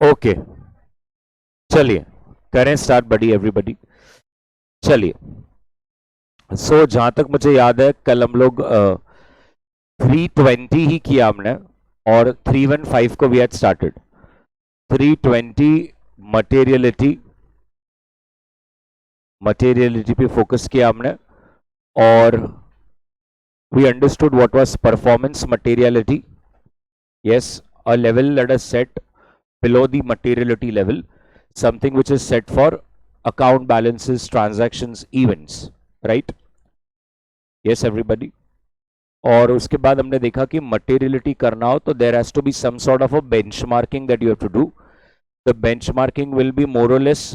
Okay, चलिए करें start बडी everybody. चलिए, जहां तक मुझे याद है कल हम लोग 320 ही किया हमने और 315 को वी हैड स्टार्टेड। 320 मटेरियलिटी पे फोकस किया हमने और we understood what was performance materiality. Yes, a level that is set below the materiality level, something which is set for account balances, transactions, events, right? Yes everybody। और उसके बाद हमने देखा कि materiality करना हो तो there has to be some sort of a benchmarking that you have to do. The benchmarking will be more or less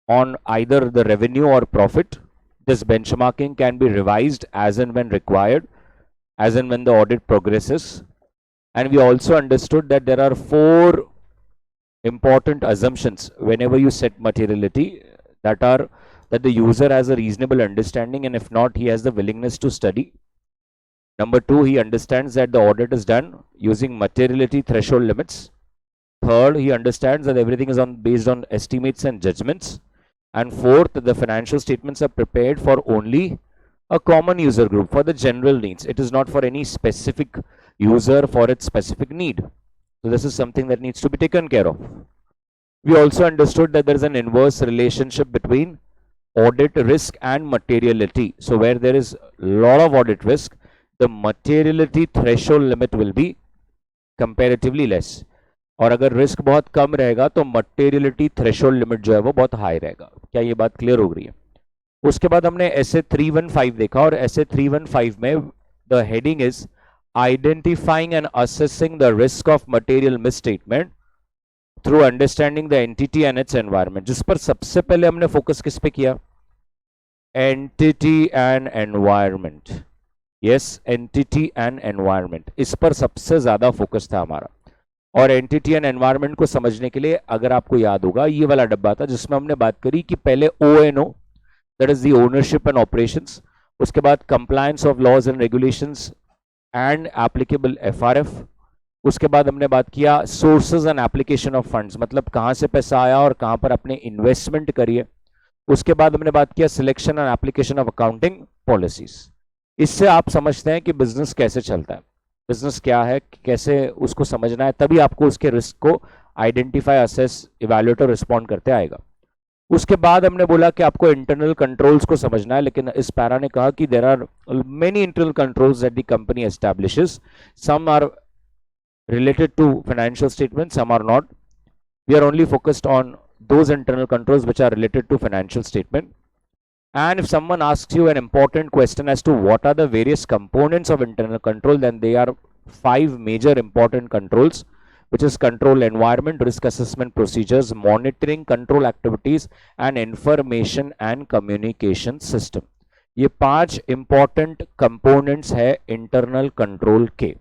on either the revenue or profit. This benchmarking can be revised as and when required, as and when the audit progresses. And we also understood that there are 4 important assumptions whenever you set materiality, that are that the user has a reasonable understanding, and if not, he has the willingness to study. Number 2, he understands that the audit is done using materiality threshold limits. Third, he understands that everything is based on estimates and judgments. And fourth, the financial statements are prepared for only a common user group, for the general needs. It is not for any specific user for its specific need. So this is something that needs to be taken care of. We also understood that there is an inverse relationship between audit risk and materiality. So where there is a lot of audit risk, the materiality threshold limit will be comparatively less. और अगर risk बहुत कम रहेगा तो materiality threshold limit जो है वो बहुत high रहेगा। क्या ये बात क्लियर हो रही है? उसके बाद हमने SA 315 देखा और SA 315 में the heading is identifying and assessing the risk of material misstatement through understanding the entity and it's environment, जिस पर सबसे पहले हमने फोकस किस पे किया? Entity and environment. Yes, entity and environment, इस पर सबसे ज्यादा फोकस था हमारा। और एंटिटी एंड एनवायरनमेंट को समझने के लिए अगर आपको याद होगा ये वाला डब्बा था जिसमें हमने बात करी कि पहले ONO, that is the ownership and operations, उसके बाद compliance of laws and regulations and applicable FRF, उसके बाद हमने बात किया sources and application of funds, मतलब कहां से पैसा आया और कहां पर अपने इन्वेस्टमेंट करिए। उसके बाद हमने बात किया selection and application of accounting policies. इससे आप समझते हैं कि बिजनेस कैसे चलता है, बिजनेस क्या है, कैसे उसको समझना है, तभी आपको उसके रिस्क को आइडेंटिफाई, असेस, इवैल्यूएट और रिस्पॉन्ड करते आएगा। उसके बाद हमने बोला कि आपको इंटरनल कंट्रोल्स को समझना है, लेकिन इस पैरा ने कहा कि there are many internal controls that the company establishes, some are related to financial statements, some are not. We are only focused on those internal controls which are related to financial statement. And if someone asks you an important question as to what are the various components of internal control, then they are 5 major important controls, which is control environment, risk assessment procedures, monitoring, control activities, and information and communication system. ये 5 important components है internal control के।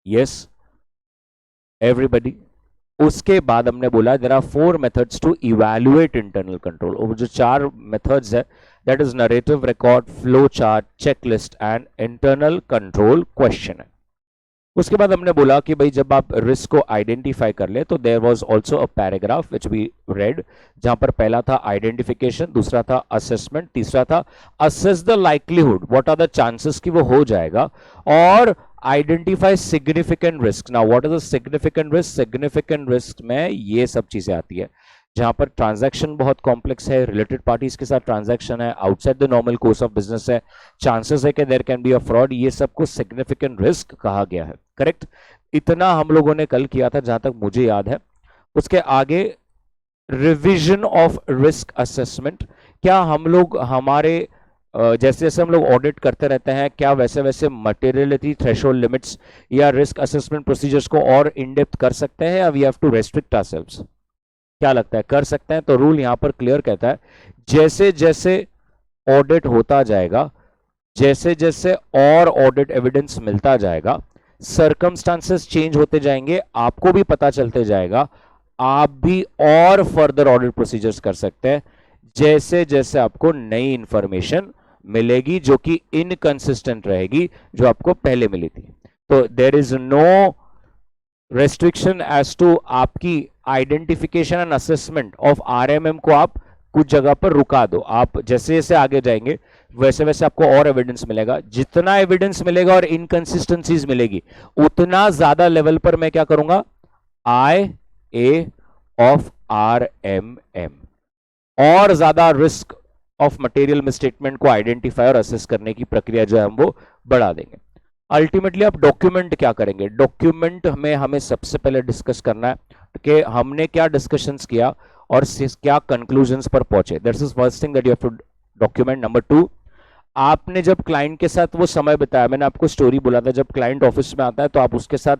Yes everybody। उसके बाद हमने बोला there are 4 methods to evaluate internal control, और जो 4 methods है that is narrative, record, flow chart, checklist and internal control question है। उसके बाद हमने बोला कि भाई जब आप रिस्क को आइडेंटिफाई कर ले तो there was also a paragraph which we read, जहां पर पहला था आइडेंटिफिकेशन, दूसरा था असेसमेंट, तीसरा था assess the likelihood, what are the chances कि वो हो जाएगा, और identify significant risk. Now what is the significant risk? Significant risk में ये सब चीजें आती है जहां पर ट्रांजैक्शन बहुत कॉम्प्लेक्स है, रिलेटेड पार्टीज के साथ ट्रांजैक्शन है, outside the normal course of business है, चांसेस है कि there can be a fraud, ये सब को सिग्निफिकेंट रिस्क कहा गया है। करेक्ट, इतना हम लोगों ने कल किया था जहां तक मुझे याद है। उसके आगे रिवीजन ऑफ रिस्क असेसमेंट, क्या हम लोग हमारे जैसे जैसे हम लोग ऑडिट करते रहते हैं, क्या वैसे वैसे मटेरियलिटी थ्रेशोल्ड लिमिट्स या रिस्क असेसमेंट प्रोसीजर्स को और इन डेप्थ कर सकते हैं, या we have to restrict ourselves? क्या लगता है, कर सकते हैं? तो रूल यहां पर क्लियर कहता है जैसे जैसे ऑडिट होता जाएगा, जैसे जैसे और ऑडिट एविडेंस मिलता जाएगा, सर्कमस्टांसेस चेंज होते जाएंगे, आपको भी पता चलते जाएगा, आप भी और फर्दर ऑडिट प्रोसीजर्स कर सकते हैं जैसे जैसे आपको नई इंफॉर्मेशन मिलेगी जो कि इनकंसिस्टेंट रहेगी जो आपको पहले मिली थी। तो there is no restriction as to आपकी identification and assessment of RMM को आप कुछ जगह पर रुका दो। आप जैसे जैसे आगे जाएंगे वैसे वैसे आपको और एविडेंस मिलेगा, जितना एविडेंस मिलेगा और इनकंसिस्टेंसीज मिलेगी उतना ज्यादा लेवल पर मैं क्या करूंगा, आई ए ऑफ आर एम एम, और ज्यादा रिस्क ऑफ मटेरियल मिसस्टेटमेंट को आइडेंटिफाई और असेस करने की प्रक्रिया जो है हम वो बढ़ा देंगे। अल्टीमेटली आप डॉक्यूमेंट क्या करेंगे, डॉक्यूमेंट में हमें सबसे पहले डिस्कस करना है कि हमने क्या डिस्कशंस किया और क्या कंक्लूजन्स पर पहुंचे। That's is first thing that you have to document. Number 2, आपने जब क्लाइंट के साथ वो समय बिताया, मैंने आपको स्टोरी बोला था, जब क्लाइंट ऑफिस में आता है तो आप उसके साथ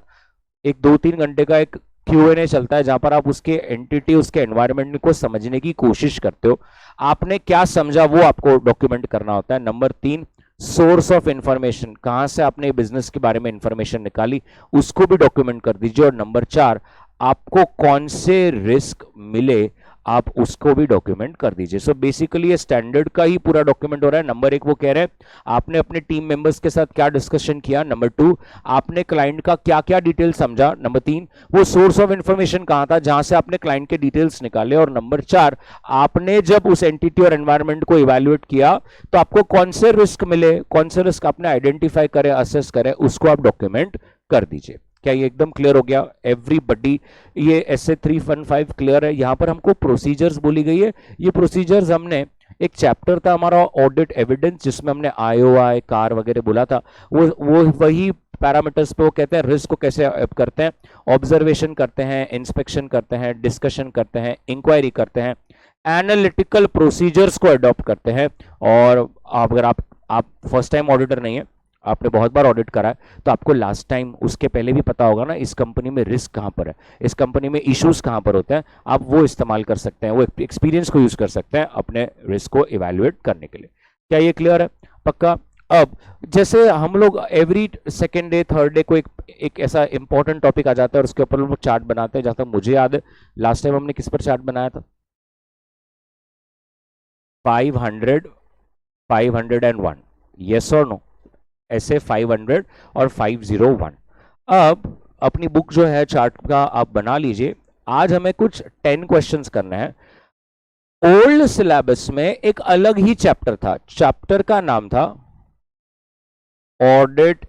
एक 2-3 घंटे का एक Q&A चलता है जहां पर आप उसके एंटिटी, उसके एनवायरनमेंट को समझने की कोशिश करते हो। आपने क्या समझा वो आपको डॉक्यूमेंट करना होता है। नंबर 3, सोर्स ऑफ इंफॉर्मेशन, कहां से आपने बिजनेस के बारे में इंफॉर्मेशन निकाली उसको भी डॉक्यूमेंट कर दीजिए। और नंबर 4, आपको कौन से रिस्क मिले आप उसको भी डॉक्यूमेंट कर दीजिए। सो बेसिकली ये स्टैंडर्ड का ही पूरा डॉक्यूमेंट हो रहा है। नंबर 1 वो कह रहे हैं आपने अपने टीम मेंबर्स के साथ क्या डिस्कशन किया। नंबर 2, आपने क्लाइंट का क्या क्या डिटेल समझा। नंबर 3, वो सोर्स ऑफ इंफॉर्मेशन कहां था जहां से आपने क्लाइंट के डिटेल्स निकाले। और नंबर 4, आपने जब उस एंटिटी और एनवायरनमेंट को इवैल्यूएट किया तो आपको कौन से रिस्क मिले, कौन से रिस्क आपने आइडेंटिफाई करे, असेस करे, उसको आप डॉक्यूमेंट कर दीजिए। क्या ये एकदम क्लियर हो गया एवरीबडी? ये ऐसे 315 क्लियर है। यहां पर हमको प्रोसीजर्स बोली गई है। ये प्रोसीजर्स हमने एक चैप्टर था हमारा ऑडिट एविडेंस जिसमें हमने आईओआई, कार वगैरह बोला था, वो वही पैरामीटर्स पे वो कहते हैं रिस्क को कैसे करते हैं, ऑब्जर्वेशन करते हैं, इंस्पेक्शन करते हैं, डिस्कशन करते हैं, इंक्वायरी करते हैं, एनालिटिकल प्रोसीजर्स को अडॉप्ट करते हैं। और अगर आप फर्स्ट टाइम ऑडिटर नहीं है, आपने बहुत बार ऑडिट करा है, तो आपको लास्ट टाइम उसके पहले भी पता होगा ना इस कंपनी में रिस्क कहां पर है, इस कंपनी में इश्यूज कहां पर होते हैं। आप वो इस्तेमाल कर सकते हैं, वो एक्सपीरियंस को यूज कर सकते हैं अपने रिस्क को इवैल्यूएट करने के लिए। क्या ये क्लियर है? पक्का। अब जैसे हम लोग every second day, third day को एक ऐसा इंपॉर्टेंट टॉपिक आ जाता है और उसके ऊपर हम लोग चार्ट बनाते हैं। जहां तक मुझे याद है लास्ट टाइम हमने किस पर चार्ट बनाया था, 500, 501, यस और नो? ऐसे 500 और 501। अब अपनी बुक जो है चार्ट का आप बना लीजिए। आज हमें कुछ 10 क्वेश्चंस करने हैं। ओल्ड सिलेबस में एक अलग ही चैप्टर था, चैप्टर का नाम था audit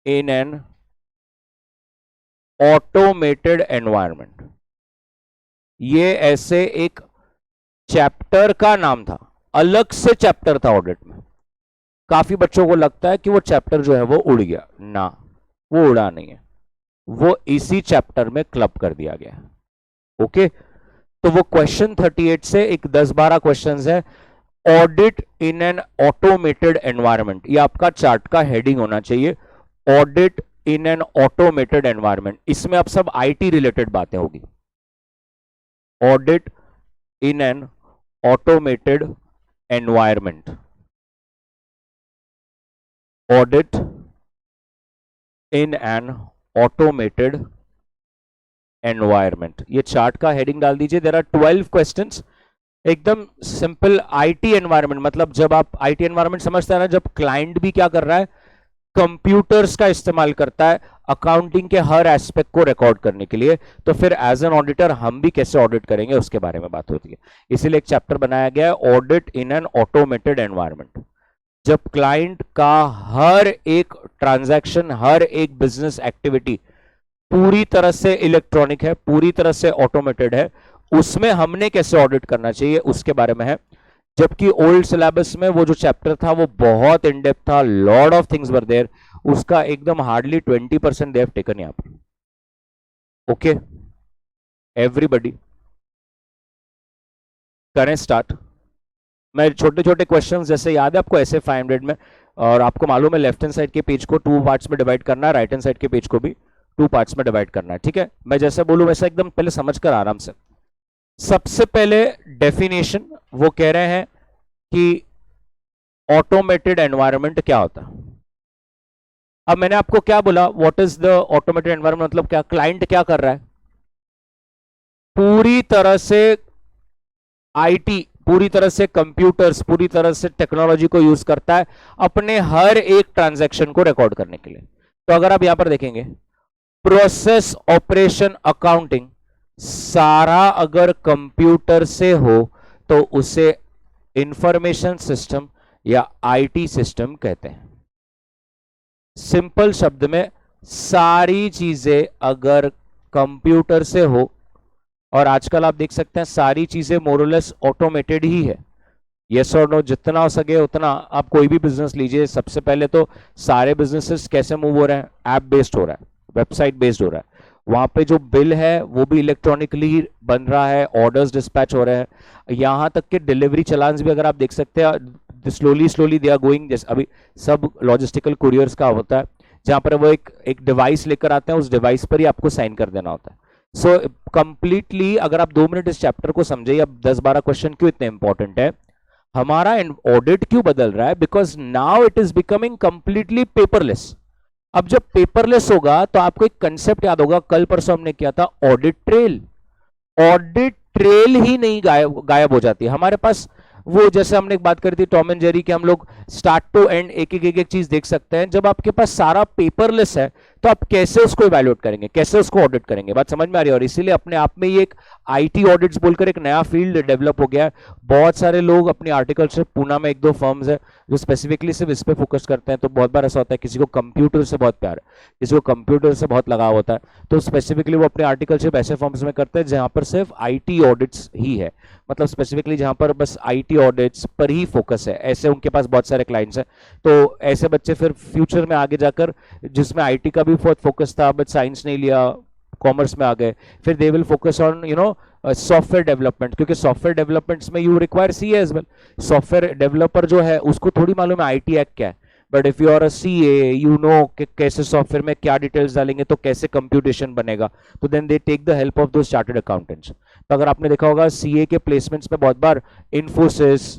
in an automated environment. ये ऐसे एक चैप्टर का नाम था, अलग से चैप्टर था ऑडिट में। काफी बच्चों को लगता है कि वो चैप्टर जो है वो उड़ गया, ना, वो उड़ा नहीं है, वो इसी चैप्टर में क्लब कर दिया गया। ओके, तो वो क्वेश्चन 38 से एक 10-12 क्वेश्चंस है। Audit in an automated environment, ये आपका चार्ट का हेडिंग होना चाहिए, audit in an automated environment. इसमें अब सब आईटी रिलेटेड बातें होगी। Audit in an automated environment, audit in an automated environment, ये चार्ट का हेडिंग डाल दीजिए। देयर आर 12 क्वेश्चंस, एकदम सिंपल। आईटी एनवायरनमेंट मतलब जब आप आईटी एनवायरनमेंट समझते हैं ना, जब क्लाइंट भी क्या कर रहा है, कंप्यूटर्स का इस्तेमाल करता है अकाउंटिंग के हर एस्पेक्ट को रिकॉर्ड करने के लिए, तो फिर एज एन ऑडिटर हम भी कैसे ऑडिट करेंगे उसके बारे में बात होती है। इसीलिए एक चैप्टर बनाया गया है audit in an automated environment. जब क्लाइंट का हर एक ट्रांजैक्शन, हर एक बिजनेस एक्टिविटी पूरी तरह से इलेक्ट्रॉनिक है, पूरी तरह से ऑटोमेटेड है, उसमें हमने कैसे ऑडिट करना चाहिए उसके बारे में है। जबकि ओल्ड सिलेबस में वो जो चैप्टर था वो बहुत इन डेप्थ था, lot of things were there, उसका एकदम हार्डली 20% दे हैव टेकन यहां पर। ओके एवरीबॉडी, करें स्टार्ट। मैं छोटे छोटे क्वेश्चंस जैसे याद है आपको ऐसे 500 में, और आपको मालूम है लेफ्ट हैंड साइड के पेज को 2 पार्ट्स में डिवाइड करना है, राइट हैंड साइड के पेज को भी 2 पार्ट्स में डिवाइड करना है। ठीक है, मैं जैसे बोलूं वैसा एकदम पहले समझ कर आराम से। सबसे पहले डेफिनेशन, वो कह रहे हैं कि ऑटोमेटेड एनवायरनमेंट क्या होता है। अब मैंने आपको क्या बोला, what is the automated environment, मतलब क्या, क्लाइंट क्या कर रहा है, पूरी तरह से आईटी, पूरी तरह से कंप्यूटर्स, पूरी तरह से टेक्नोलॉजी को यूज करता है अपने हर एक ट्रांजैक्शन को रिकॉर्ड करने के लिए। तो अगर आप यहां पर देखेंगे प्रोसेस ऑपरेशन अकाउंटिंग सारा अगर कंप्यूटर से हो तो उसे इंफॉर्मेशन सिस्टम या आईटी सिस्टम कहते हैं। सिंपल शब्द में, सारी चीजें अगर कंप्यूटर से हो, और आजकल आप देख सकते हैं सारी चीजें मोरलेस ऑटोमेटेड ही है। यस और नो, जितना हो सके उतना। आप कोई भी बिजनेस लीजिए, सबसे पहले तो सारे बिजनेसेस कैसे मूव हो रहे हैं, ऐप बेस्ड हो रहा है, वेबसाइट बेस्ड हो रहा है। वहां पे जो बिल है वो भी इलेक्ट्रॉनिकली बन रहा है, ऑर्डर्स डिस्पैच हो रहे हैं, यहाँ तक कि डिलीवरी चलान्स भी अगर आप देख सकते हैं slowly slowly they are going. जैसे अभी सब लॉजिस्टिकल कुरियर्स का होता है, जहां पर वो एक डिवाइस लेकर आते हैं, उस डिवाइस पर ही आपको साइन कर देना होता है। सो कंप्लीटली अगर आप 2 मिनट इस चैप्टर को समझे, अब 10-12 क्वेश्चन क्यों इतने इंपॉर्टेंट है, हमारा ऑडिट क्यों बदल रहा है, because now it is becoming completely paperless. अब जब पेपरलेस होगा तो आपको एक कंसेप्ट याद होगा, कल परसों हमने किया था ऑडिट ट्रेल। ऑडिट ट्रेल ही नहीं गायब हो जाती है हमारे पास। वो जैसे हमने एक बात करी थी टॉम एंड जेरी कि हम लोग स्टार्ट टू एंड एक एक चीज देख सकते हैं। जब आपके पास सारा पेपरलेस है तो आप कैसे उसको इवैल्यूएट करेंगे, कैसे उसको ऑडिट करेंगे, बात समझ में आ रही है। और इसीलिए अपने आप में ये एक आईटी ऑडिट्स बोलकर एक नया फील्ड डेवलप हो गया है। बहुत सारे लोग अपनी आर्टिकलशिप, पूना में 1-2 फर्म्स है जो स्पेसिफिकली सिर्फ इस पे फोकस करते हैं। तो बहुत बार ऐसा होता है किसी को कंप्यूटर से बहुत प्यार है, किसी को कंप्यूटर से बहुत लगाव होता है, तो स्पेसिफिकली वो अपनी आर्टिकलशिप ऐसे फर्म्स में करते हैं जहां पर सिर्फ आईटी ऑडिट्स ही है, मतलब स्पेसिफिकली जहां पर बस आईटी ऑडिट्स पर ही फोकस है। ऐसे उनके पास बहुत सारे क्लाइंट्स हैं। तो ऐसे बच्चे फिर फ्यूचर में आगे जाकर, जिसमें आईटी का भी बहुत फोकस था बट साइंस नहीं लिया, कॉमर्स में आ गए, फिर they will focus on software development, क्योंकि सॉफ्टवेयर डेवलपमेंट्स में you require C as well. Software developer जो है उसको थोड़ी मालूम है आईटी एक्ट क्या है, but if you are a CA you know कि कैसे सॉफ्टवेयर में क्या डिटेल्स डालेंगे तो कैसे कंप्यूटेशन बनेगा, तो then they take the help of दो चार्टर्ड अकाउंटेंट्स। तो अगर आपने देखा होगा सीए के प्लेसमेंट्स में बहुत बार इन्फोसिस,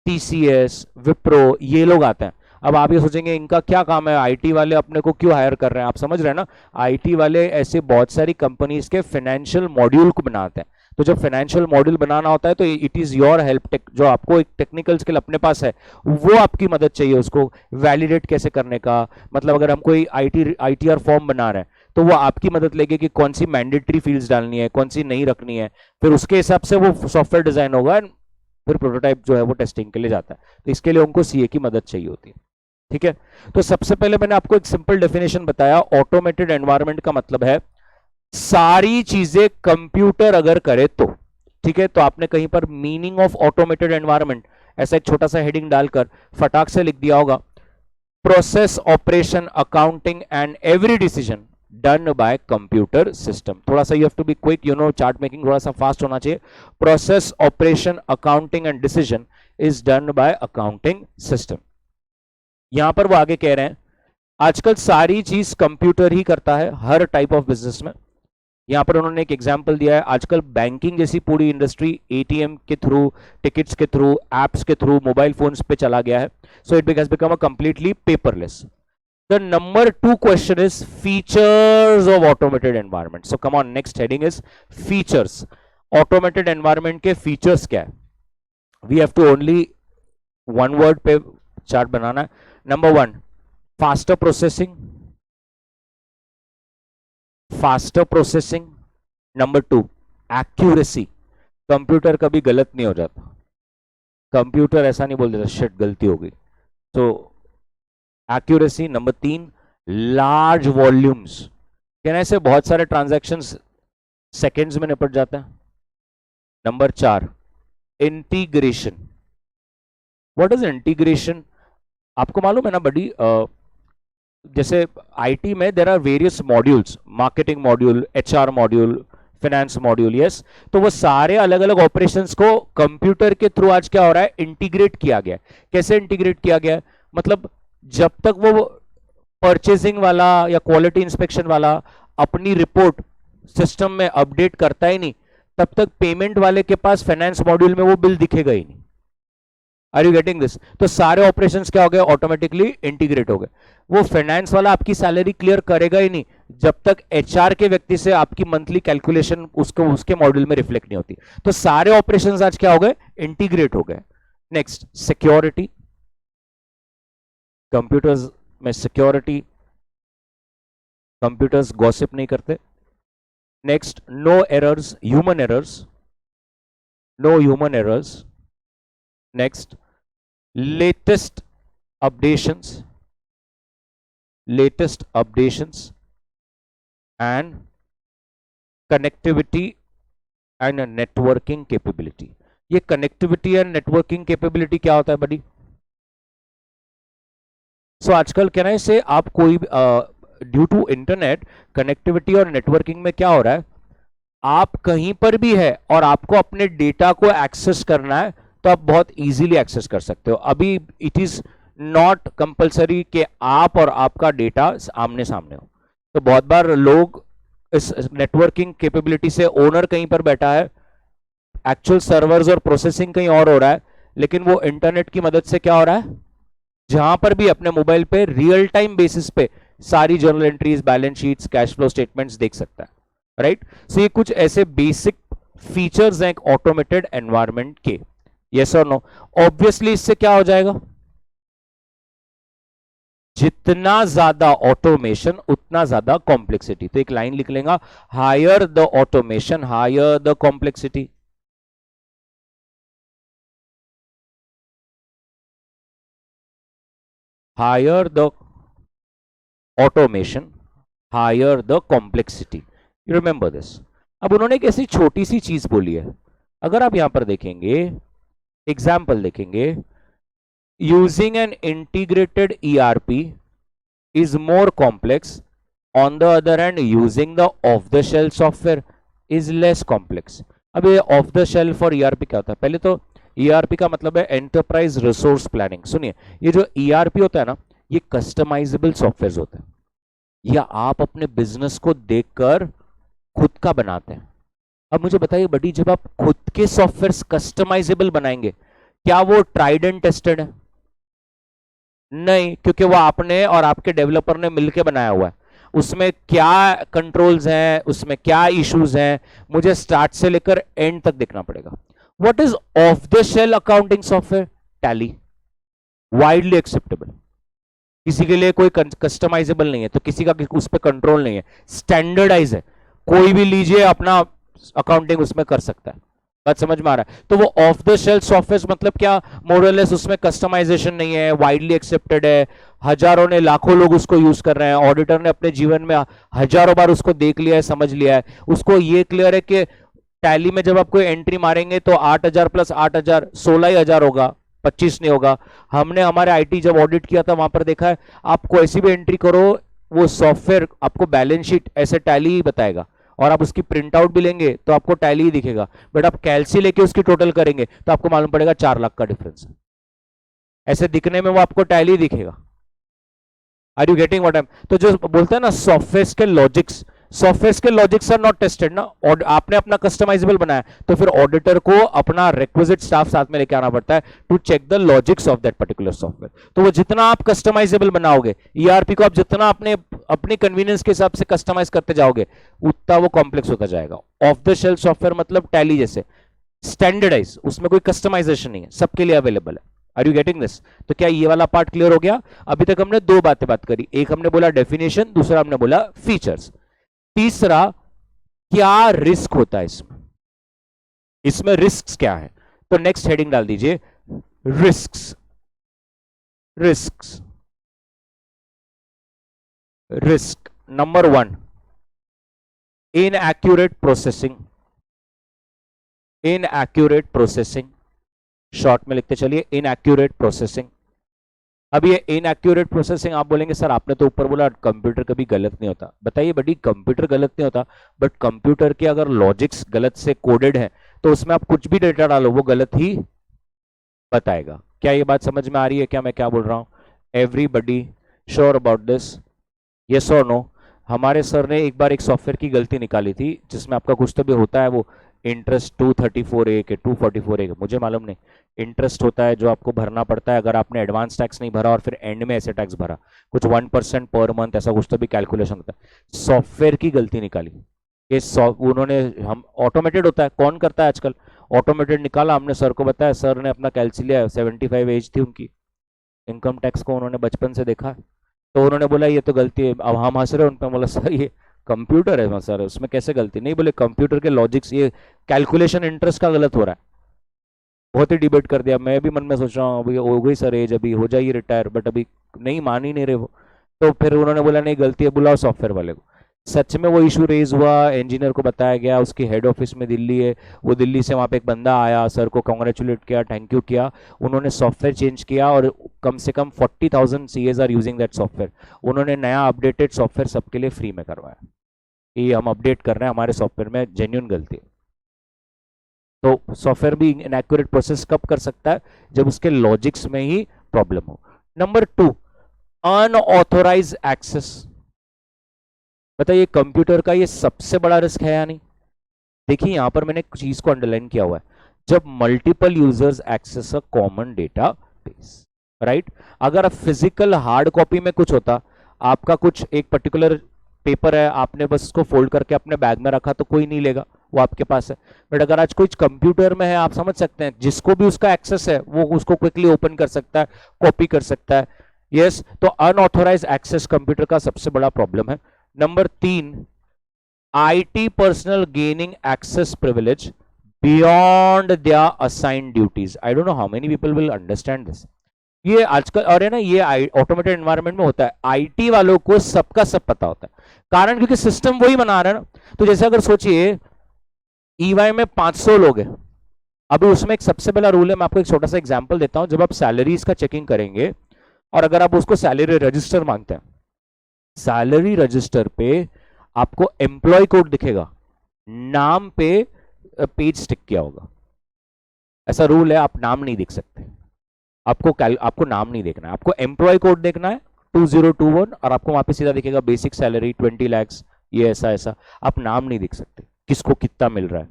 टीसीएस, विप्रो, ये लोग आते हैं। अब आप ये सोचेंगे इनका क्या काम है, आईटी वाले अपने को क्यों हायर कर रहे हैं, आप समझ रहे हैं ना। आईटी वाले ऐसे बहुत सारी कंपनीज के फाइनेंशियल मॉड्यूल को बनाते हैं। तो जब फाइनेंशियल मॉड्यूल बनाना होता है तो इट इज योर हेल्प, जो आपको एक टेक्निकल स्किल अपने पास है वो आपकी मदद चाहिए उसको वैलिडेट कैसे करने का। मतलब अगर हम कोई आईटीआर फॉर्म बना रहे हैं तो वो आपकी मदद लेके कि कौन सी मैंडेटरी फील्ड्स डालनी है, कौन सी नहीं रखनी है, फिर उसके हिसाब से वो सॉफ्टवेयर डिजाइन होगा, फिर प्रोटोटाइप जो है वो टेस्टिंग के लिए जाता है। तो इसके लिए उनको सीए की मदद चाहिए होती है। ठीक है, तो सबसे पहले मैंने आपको एक सिंपल डेफिनेशन बताया। ऑटोमेटेड एनवायरनमेंट का मतलब है सारी चीजें कंप्यूटर अगर करे तो। ठीक है, तो आपने कहीं पर मीनिंग ऑफ ऑटोमेटेड एनवायरनमेंट ऐसा एक छोटा सा हेडिंग डालकर फटाक से लिख दिया होगा, process operation accounting and every decision done by computer system. थोड़ा सा you have to be quick, chart making थोड़ा सा फास्ट होना चाहिए। Process operation accounting and decision is done by accounting system. यहां पर वो आगे कह रहे हैं आजकल सारी चीज कंप्यूटर ही करता है हर टाइप ऑफ बिजनेस में। यहां पर उन्होंने एक एग्जांपल दिया है, आजकल बैंकिंग जैसी पूरी इंडस्ट्री एटीएम के थ्रू, टिकट्स के थ्रू, एप्स के थ्रू, मोबाइल फोन्स पे चला गया है। So it has become a completely paperless. The number 2 question is features of automated environment. So come on, next heading is features. Automated environment के features क्या है? We have to only one word पे chart बनाना है. Number 1, faster processing. Faster processing. Number 2, accuracy. Computer कभी गलत नहीं हो जाता, कंप्यूटर ऐसा नहीं बोल देता शिट गलती हो गई। तो एक्यूरेसी। नंबर 3, लार्ज वॉल्यूम्स, कहने से बहुत सारे ट्रांजैक्शंस सेकेंड्स में निपट जाते हैं। Number 4, integration. What is integration? आपको मालूम है ना बड़ी, जैसे आईटी में there are various modules, marketing module, HR module, finance module, yes. तो वो सारे अलग अलग ऑपरेशंस को कंप्यूटर के थ्रू आज क्या हो रहा है, इंटीग्रेट किया गया। कैसे इंटीग्रेट किया गया? मतलब जब तक वो परचेजिंग वाला या क्वालिटी इंस्पेक्शन वाला अपनी रिपोर्ट सिस्टम में अपडेट करता ही नहीं, तब तक पेमेंट वाले के पास फाइनेंस मॉड्यूल में वो बिल दिखेगा ही नहीं। Are you getting this? तो सारे ऑपरेशंस क्या हो गए, ऑटोमेटिकली इंटीग्रेट हो गए। वो फाइनेंस वाला आपकी सैलरी क्लियर करेगा ही नहीं जब तक एचआर के व्यक्ति से आपकी मंथली कैलकुलेशन उसके मॉड्यूल में रिफ्लेक्ट नहीं होती। तो सारे ऑपरेशंस आज क्या हो गए, इंटीग्रेट हो गए। Next, security. कंप्यूटर्स में सिक्योरिटी, कंप्यूटर्स गॉसिप नहीं करते. Next, no errors, human errors, no human errors. Next, latest updations, latest updations and connectivity and networking capability. ये connectivity and networking capability क्या होता है बड़ी? सो आजकल कैन आई से आप कोई ड्यू टू इंटरनेट कनेक्टिविटी और नेटवर्किंग में क्या हो रहा है, आप कहीं पर भी है और आपको अपने डेटा को एक्सेस करना है तो आप बहुत इजीली एक्सेस कर सकते हो. अभी इट इज नॉट कंपलसरी कि आप और आपका डेटा आमने सामने हो. तो बहुत बार लोग इस नेटवर्किंग कैपेबिलिटी से, ओनर कहीं पर बैठा है, एक्चुअल सर्वर्स और प्रोसेसिंग कहीं और हो रहा है, लेकिन वो इंटरनेट की मदद से क्या हो रहा है, जहां पर भी अपने मोबाइल पे रियल टाइम बेसिस पे सारी journal entries, balance sheets, cash flow statements देख सकता है. राइट. सो ये कुछ ऐसे बेसिक फीचर्स हैं एक ऑटोमेटेड एनवायरनमेंट के. यस और नो? ऑब्वियसली इससे क्या हो जाएगा, जितना ज्यादा ऑटोमेशन उतना ज्यादा कॉम्प्लेक्सिटी. तो एक लाइन लिख लेगा, higher the automation higher the complexity. Higher the automation higher the complexity. You remember this. अब उन्होंने एक ऐसी छोटी सी चीज बोली है, अगर आप यहां पर देखेंगे, एग्जाम्पल देखेंगे, using an integrated ERP is more complex. On the other hand, using the off the shelf software is less complex. अब ये ऑफ द शेल्फ और ERP क्या होता है? पहले तो ERP का मतलब है एंटरप्राइज रिसोर्स प्लानिंग. सुनिए, ये जो ERP होता है ना, ये कस्टमाइजेबल सॉफ्टवेयर होते हैं, या आप अपने बिजनेस को देखकर खुद का बनाते हैं. अब मुझे बताइए बड़ी, जब आप खुद के सॉफ्टवेयर कस्टमाइजेबल बनाएंगे, क्या वो ट्राइड एंड टेस्टेड है? नहीं, क्योंकि वो आपने और आपके डेवलपर ने मिलकर बनाया हुआ है. उसमें क्या कंट्रोल्स हैं, उसमें क्या इश्यूज हैं, मुझे स्टार्ट से लेकर एंड तक देखना पड़ेगा. What is off the shelf accounting software? Tally. Widely acceptable, किसी के लिए कोई कस्टमाइजेबल नहीं है, तो किसी का उस पर कंट्रोल नहीं है, स्टैंडर्डाइज है, कोई भी लीजिए अपना अकाउंटिंग उसमें कर सकता है. बात समझ में आ रहा है? तो वो ऑफ द शेल्फ सॉफ्टवेयर मतलब क्या, मोरलेस उसमें कस्टमाइजेशन नहीं है, वाइडली एक्सेप्टेड है, हजारों ने लाखों लोग उसको यूज कर रहे हैं, ऑडिटर ने अपने जीवन में हजारों बार उसको देख लिया है, समझ लिया है, उसको ये क्लियर है कि टैली में जब आप कोई एंट्री मारेंगे तो 8,000 प्लस 8,000 16,000 होगा, 25 नहीं होगा. हमने हमारे आईटी जब ऑडिट किया था वहां पर देखा है, आप कोई सी भी एंट्री करो, वो सॉफ्टवेयर आपको बैलेंस शीट ऐसे टैली ही बताएगा, और आप उसकी प्रिंट आउट भी लेंगे तो आपको टैली ही दिखेगा. बट आप कैलसी लेके उसकी टोटल करेंगे तो आपको मालूम पड़ेगा 4 लाख का डिफरेंस है. ऐसे दिखने में वो आपको टैली दिखेगा. Are you getting what I am? तो जो बोलते हैं ना सॉफ्टवेयर के लॉजिक्स, सॉफ्टवेयर के लॉजिक्स आर नॉट टेस्टेड ना, और आपने अपना कस्टमाइजेबल बनाया, तो फिर ऑडिटर को अपना रिक्विजिट स्टाफ साथ में लेके आना पड़ता है to check the logics of that particular software. तो वो जितना आप कस्टमाइजेबल बनाओगे, ERP को आप जितना अपनी कन्वीनियंस के हिसाब से कस्टमाइज करते जाओगे, उतना वो कॉम्प्लेक्स होता जाएगा. ऑफ द शेल्फ सॉफ्टवेयर मतलब टैली जैसे स्टैंडर्डाइज, उसमें कोई कस्टमाइजेशन नहीं है, सबके लिए अवेलेबल है. Are you getting this? तो क्या ये वाला पार्ट क्लियर हो गया? अभी तक हमने दो बात करी, एक हमने बोला डेफिनेशन, दूसरा हमने बोला फीचर्स. तीसरा, क्या रिस्क होता है इसमें, इसमें रिस्क क्या है? तो नेक्स्ट हेडिंग डाल दीजिए, risks. Risks, risk number 1, inaccurate processing. Inaccurate processing, short में लिखते चलिए, इनएक्यूरेट प्रोसेसिंग. अब ये इनएक्यूरेट प्रोसेसिंग, आप बोलेंगे सर आपने तो ऊपर बोला कंप्यूटर कभी गलत नहीं होता. बताइए बड़ी, कंप्यूटर गलत नहीं होता, बट कंप्यूटर के अगर लॉजिक्स गलत से कोडेड है तो उसमें आप कुछ भी डेटा डालो वो गलत ही बताएगा. क्या ये बात समझ में आ रही है क्या मैं क्या बोल रहा हूं? Everybody sure about this? Yes और नो? हमारे सर ने एक बार एक सॉफ्टवेयर की गलती निकाली थी जिसमें आपका कुछ तो भी होता है, वो इंटरेस्ट 234A के 244A, मुझे मालूम नहीं, इंटरेस्ट होता है जो आपको भरना पड़ता है अगर आपने एडवांस टैक्स नहीं भरा और फिर एंड में ऐसे टैक्स भरा, कुछ 1% पर मंथ, ऐसा कुछ तो भी कैलकुलेशन होता है. सॉफ्टवेयर की गलती निकाली, ये उन्होंने, हम ऑटोमेटेड होता है, कौन करता है आजकल, ऑटोमेटेड निकाला, हमने सर को बताया, सर ने अपना कैलसी लिया, 75 एज थी उनकी, इनकम टैक्स को उन्होंने बचपन से देखा, तो उन्होंने बोला ये तो गलती है। अब हम हंस रहे उन पर, बोला सर ये कंप्यूटर है सर, उसमें कैसे गलती? नहीं, बोले कंप्यूटर के लॉजिक्स, ये कैलकुलेशन इंटरेस्ट का गलत हो रहा है। बहुत ही डिबेट कर दिया। मैं भी मन में सोच रहा हूँ अभी हो गई सर एज, अभी हो जाइए रिटायर, बट अभी नहीं, मान ही नहीं रहे वो। तो फिर उन्होंने बोला नहीं गलती है, बुलाओ सॉफ्टवेयर वाले को। सच में वो इशू रेज हुआ, इंजीनियर को बताया गया, उसकी हेड ऑफिस में दिल्ली है, वो दिल्ली से वहाँ पे एक बंदा आया, सर को कॉन्ग्रेचुलेट किया, थैंक यू किया। उन्होंने सॉफ्टवेयर चेंज किया और कम से कम 40,000 CS are using that software. उन्होंने नया अपडेटेड सॉफ्टवेयर सबके लिए फ्री में करवाया। ये हम अपडेट कर रहे हैं, हमारे सॉफ्टवेयर में जेन्युइन गलती है। तो सॉफ्टवेयर भी इनएक्यूरेट प्रोसेस कब कर सकता है? जब उसके लॉजिक्स में ही प्रॉब्लम हो। Number 2, unauthorise access. बताइए कंप्यूटर का ये सबसे बड़ा रिस्क है या नहीं? देखिए यहां पर मैंने एक चीज को अंडरलाइन किया हुआ है, जब multiple users access a common database, right. अगर फिजिकल हार्ड कॉपी में कुछ होता, आपका कुछ एक पर्टिकुलर पेपर है, आपने बस उसको फोल्ड करके अपने बैग में रखा तो कोई नहीं लेगा, वो आपके पास है। बट अगर आज कुछ कंप्यूटर में है, आप समझ सकते हैं, जिसको भी उसका एक्सेस है वो उसको क्विकली ओपन कर सकता है, कॉपी कर सकता है। यस, तो अनऑथोराइज एक्सेस कंप्यूटर का सबसे बड़ा प्रॉब्लम है। Number 3, IT personnel gaining access privilege beyond their assigned duties. I don't know how many people will understand this. ये आजकल और है ना, ये ऑटोमेटेड एनवायरनमेंट में होता है, आईटी वालों को सबका सब पता होता है। कारण क्योंकि सिस्टम वही बना रहा है ना। तो जैसे अगर सोचिए ईवाई में 500 लोग हैं, अभी उसमें एक सबसे पहला रूल है, मैं आपको एक छोटा सा एग्जांपल देता हूं। जब आप सैलरीज का चेकिंग करेंगे और अगर आप उसको सैलरी रजिस्टर मांगते हैं, सैलरी रजिस्टर पे आपको एम्प्लॉय कोड दिखेगा, नाम पे पेज स्टिक किया होगा। ऐसा रूल है, आप नाम नहीं देख सकते। आपको नाम नहीं देखना है, आपको एम्प्लॉय कोड देखना है 2021, और आपको वहां पे सीधा दिखेगा बेसिक सैलरी 20 lakhs, ये ऐसा ऐसा। आप नाम नहीं देख सकते, किसको कितना मिल रहा है।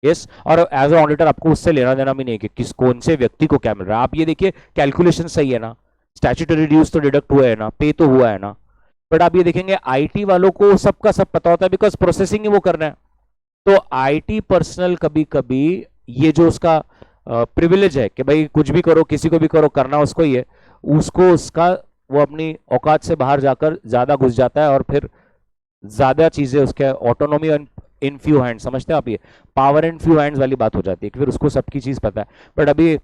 यस, और एज ए ऑडिटर आपको उससे लेना देना भी नहीं कि किस कौन से व्यक्ति को क्या मिल रहा है। आप ये देखिए कैलकुलेशन सही है ना, स्टैट्यूटरी ड्यूज तो डिडक्ट हुआ है ना, पे तो हुआ है ना। बट आप ये देखेंगे आईटी वालों को सबका सब पता होता है, बिकॉज प्रोसेसिंग ही वो करना है। तो आईटी पर्सनल कभी कभी ये जो उसका प्रिविलेज है कि भाई कुछ भी करो, किसी को भी करो, करना उसको ही है, उसको उसका वो अपनी औकात से बाहर जाकर ज्यादा घुस जाता है, और फिर ज्यादा चीजें उसके ऑटोनॉमी इन फ्यू हैंड्स, समझते हैं आप, ये पावर इन फ्यू हैंड्स वाली बात हो जाती है कि फिर उसको सबकी चीज पता है। बट अभी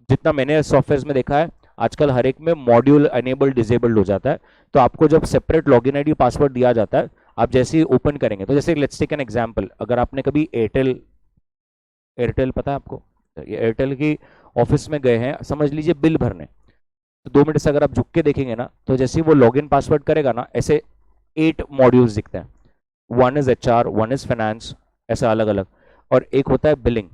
जितना मैंने सॉफ्टवेयर में देखा है, आजकल हर एक में मॉड्यूल एनेबल्ड डिसेबल्ड हो जाता है। तो आपको जब सेपरेट लॉगिन आईडी पासवर्ड दिया जाता है, आप जैसे ही ओपन करेंगे, तो जैसे लेट्स टेक एन एग्जांपल, अगर आपने कभी एयरटेल एयरटेल पता है आपको, ये एयरटेल की ऑफिस में गए हैं, समझ लीजिए बिल भरने, तो 2 मिनट से अगर आप झुक के देखेंगे ना, तो जैसे ही वो लॉगिन पासवर्ड करेगा ना, ऐसे 8 मॉड्यूल्स दिखते हैं। One is HR, one is finance, ऐसा अलग अलग, और एक होता है बिलिंग।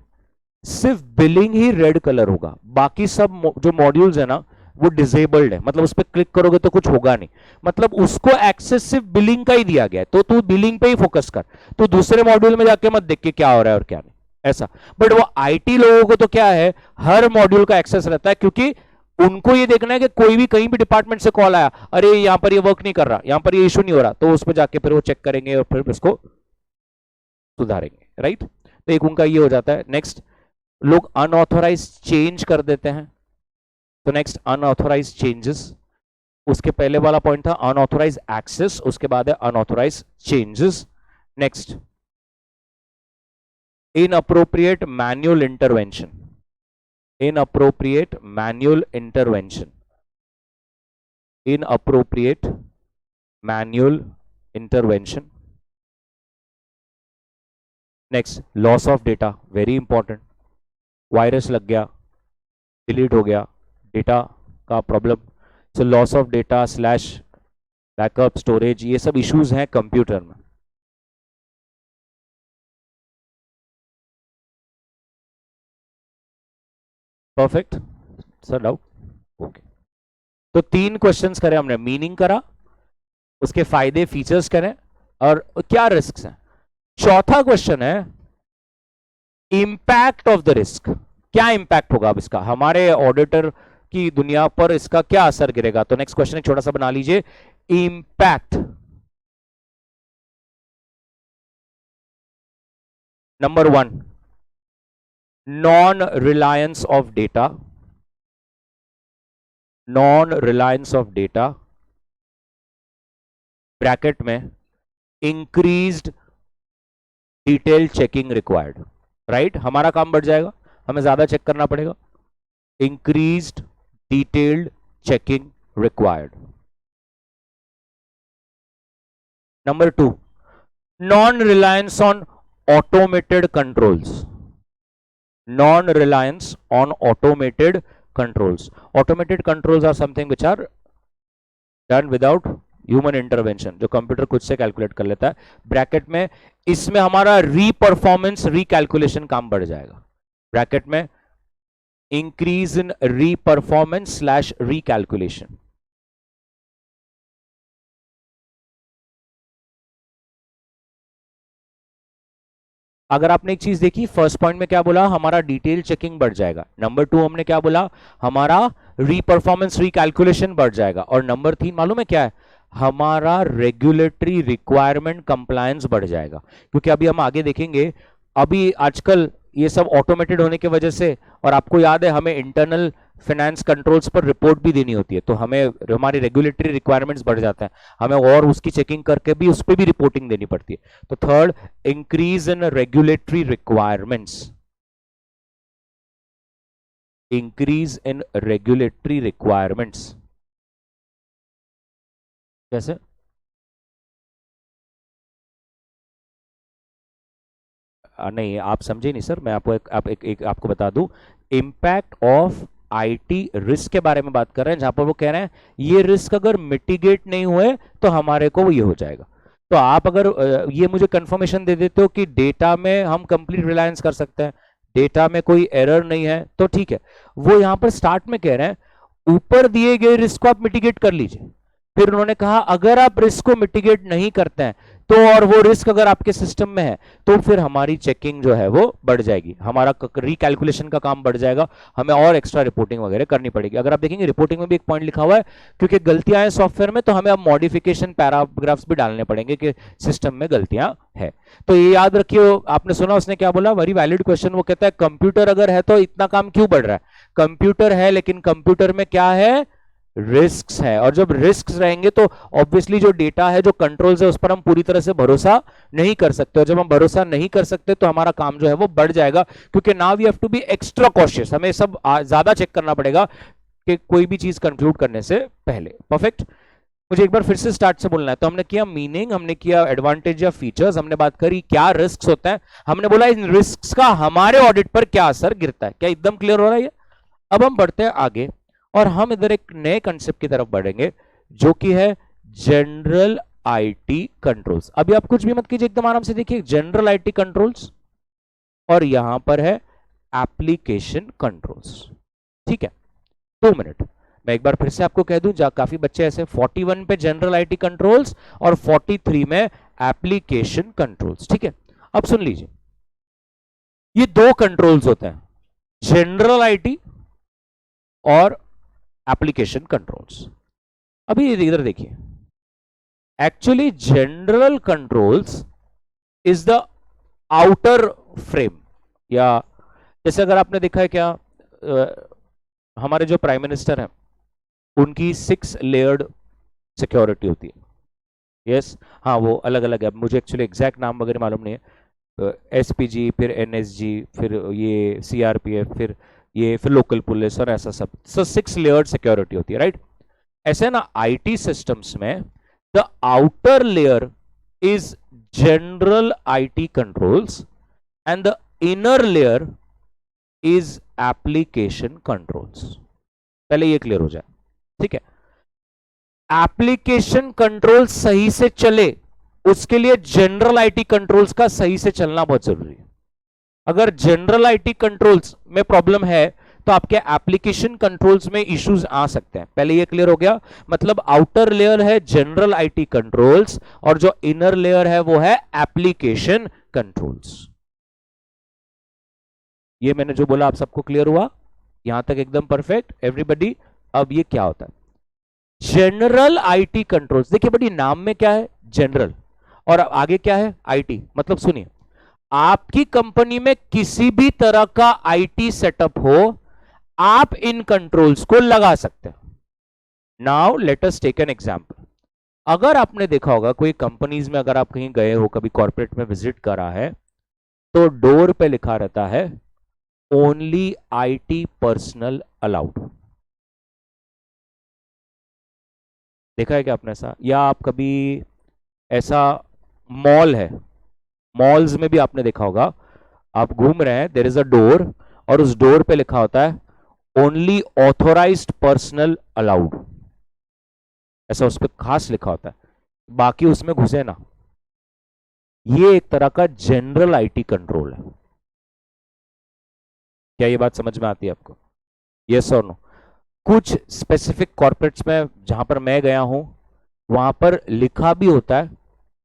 सिर्फ बिलिंग ही रेड कलर होगा, बाकी सब जो मॉड्यूल्स है ना वो डिसेबल्ड है, मतलब उस पर क्लिक करोगे तो कुछ होगा नहीं। मतलब उसको एक्सेस सिर्फ बिलिंग का ही दिया गया है, तो तू बिलिंग पे ही फोकस कर, तो दूसरे मॉड्यूल में जाके मत देख के क्या हो रहा है और क्या नहीं, ऐसा। बट वो आईटी लोगों को तो क्या है, हर मॉड्यूल का एक्सेस रहता है, क्योंकि उनको ये देखना है कि कोई भी कहीं भी डिपार्टमेंट से कॉल आया, अरे यहां पर ये वर्क नहीं कर रहा, यहां पर ये इशू नहीं हो रहा, तो उस पर जाके फिर वो चेक करेंगे और फिर उसको सुधारेंगे, राइट। तो एक उनका ये हो जाता है। नेक्स्ट, लोग अनऑथोराइज चेंज कर देते हैं। तो नेक्स्ट अनऑथोराइज चेंजेस, उसके पहले वाला पॉइंट था अनऑथोराइज एक्सेस, उसके बाद है unauthorise changes. Next, inappropriate manual intervention, inappropriate manual intervention, inappropriate manual intervention. Next, loss of data, very important. Virus लग गया, डिलीट हो गया डेटा का problem, so loss of data slash backup storage, ये सब इश्यूज हैं कंप्यूटर में। Perfect sir, doubt? Okay. तो 3 क्वेश्चंस करें हमने, मीनिंग करा, उसके फायदे फीचर्स करें, और क्या रिस्क हैं। चौथा क्वेश्चन है इंपैक्ट ऑफ द रिस्क, क्या इंपैक्ट होगा अब इसका हमारे ऑडिटर की दुनिया पर, इसका क्या असर गिरेगा। तो नेक्स्ट क्वेश्चन एक छोटा सा बना लीजिए, impact. Number 1, non reliance of data, non reliance of data, bracket में increased detail checking required, right, हमारा काम बढ़ जाएगा, हमें ज्यादा चेक करना पड़ेगा, increased detailed checking required. Number 2, non reliance on automated controls. Non-reliance on automated controls. Automated controls are something which are done without human intervention, जो कंप्यूटर खुद से कैलकुलेट कर लेता है। ब्रैकेट में इसमें हमारा रीपरफॉर्मेंस रीकैलकुलेशन काम बढ़ जाएगा। ब्रैकेट में इंक्रीज इन रीपरफॉर्मेंस स्लैश रीकैलकुलेशन। अगर आपने एक चीज देखी, फर्स्ट पॉइंट में क्या बोला, हमारा डिटेल चेकिंग बढ़ जाएगा। नंबर 2 हमने क्या बोला, हमारा रीपरफॉर्मेंस रिकैलकुलेशन बढ़ जाएगा। और नंबर 3 मालूम है क्या है, हमारा रेगुलेटरी रिक्वायरमेंट कंप्लायंस बढ़ जाएगा। क्योंकि अभी हम आगे देखेंगे, अभी आजकल ये सब ऑटोमेटेड होने की वजह से, और आपको याद है हमें इंटरनल फाइनेंस कंट्रोल्स पर रिपोर्ट भी देनी होती है, तो हमें हमारी रेगुलेटरी रिक्वायरमेंट्स बढ़ जाता है, हमें और उसकी चेकिंग करके भी उस पर भी रिपोर्टिंग देनी पड़ती है। तो third, increase in regulatory requirements, increase in regulatory requirements. कैसे? नहीं, आप समझे नहीं सर, मैं आपको आपको बता दूं, इंपैक्ट ऑफ आईटी रिस्क के बारे में बात कर रहे हैं, जहां पर वो कह रहे हैं ये रिस्क अगर मिटिगेट नहीं हुए तो हमारे को ये हो जाएगा। तो आप अगर ये मुझे कंफर्मेशन दे देते हो कि डेटा में हम कंप्लीट रिलायंस कर सकते हैं, डेटा में कोई एरर नहीं है, तो ठीक है। वो यहां पर स्टार्ट में कह रहे हैं ऊपर दिए गए रिस्क को आप मिटिगेट कर लीजिए। फिर उन्होंने कहा अगर आप रिस्क को मिटिगेट नहीं करते हैं तो, और वो रिस्क अगर आपके सिस्टम में है, तो फिर हमारी चेकिंग जो है वो बढ़ जाएगी, हमारा रिकैलकुलेशन का काम बढ़ जाएगा, हमें और एक्स्ट्रा रिपोर्टिंग वगैरह करनी पड़ेगी। अगर आप देखेंगे रिपोर्टिंग में भी एक पॉइंट लिखा हुआ है, क्योंकि गलतियां हैं सॉफ्टवेयर में, तो हमें अब मॉडिफिकेशन पैराग्राफ्स भी डालने पड़ेंगे कि सिस्टम में गलतियां है। तो ये याद रखिए, आपने सुना उसने क्या बोला, वेरी वैलिड क्वेश्चन। वो कहता है कंप्यूटर अगर है तो इतना काम क्यों बढ़ रहा है? कंप्यूटर है, लेकिन कंप्यूटर में क्या है, रिस्क्स है, और जब रिस्क्स रहेंगे तो ऑब्वियसली जो डेटा है, जो कंट्रोल्स है, उस पर हम पूरी तरह से भरोसा नहीं कर सकते, और जब हम भरोसा नहीं कर सकते तो हमारा काम जो है वो बढ़ जाएगा, क्योंकि now we have to be extra cautious, हमें सब ज्यादा चेक करना पड़ेगा कि कोई भी चीज कंक्लूड करने से पहले। परफेक्ट। मुझे एक बार फिर से स्टार्ट से बोलना है। तो हमने किया मीनिंग, हमने किया एडवांटेज या फीचर्स, हमने बात करी क्या रिस्क होता है, हमने बोला इन रिस्क का हमारे ऑडिट पर क्या असर गिरता है। क्या एकदम क्लियर हो रहा है? अब हम बढ़ते हैं आगे, और हम इधर एक नए कंसेप्ट की तरफ बढ़ेंगे, जो कि है जनरल आईटी कंट्रोल्स। अभी आप कुछ भी मत कीजिए, एकदम आराम से देखिए, जनरल आईटी कंट्रोल्स, और यहां पर है एप्लीकेशन कंट्रोल्स। ठीक है, 2 मिनट, मैं एक बार फिर से आपको कह दूं, काफी बच्चे ऐसे 41 पे जनरल आईटी कंट्रोल्स और 43 में एप्लीकेशन कंट्रोल्स। ठीक है, अब सुन लीजिए, ये 2 कंट्रोल्स होते हैं, जनरल आईटी और एप्लीकेशन कंट्रोल्स। अभी इधर देखिए, actually general controls is the outer frame, या जैसे अगर आपने देखा है क्या, हमारे जो प्राइम मिनिस्टर हैं उनकी 6 लेयर्ड सिक्योरिटी होती है। यस, हाँ, वो अलग अलग है, मुझे एक्चुअली एग्जैक्ट नाम वगैरह मालूम नहीं है, एसपीजी, फिर एनएसजी, फिर ये सीआरपीएफ, फिर लोकल पुलिस और ऐसा सब। सो 6 लेयर्ड सिक्योरिटी होती है, राइट। ऐसे ना आईटी सिस्टम्स में the outer layer is general IT controls and the inner layer is application controls. पहले ये क्लियर हो जाए, ठीक है। एप्लीकेशन कंट्रोल सही से चले, उसके लिए जनरल आईटी कंट्रोल्स का सही से चलना बहुत जरूरी है। अगर जनरल आईटी कंट्रोल्स में प्रॉब्लम है तो आपके एप्लीकेशन कंट्रोल्स में इश्यूज आ सकते हैं। पहले ये क्लियर हो गया, मतलब आउटर लेयर है जनरल आईटी कंट्रोल्स और जो इनर लेयर है वो है एप्लीकेशन कंट्रोल्स। ये मैंने जो बोला आप सबको क्लियर हुआ? यहां तक एकदम परफेक्ट एवरीबॉडी। अब ये क्या होता है जनरल आईटी कंट्रोल्स? देखिए बड़ी, नाम में क्या है, जनरल, और आगे क्या है, आईटी। मतलब सुनिए, आपकी कंपनी में किसी भी तरह का आईटी सेटअप हो, आप इन कंट्रोल्स को लगा सकते हैं। Now let us take an example. अगर आपने देखा होगा कोई कंपनीज में, अगर आप कहीं गए हो, कभी कॉर्पोरेट में विजिट करा है, तो डोर पे लिखा रहता है ओनली आईटी पर्सनल अलाउड। देखा है क्या आपने ऐसा? या आप कभी ऐसा, मॉल है, मॉल्स में भी आपने देखा होगा, आप घूम रहे हैं, देयर इज अ डोर, और उस डोर पे लिखा होता है ओनली ऑथोराइज्ड पर्सनल अलाउड। ऐसा उस पर खास लिखा होता है, बाकी उसमें घुसे ना। ये एक तरह का जनरल आईटी कंट्रोल है। क्या ये बात समझ में आती है आपको? यस और नो? कुछ स्पेसिफिक कॉर्पोरेट्स में जहां पर मैं गया हूं, वहां पर लिखा भी होता है,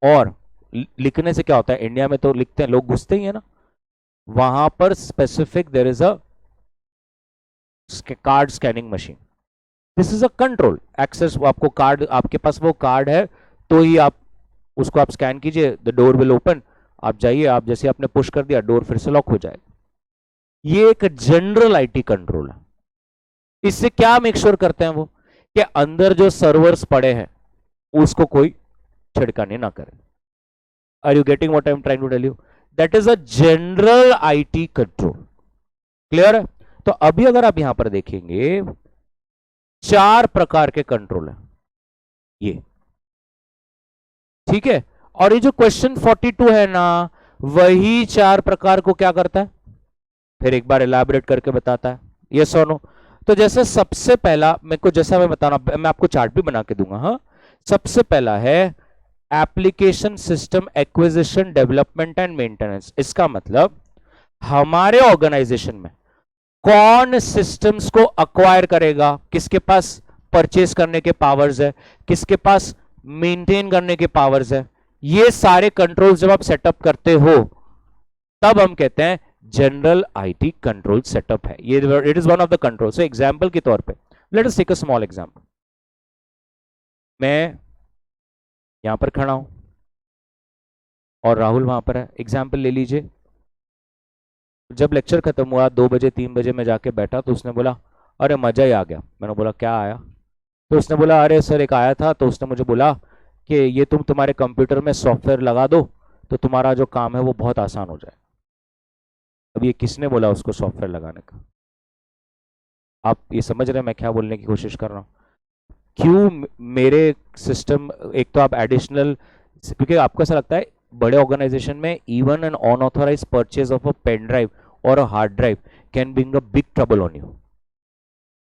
और लिखने से क्या होता है, इंडिया में तो लिखते हैं, लोग घुसते ही है ना, वहां पर specific there is a card scanning machine. This is a control access. वो आपको कार्ड, आपके पास वो कार्ड है तो ही आप उसको आप स्कैन कीजिए, द डोर विल ओपन, आप जाइए, आप जैसे आपने पुश कर दिया, डोर फिर से लॉक हो जाएगा। ये एक जनरल आईटी कंट्रोल है। इससे क्या मेक श्योर करते हैं वो, कि अंदर जो सर्वर्स पड़े हैं उसको कोई छिड़कानी ना करे। Are you getting what I am trying to tell you? That is a general IT control. Clear है? तो अभी अगर आप यहां पर देखेंगे, 4 प्रकार के कंट्रोल है ये, ठीक है? और ये जो क्वेश्चन 42 है ना, वही 4 प्रकार को क्या करता है, फिर एक बार इलाबोरेट करके बताता है। यस और नो? तो जैसे सबसे पहला, मेरे को जैसा मैं बताना, मैं आपको चार्ट भी बना के दूंगा। हाँ, सबसे पहला है application system acquisition development and maintenance. इसका मतलब हमारे ऑर्गेनाइजेशन में कौन सिस्टम्स को अक्वायर करेगा, किसके पास परचेस करने के पावर्स है, किसके पास मेंटेन करने के पावर्स है, ये सारे कंट्रोल जब आप सेटअप करते हो, तब हम कहते हैं जनरल आईटी कंट्रोल सेटअप है ये। It is one of the control. So example के तौर पे, let us take a small example. मैं यहां पर खड़ा हूं और राहुल वहां पर है। एग्जांपल ले लीजिए, जब लेक्चर खत्म हुआ 2 बजे 3 बजे मैं जाके बैठा, तो उसने बोला अरे मजा ही आ गया। मैंने बोला क्या आया? तो उसने बोला अरे सर एक आया था, तो उसने मुझे बोला कि ये तुम तुम्हारे कंप्यूटर में सॉफ्टवेयर लगा दो तो तुम्हारा जो काम है वो बहुत आसान हो जाए। अब ये किसने बोला उसको सॉफ्टवेयर लगाने का? आप ये समझ रहे हैं मैं क्या बोलने की कोशिश कर रहा हूँ? क्यों मेरे सिस्टम, एक तो आप एडिशनल, क्योंकि आपको ऐसा लगता है बड़े ऑर्गेनाइजेशन में even an unauthorised purchase of a pen drive और a hard drive can bring a big trouble on you.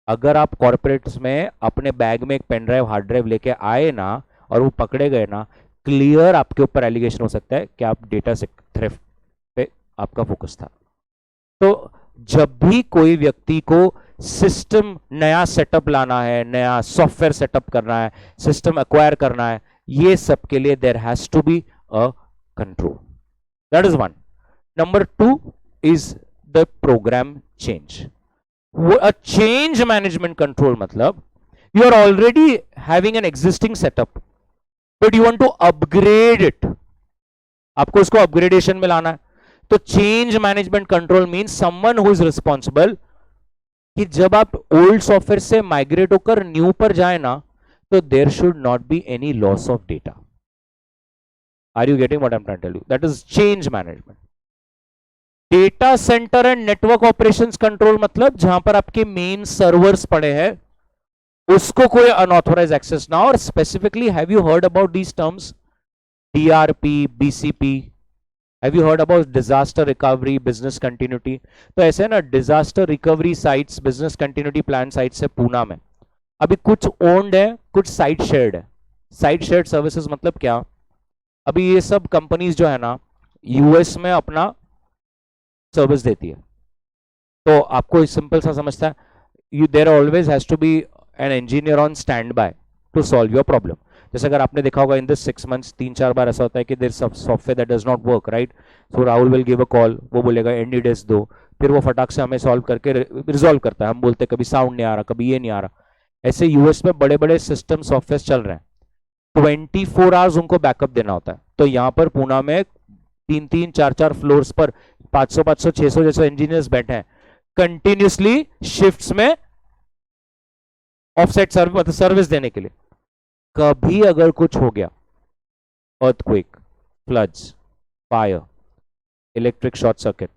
अगर आप कॉर्पोरेट्स में अपने बैग में एक पेन ड्राइव हार्ड ड्राइव लेके आए ना, और वो पकड़े गए ना, क्लियर आपके ऊपर एलिगेशन हो सकता है कि आप डेटा थ्रेफ्ट पे आपका फोकस था। तो जब भी कोई व्यक्ति को सिस्टम नया सेटअप लाना है, नया सॉफ्टवेयर सेटअप करना है, सिस्टम एक्वायर करना है, ये सब के लिए there has to be a control. That is one. Number 2 is the program change. a change management control मतलब you are already having an existing setup but you want to upgrade it, आपको उसको upgradation में लाना है। तो change management control mean someone who is responsible कि जब आप ओल्ड सॉफ्टवेयर से माइग्रेट होकर न्यू पर जाए ना, तो there should not be any loss of data. Are you getting what I am trying to tell you? That is change management. Data centre and network operations control मतलब जहां पर आपके मेन सर्वर्स पड़े हैं उसको कोई अनऑथोराइज एक्सेस ना। और specifically have you heard about these terms, DRP, BCP? Have you heard about disaster recovery, business continuity? तो ऐसे ना, disaster recovery sites, business continuity plan sites है पूना में। अभी कुछ ओन्ड है, कुछ साइट शेयर्ड है। साइट शेयर्ड सर्विसेज मतलब क्या? अभी ये सब कंपनीज जो है ना, यूएस में अपना सर्विस देती है, तो आपको सिंपल सा समझता है, you there always has to be an engineer on standby to solve your problem. जैसे अगर आपने देखा होगा इन दिस 6 मंथ्स 3-4 बार ऐसा होता है कि there software that does not work, right? So Rahul will give a call, वो बोलेगा एनडी डेस्क दो, फिर वो फटाक से हमें सॉल्व करके रिजॉल्व करता है। हम बोलते हैं कभी साउंड नहीं आ रहा, कभी ये नहीं आ रहा। ऐसे यूएस में बड़े बड़े सिस्टम सॉफ्टवेयर चल रहे हैं, 24 आवर्स उनको बैकअप देना होता है। तो यहाँ पर पूना में 3-3, 4-4 फ्लोर्स पर 500, 500, 600 जैसे इंजीनियर्स बैठे हैं कंटिन्यूसली शिफ्ट्स में ऑफसेट सर्विस देने के लिए। कभी अगर कुछ हो गया, earthquake, floods, fire, electric short circuit,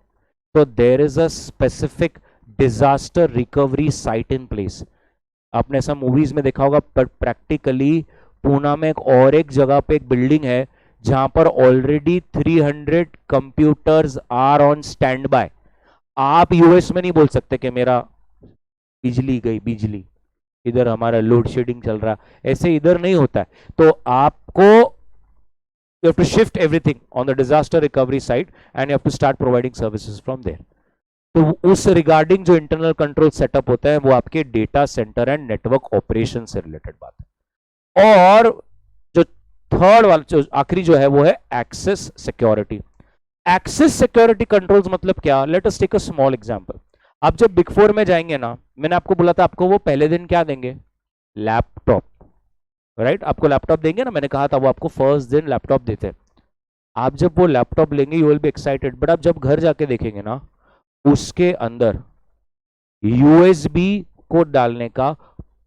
तो there is a specific disaster recovery site in place. आपने ऐसा मूवीज में देखा होगा, पर प्रैक्टिकली पूना में एक जगह पे एक बिल्डिंग है जहां पर already 300 computers are on standby. आप यूएस में नहीं बोल सकते कि मेरा बिजली गई, बिजली इधर हमारा लोड शेडिंग चल रहा, ऐसे इधर नहीं होता है. तो आपको you have to shift everything on the disaster recovery side and you have to start providing services from there. तो उस रिगार्डिंग जो इंटरनल कंट्रोल सेटअप होता है वो आपके data centre and network operation से रिलेटेड बात है. और जो थर्ड वाला, जो आखिरी जो है वो है access security. Access security controls मतलब क्या? Let us take a small example. आप जब बिग फोर में जाएंगे ना, मैंने आपको बोला था आपको वो पहले दिन क्या देंगे? Laptop, right? आपको लैपटॉप देंगे ना, मैंने कहा था वो आपको फर्स्ट दिन लैपटॉप देते हैं. आप जब वो लैपटॉप लेंगे you will be excited, but आप जब घर जाके देखेंगे ना, उसके अंदर यूएसबी को डालने का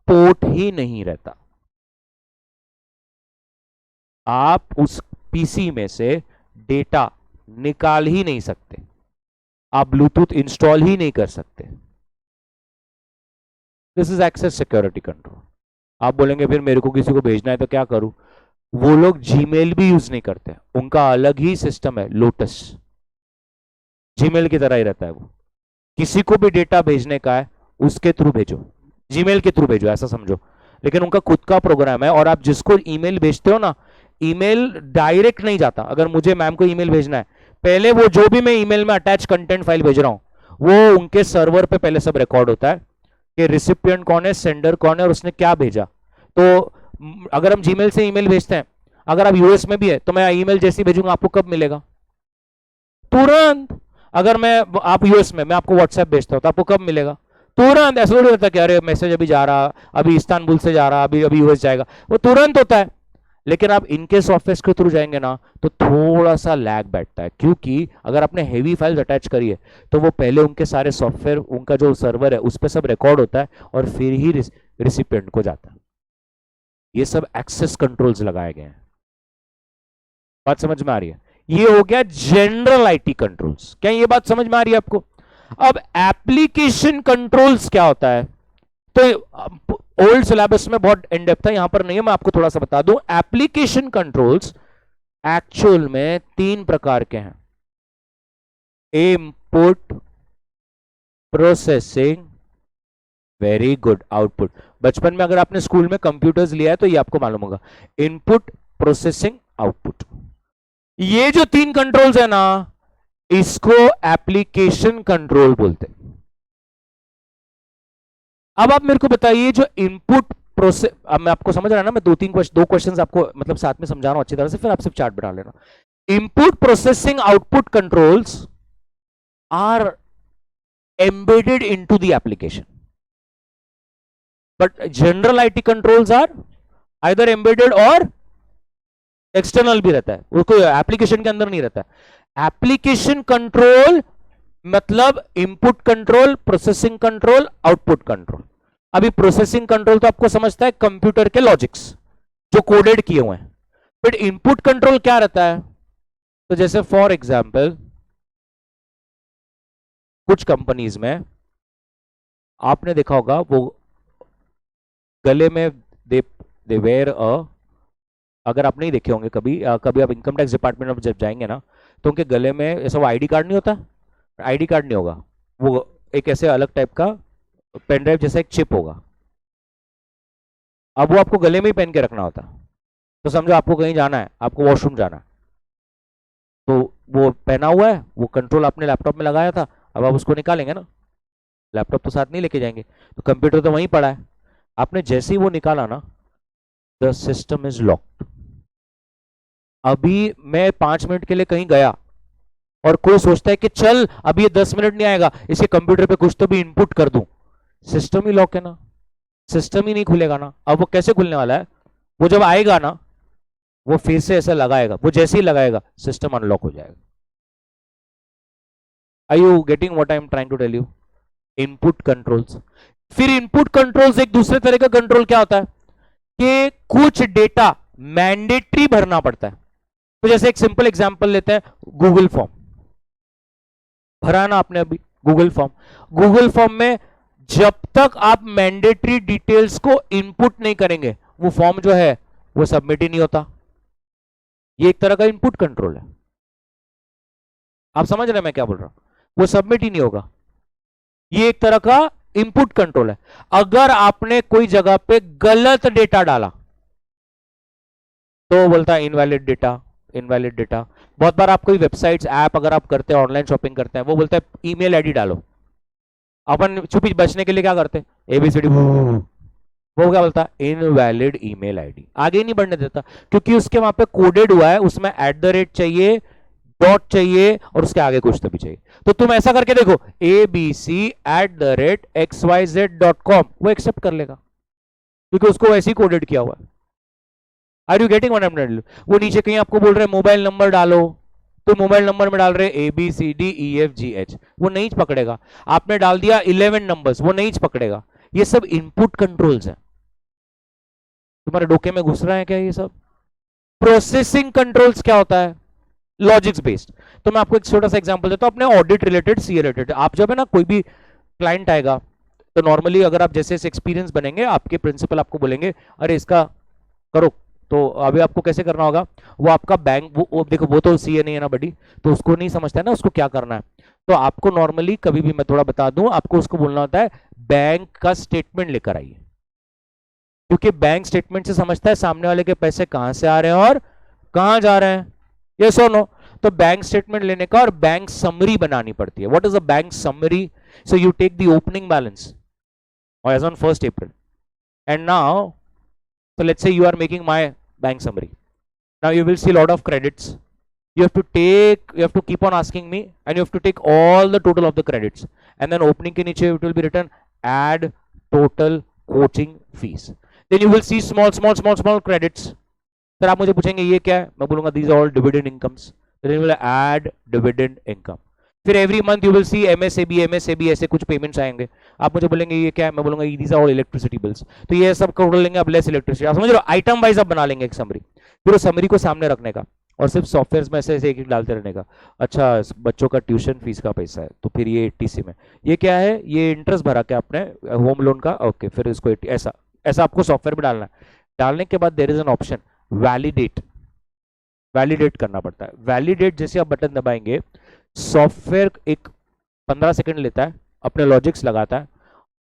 पोर्ट ही नहीं रहता. आप उस पीसी में से डेटा निकाल ही नहीं सकते, आप ब्लूटूथ इंस्टॉल ही नहीं कर सकते. This is access security control. आप बोलेंगे फिर मेरे को किसी को भेजना है तो क्या करूं? वो लोग जीमेल भी यूज नहीं करते, उनका अलग ही सिस्टम है, लोटस. जीमेल की तरह ही रहता है वो. किसी को भी डेटा भेजने का है उसके थ्रू भेजो, जीमेल के थ्रू भेजो, ऐसा समझो. लेकिन उनका खुद का प्रोग्राम है. और आप जिसको ईमेल भेजते हो ना, ईमेल डायरेक्ट नहीं जाता. अगर मुझे मैम को ईमेल भेजना है, पहले वो जो भी मैं ईमेल में अटैच कंटेंट फाइल भेज रहा हूं वो उनके सर्वर पे पहले सब रिकॉर्ड होता है कि रिसिपिएंट कौन है, सेंडर कौन है और उसने क्या भेजा. तो अगर हम जीमेल से ईमेल भेजते हैं, अगर आप यूएस में भी है तो मैं ईमेल जैसी भेजूंगा आपको कब मिलेगा? तुरंत. अगर मैं, आप यूएस में, मैं आपको व्हाट्सएप भेजता हूं तो आपको कब मिलेगा? तुरंत. ऐसा थोड़ी होता कि अरे मैसेज अभी जा रहा, अभी इस्तांबुल से जा रहा, अभी अभी यूएस जाएगा, वो तुरंत होता है. लेकिन आप इनके सॉफ्टवेयर के थ्रू जाएंगे ना तो थोड़ा सा लैग बैठता है, क्योंकि अगर आपने हेवी फाइल्स अटैच करी है तो वो पहले उनके सारे सॉफ्टवेयर, उनका जो सर्वर है उस पर सब रिकॉर्ड होता है और फिर ही रिसिपिएंट को जाता है. ये सब एक्सेस कंट्रोल्स लगाए गए हैं. बात समझ में आ रही है? ये हो गया जनरल आईटी कंट्रोल्स. क्या ये बात समझ में आ रही है आपको? अब एप्लीकेशन कंट्रोल्स क्या होता है? तो ओल्ड सिलेबस में बहुत इन डेप्थ है, यहां पर नहीं है, मैं आपको थोड़ा सा बता दूं. एप्लीकेशन कंट्रोल्स एक्चुअल में 3 प्रकार के हैं. Input, processing, very good, output. बचपन में अगर आपने स्कूल में कंप्यूटर्स लिया है तो ये आपको मालूम होगा. Input, processing, output. ये जो 3 कंट्रोल्स है ना, इसको एप्लीकेशन कंट्रोल बोलते हैं. अब आप मेरे को बताइए, जो इनपुट प्रोसेस, अब मैं आपको समझ रहा है ना, मैं दो क्वेश्चंस आपको मतलब साथ में समझा रहा हूं अच्छी तरह से, फिर आप सिर्फ चार्ट बना लेना. Input, processing, output controls are embedded into the application, but general IT controls are either embedded और एक्सटर्नल भी रहता है, उसको एप्लीकेशन के अंदर नहीं रहता है. एप्लीकेशन कंट्रोल मतलब input control, processing control, output control. अभी प्रोसेसिंग कंट्रोल तो आपको समझता है कंप्यूटर के लॉजिक्स जो कोडेड किए हुए हैं, बट इनपुट कंट्रोल क्या रहता है? तो जैसे फॉर एग्जांपल कुछ कंपनीज में आपने देखा होगा वो गले में दे वेयर अ, अगर आप नहीं देखे होंगे कभी, कभी आप इनकम टैक्स डिपार्टमेंट में जब जाएंगे ना तो उनके गले में ऐसा वो आईडी कार्ड नहीं होता, आईडी कार्ड नहीं होगा, वो एक ऐसे अलग टाइप का पेन ड्राइव जैसा एक चिप होगा. अब वो आपको गले में ही पहन के रखना होता. तो समझो आपको कहीं जाना है, आपको वॉशरूम जाना है, तो वो पहना हुआ है, वो कंट्रोल आपने लैपटॉप में लगाया था, अब आप उसको निकालेंगे ना, लैपटॉप तो साथ नहीं लेके जाएंगे, तो कंप्यूटर तो वहीं पड़ा है. आपने जैसे ही वो निकाला ना, द सिस्टम इज लॉक्ड. अभी मैं 5 मिनट के लिए कहीं गया और कोई सोचता है कि चल अभी ये 10 मिनट नहीं आएगा, इसके कंप्यूटर पे कुछ तो भी इनपुट कर दूं, सिस्टम ही लॉक है ना, सिस्टम ही नहीं खुलेगा ना. अब वो कैसे खुलने वाला है? वो जब आएगा ना, वो फिर से ऐसा लगाएगा, वो जैसे ही लगाएगा सिस्टम अनलॉक हो जाएगा. Are you getting what I am trying to tell you? Input controls. फिर इनपुट कंट्रोल्स एक दूसरे तरह का कंट्रोल क्या होता है कि कुछ डेटा मैंडेटरी भरना पड़ता है। तो जैसे एक सिंपल एग्जांपल लेते हैं, गूगल फॉर्म भरा ना आपने अभी, गूगल फॉर्म में जब तक आप मैंडेटरी डिटेल्स को इनपुट नहीं करेंगे वो फॉर्म जो है वो सबमिट ही नहीं होता। ये एक तरह का इनपुट कंट्रोल है। आप समझ रहे हैं मैं क्या बोल रहा हूं? वो सबमिट ही नहीं होगा। ये एक तरह का इनपुट कंट्रोल है। अगर आपने कोई जगह पे गलत डेटा डाला तो बोलता है इनवैलिड डेटा, इनवैलिड डेटा। बहुत बार आप कोई वेबसाइट्स ऐप अगर आप करते हैं, ऑनलाइन शॉपिंग करते हैं, वो बोलता है ईमेल आईडी डालो। अपन छुपी बचने के लिए क्या करते हैं, एबीसीडी, वो क्या बोलता है इनवैलिड ईमेल आईडी, आगे नहीं बढ़ने देता क्योंकि उसके वहां पे कोडेड हुआ है, उसमें @ चाहिए, डॉट चाहिए और उसके आगे कुछ तो भी चाहिए। तो तुम ऐसा करके देखो abc@xyz.com, वो एक्सेप्ट कर लेगा क्योंकि उसको वैसे ही कोडेड किया हुआ है। Are you getting what I am telling? वो नीचे कहीं आपको बोल रहे हैं मोबाइल नंबर डालो, तो मोबाइल नंबर में डाल रहे ABCDEFGH, वो नहीं पकड़ेगा। आपने डाल दिया 11 नंबर्स, वो नहीं पकड़ेगा। ये सब इनपुट कंट्रोल्स हैं। तुम्हारे डोके में घुस रहा है क्या ये सब? प्रोसेसिंग कंट्रोल्स क्या होता है? Logics based. तो मैं आपको एक छोटा सा एग्जांपल देता हूं अपने ऑडिट रिलेटेड, सीए रिलेटेड। आप जब है ना कोई भी क्लाइंट आएगा तो नॉर्मली अगर आप जैसे एक्सपीरियंस बनेंगे, आपके प्रिंसिपल आपको बोलेंगे अरे इसका करो, तो अभी आपको कैसे करना होगा, वो आपका बैंक, वो देखो वो तो सीए नहीं है ना बड़ी, तो उसको नहीं समझता है ना उसको क्या करना है। तो आपको नॉर्मली कभी भी मैं थोड़ा बता दूं, आपको उसको बोलना होता है बैंक का स्टेटमेंट लेकर आइए, क्योंकि बैंक स्टेटमेंट से समझता है सामने वाले के पैसे कहां से आ रहे हैं और कहां जा रहे हैं। ये सुनो, तो बैंक स्टेटमेंट लेने का और बैंक समरी बनानी पड़ती है। What is a bank summary? So you take the opening balance as on 1st April and now, so let's say you are making my bank summary. Now you will see a lot of credits. You have to keep on asking me and you have to take all the total of the credits, and then opening ke niche it will be written add total coaching fees. Then you will see small credits. Sir आप मुझे पूछेंगे ये क्या है, मैं बोलूंगा these are all dividend incomes. Then you will add dividend income. फिर every month you will see MSAB ऐसे कुछ पेमेंट्स आएंगे, आप मुझे बोलेंगे ये क्या है, मैं बोलूंगा these are all electricity bills. तो ये सब कर लेंगे, अब लेस इलेक्ट्रिसिटी, आप समझ रहे हो, आइटम वाइज आप बना लेंगे एक समरी। फिर उस समरी को सामने रखने का और सिर्फ सॉफ्टवेयर में ऐसे ऐसे एक डालते रहने का। अच्छा बच्चों का ट्यूशन फीस का पैसा है तो फिर ये 80C में, ये क्या है, ये इंटरेस्ट भरा क्या आपने होम लोन का, ओके फिर इसको ऐसा ऐसा आपको सॉफ्टवेयर में डालना है। डालने के बाद there is an option validate, validate करना पड़ता है। वैलिडेट जैसे आप बटन दबाएंगे, सॉफ्टवेयर एक 15 सेकंड लेता है, अपने लॉजिक्स लगाता है,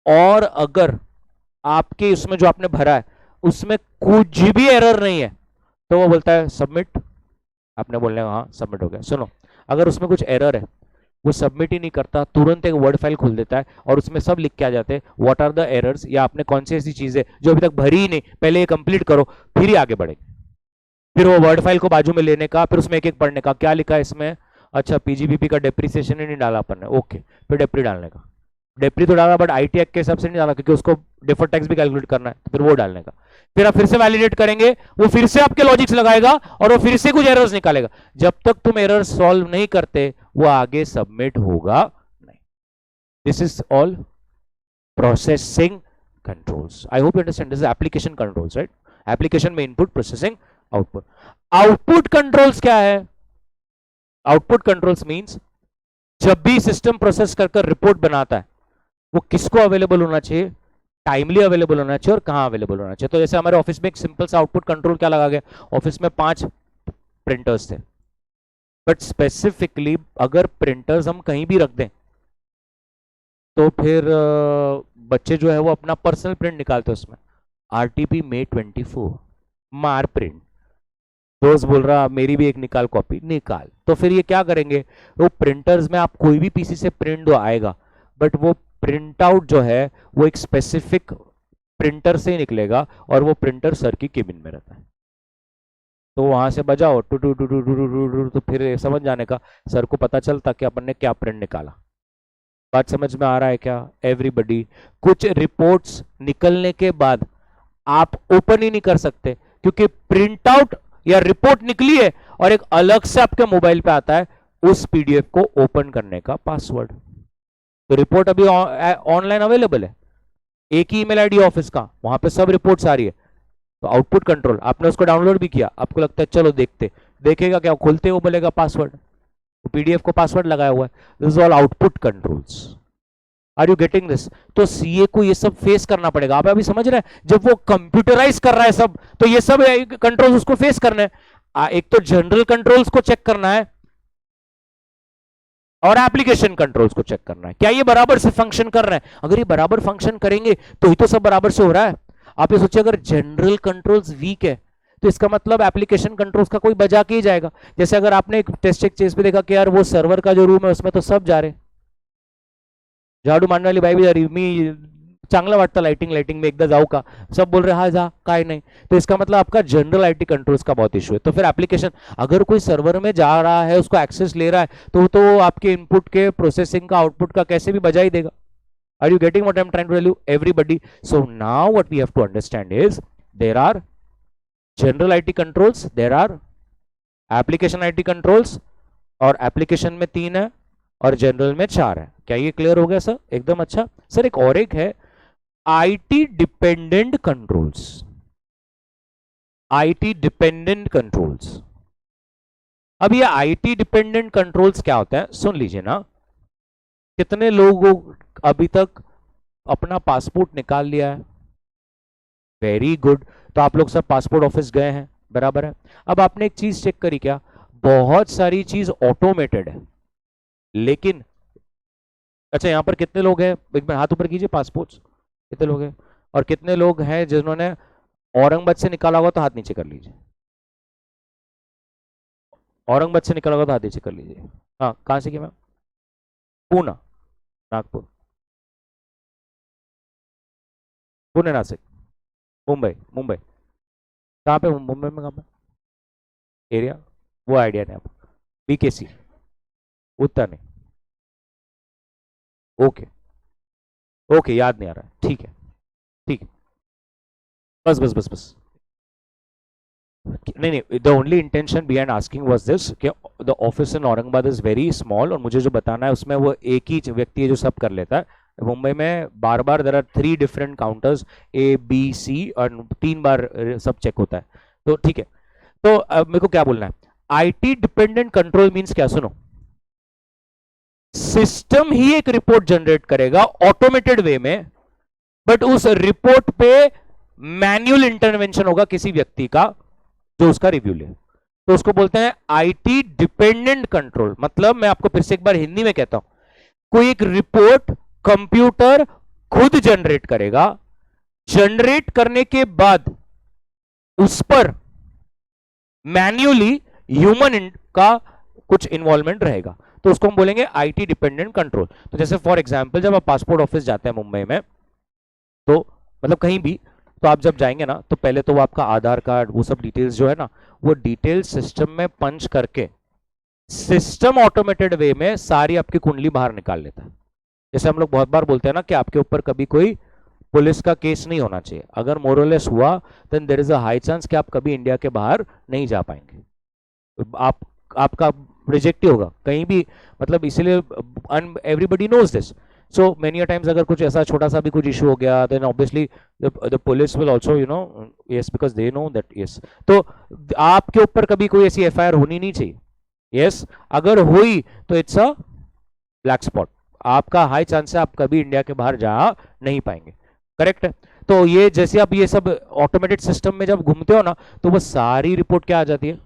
और अगर आपके उसमें जो आपने भरा है उसमें कुछ भी एरर नहीं है तो वो बोलता है सबमिट। आपने बोलने हाँ सबमिट हो गया। सुनो, अगर उसमें कुछ एरर है वो सबमिट ही नहीं करता, तुरंत एक वर्ड फाइल खोल देता है और उसमें सब लिख के आ जाते हैं व्हाट आर द एरर्स, या आपने कौन सी ऐसी चीजें जो अभी तक भरी ही नहीं, पहले ये कंप्लीट करो फिर ही आगे बढ़ेंगे। फिर वो वर्ड फाइल को बाजू में लेने का, फिर उसमें एक एक पढ़ने का, क्या लिखा है इसमें, अच्छा पीजीबीपी का डेप्रीसिएशन ही नहीं डाला अपन ने, ओके फिर डेप्री डालने का, डेप्री तो डाला बट आईटी एक्ट के हिसाब से नहीं डाला क्योंकि उसको डिफर्ड टैक्स भी कैलकुलेट करना है, तो फिर वो डालने का। फिर आप फिर से वैलिडेट करेंगे, वो फिर से आपके लॉजिक्स लगाएगा और वो फिर से कुछ एरर्स निकालेगा। जब तक तुम एरर्स सॉल्व नहीं करते वो आगे सबमिट होगा नहीं। This is all processing controls. I hope you understand, this is application controls, right? Application में input, processing, output. Output controls क्या है? आउटपुट कंट्रोल्स मींस जब भी सिस्टम प्रोसेस कर रिपोर्ट बनाता है वो किसको अवेलेबल होना चाहिए, टाइमली अवेलेबल होना चाहिए और कहां अवेलेबल होना चाहिए। तो जैसे हमारे ऑफिस में एक सिंपल सा आउटपुट कंट्रोल क्या लगा गया, ऑफिस में 5 प्रिंटर्स थे, बट स्पेसिफिकली अगर प्रिंटर्स हम कहीं भी रख दें तो फिर बच्चे जो है वो अपना पर्सनल प्रिंट निकालते हैं उसमें, RTP May 24 मार प्रिंट, दोस्त बोल रहा मेरी भी एक निकाल कॉपी, निकाल। तो फिर ये क्या करेंगे, वो प्रिंटर्स में आप कोई भी पीसी से प्रिंट आएगा बट वो प्रिंट आउट जो है वो एक स्पेसिफिक प्रिंटर से ही निकलेगा और वो प्रिंटर सर की केबिन में रहता है। तो वहां से बजाओ two two two two two two two, तो फिर समझ जाने का सर को पता चलता कि अपन ने क्या प्रिंट निकाला। बात समझ में आ रहा है क्या एवरीबडी? कुछ रिपोर्ट्स निकलने के बाद आप ओपन ही नहीं कर सकते क्योंकि प्रिंट आउट या रिपोर्ट निकली है और एक अलग से आपके मोबाइल पे आता है उस पीडीएफ को ओपन करने का पासवर्ड। तो रिपोर्ट अभी ऑनलाइन अवेलेबल है, एक ही ईमेल आईडी ऑफिस का, वहां पे सब रिपोर्ट्स आ रही है, तो आउटपुट कंट्रोल आपने उसको डाउनलोड भी किया, आपको लगता है चलो देखते, देखेगा क्या, खोलते वो बोलेगा पासवर्ड, पीडीएफ को पासवर्ड लगाया हुआ है। This is all output controls. Are you getting this? तो सीए को ये सब फेस करना पड़ेगा। आप अभी समझ रहे हैं, जब वो कंप्यूटराइज कर रहा है सब, तो ये सब कंट्रोल्स उसको फेस करने हैं। एक तो जनरल कंट्रोल्स को चेक करना है और एप्लीकेशन कंट्रोल्स को चेक करना है, क्या ये बराबर से फंक्शन कर रहे हैं। अगर ये बराबर फंक्शन करेंगे तो ही तो सब बराबर से हो रहा है। आप ये सोचिए, अगर जनरल कंट्रोल्स वीक है तो इसका मतलब एप्लीकेशन कंट्रोल्स का कोई बजा के ही जाएगा। जैसे अगर आपने एक टेस्ट चेक पे देखा कि यार वो सर्वर का जो रूम है उसमें तो सब जा रहे, झाडू मारने वाली बाई भी जा रही, मी चांगला वाटतं लाइटिंग में एकदा जाऊ का, सब बोल रहे हा जा, काय नहीं, तो इसका मतलब आपका जनरल आईटी कंट्रोल्स का बहुत इशू है। तो फिर एप्लीकेशन, अगर कोई सर्वर में जा रहा है, उसको एक्सेस ले रहा है, तो आपके इनपुट के प्रोसेसिंग का, आउटपुट का कैसे भी बजा ही देगा। Are you getting what I'm trying to tell you? Everybody. So now what we have to understand is there are general IT controls, there are application IT controls, और application में 3 है और जनरल में 4 है। क्या ये क्लियर हो गया सर? एकदम अच्छा। सर एक है IT dependent controls. IT dependent controls, अब ये आईटी डिपेंडेंट कंट्रोल्स क्या होता है, सुन लीजिए ना। कितने लोगों अभी तक अपना पासपोर्ट निकाल लिया है? Very good. तो आप लोग सब पासपोर्ट ऑफिस गए हैं, बराबर है। अब आपने एक चीज चेक करी क्या? बहुत सारी चीज ऑटोमेटेड है, लेकिन अच्छा यहां पर कितने लोग हैं, एक बार हाथ ऊपर कीजिए, पासपोर्ट कितने लोग हैं, और कितने लोग हैं जिन्होंने औरंगाबाद से निकाला होगा, तो हाथ नीचे कर लीजिए। औरंगाबाद से निकाला होगा तो हाथ नीचे कर लीजिए। हाँ, कहां से किया मैम? पूना, नागपुर, पुणे, नासिक, मुंबई। मुंबई कहाँ पे? मुंबई में कहाँ पे एरिया? वो आइडिया नहीं आपको? बीकेसी, उतना नहीं, ओके ओके, याद नहीं आ रहा है, ठीक है ठीक है, बस बस बस बस। नहीं नहीं, the only intention behind asking was this कि the office in Aurangabad is very small, और मुझे जो बताना है उसमें वो एक ही व्यक्ति है जो सब कर लेता है। मुंबई में बार बार there are 3 different counters, A B C, और 3 बार सब चेक होता है। तो ठीक है, तो अब मेरे को क्या बोलना है, आईटी डिपेंडेंट कंट्रोल मींस क्या? सुनो, सिस्टम ही एक रिपोर्ट जनरेट करेगा ऑटोमेटेड वे में, बट उस रिपोर्ट पे मैन्युअल इंटरवेंशन होगा किसी व्यक्ति का जो उसका रिव्यू ले, तो उसको बोलते हैं आईटी डिपेंडेंट कंट्रोल। मतलब मैं आपको फिर से एक बार हिंदी में कहता हूं, कोई एक रिपोर्ट कंप्यूटर खुद जनरेट करेगा, जनरेट करने के बाद उस पर मैन्युअली ह्यूमन का कुछ इन्वॉल्वमेंट रहेगा, तो उसको हम बोलेंगे आईटी डिपेंडेंट कंट्रोल। तो जैसे फॉर एग्जांपल जब आप पासपोर्ट ऑफिस जाते हैं मुंबई में, तो मतलब कहीं भी, तो आप जब जाएंगे ना, तो पहले तो वो आपका आधार कार्ड, वो सब डिटेल्स जो है ना, वो डिटेल्स सिस्टम में पंच करके सिस्टम ऑटोमेटेड वे में सारी आपकी कुंडली बाहर निकाल लेता है। जैसे हम लोग बहुत बार बोलते हैं ना कि आपके ऊपर कभी कोई पुलिस का केस नहीं होना चाहिए, अगर मोरलेस हुआ then there is a high chance कि आप कभी इंडिया के बाहर नहीं जा पाएंगे, आपका रिजेक्ट ही होगा कहीं भी, मतलब इसीलिए everybody knows this. So many times अगर कुछ ऐसा छोटा सा भी कुछ इशू हो गया, then obviously the police will also you know, yes, because they know that, yes, तो आपके ऊपर कभी कोई ऐसी एफआईआर होनी नहीं चाहिए। यस, अगर हुई तो इट्स अ ब्लैक स्पॉट, आपका हाई चांस है आप कभी इंडिया के बाहर जा नहीं पाएंगे। करेक्ट है? तो ये जैसे आप ये सब ऑटोमेटेड सिस्टम में जब घूमते हो ना, तो वो सारी रिपोर्ट क्या आ जाती है,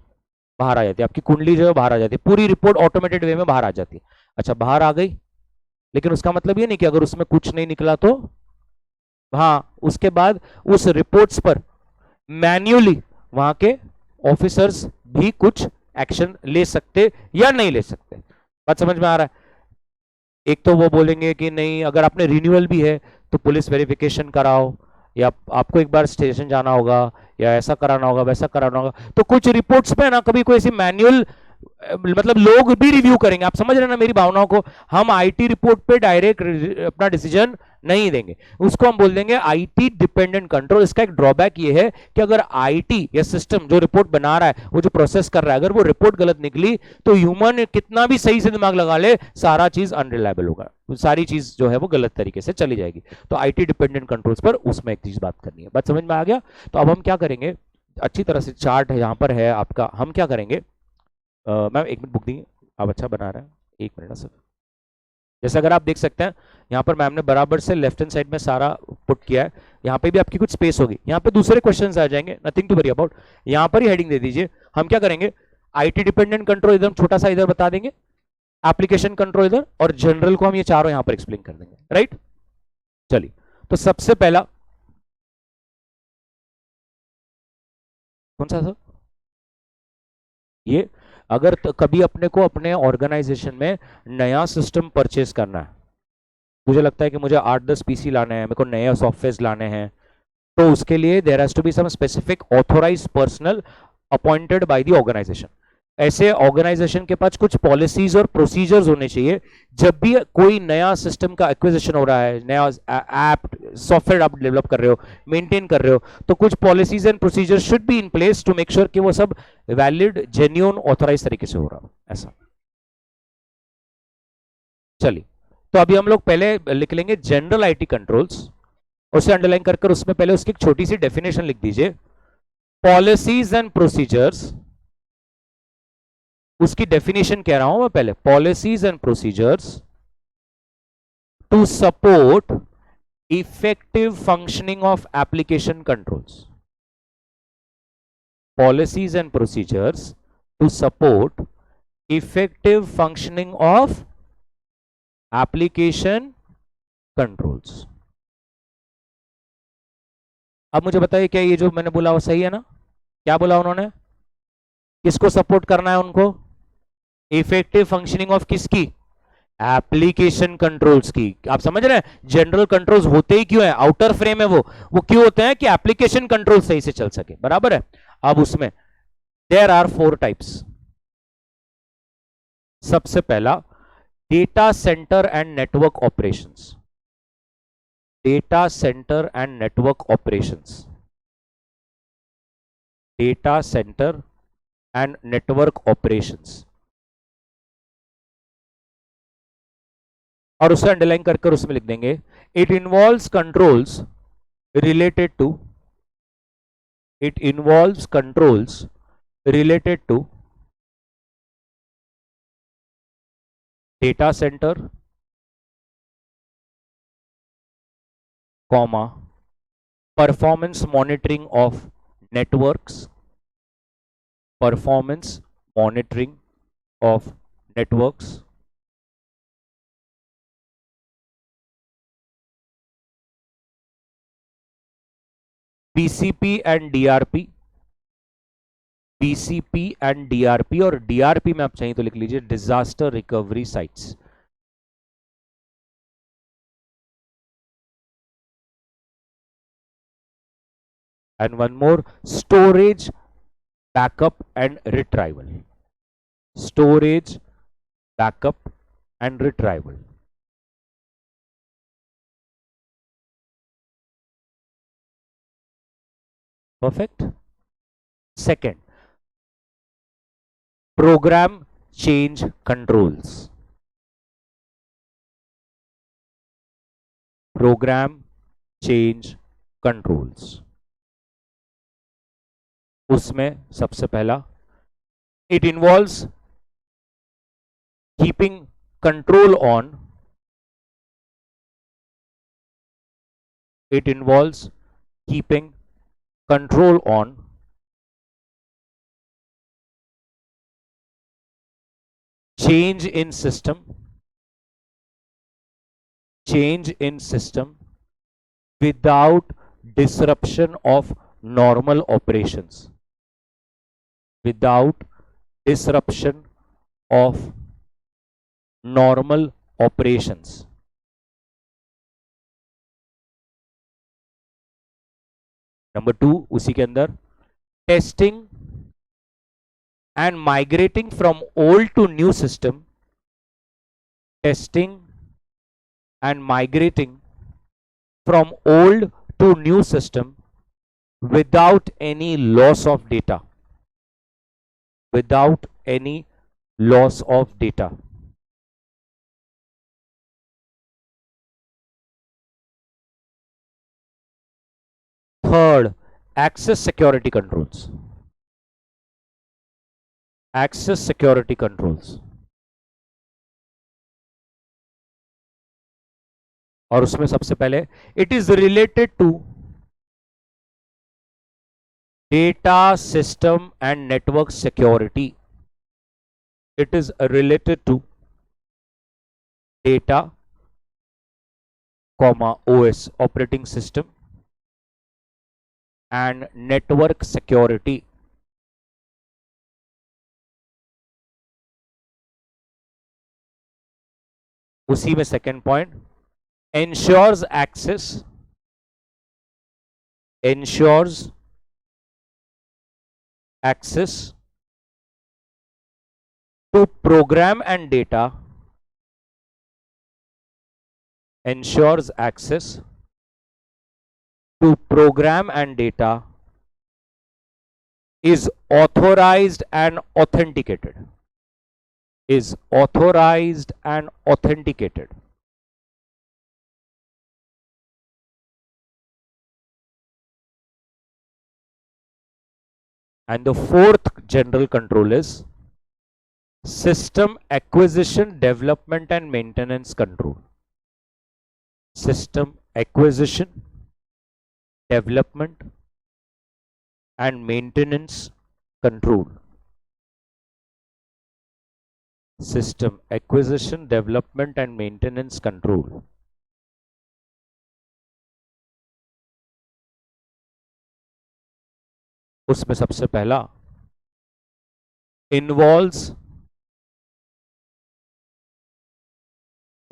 बाहर आ जाती है, आपकी कुंडली जो है बाहर आ जाती है, पूरी रिपोर्ट ऑटोमेटेड वे में बाहर आ जाती है। अच्छा, बाहर आ गई, लेकिन उसका मतलब ये नहीं कि अगर उसमें कुछ नहीं निकला तो, हाँ, उसके बाद उस रिपोर्ट्स पर मैन्युअली वहां के ऑफिसर्स भी कुछ एक्शन ले सकते या नहीं ले सकते। बात समझ में आ रहा है? एक तो वो बोलेंगे कि नहीं, अगर आपने रिन्यूअल भी है तो पुलिस वेरिफिकेशन कराओ, या आपको एक बार स्टेशन जाना होगा, या ऐसा कराना होगा, वैसा कराना होगा। तो कुछ रिपोर्ट्स पे ना कभी कोई ऐसी मैन्युअल मतलब लोग भी रिव्यू करेंगे, आप समझ रहे हैं ना मेरी भावनाओं को। हम आईटी रिपोर्ट पे डायरेक्ट अपना डिसीजन नहीं देंगे, उसको हम बोल देंगे आईटी डिपेंडेंट कंट्रोल। इसका एक ड्रॉबैक ये है कि अगर आईटी या सिस्टम जो रिपोर्ट बना रहा है, वो जो प्रोसेस कर रहा है, अगर वो रिपोर्ट गलत निकली तो ह्यूमन कितना भी सही से दिमाग लगा ले, सारा चीज अनरिलायबल होगा, सारी चीज जो है वो गलत तरीके से चली जाएगी। तो आईटी डिपेंडेंट कंट्रोल्स पर उसमें एक चीज बात करनी है। बात समझ में आ गया? तो अब हम क्या करेंगे, अच्छी तरह से चार्ट है यहाँ पर है आपका, हम क्या करेंगे, मैम एक मिनट बुक दी, आप अच्छा बना रहे हैं, एक मिनट ना सर। जैसे अगर आप देख सकते हैं यहाँ पर मैम ने बराबर से लेफ्ट हैंड साइड में सारा पुट किया है, यहाँ पे भी आपकी कुछ स्पेस होगी, यहाँ पे दूसरे क्वेश्चंस आ जाएंगे, नथिंग टू वरी अबाउट। यहाँ पर ही हेडिंग दे दीजिए। हम क्या करेंगे, आईटी डिपेंडेंट कंट्रोल एकदम छोटा सा इधर बता देंगे, एप्लीकेशन कंट्रोल इधर, और जनरल को हम ये चारों यहाँ पर एक्सप्लेन कर देंगे, राइट। चलिए, तो सबसे पहला कौन सा सर, ये अगर तो कभी अपने को अपने ऑर्गेनाइजेशन में नया सिस्टम परचेज करना है, मुझे लगता है कि मुझे 8-10 पीसी लाने हैं, मेरे को नए सॉफ्टवेयर लाने हैं, तो उसके लिए there has to be some specific authorised personal appointed by the organisation. ऐसे ऑर्गेनाइजेशन के पास कुछ पॉलिसीज और प्रोसीजर्स होने चाहिए। जब भी कोई नया सिस्टम का एक्विजिशन हो रहा है, नया ऐप सॉफ्टवेयर आप डेवलप कर रहे हो, मेंटेन कर रहे हो, तो कुछ policies and procedures should be in place to make sure कि वो सब वैलिड, जेन्युइन, ऑथोराइज तरीके से हो रहा हो, ऐसा। चलिए, तो अभी हम लोग पहले लिख लेंगे जनरल आईटी कंट्रोल्स, उसे अंडरलाइन कर कर उसमें पहले उसकी एक छोटी सी डेफिनेशन लिख दीजिए। पॉलिसीज एंड प्रोसीजर्स, उसकी डेफिनेशन कह रहा हूं मैं पहले, policies and procedures to support effective functioning of application controls. Policies and procedures to support effective functioning of application controls. अब मुझे बताइए, क्या ये जो मैंने बोला वो सही है ना? क्या बोला उन्होंने, किसको सपोर्ट करना है उनको, इफेक्टिव फंक्शनिंग ऑफ किसकी, एप्लीकेशन कंट्रोल्स की। आप समझ रहे हैं जनरल कंट्रोल्स होते ही क्यों है, आउटर फ्रेम है वो क्यों होते हैं कि एप्लीकेशन कंट्रोल सही से चल सके, बराबर है। अब उसमें देयर आर 4 टाइप्स। सबसे पहला, data centre and network operations. Data centre and network operations, data centre and network operations, और उसे अंडरलाइन कर उसमें लिख देंगे, it involves controls related to, it involves controls related to data center, comma, performance monitoring of networks, performance monitoring of networks, BCP and DRP, BCP and DRP, और DRP में आप चाहिए तो लिख लीजिए disaster recovery sites. And one more, storage backup and retrieval, storage backup and retrieval। Perfect. Second, program change controls, program change controls। उसमें सबसे पहला, it involves keeping control on, it involves keeping control on change in system, change in system without disruption of normal operations, without disruption of normal operations। Number 2, उसी के अंदर testing and migrating from old to new system, testing and migrating from old to new system without any loss of data, without any loss of data. Third, access security controls. Access security controls. और उसमें सबसे पहले it is related to data system and network security. It is related to data, OS operating system and network security. उसी में second point, ensures access to program and data, ensures access to program and data is authorized and authenticated, is authorized and authenticated. And the fourth general control is system acquisition, development and maintenance control. System acquisition, development and maintenance control. System acquisition, development and maintenance control. उसमें सबसे पहला involves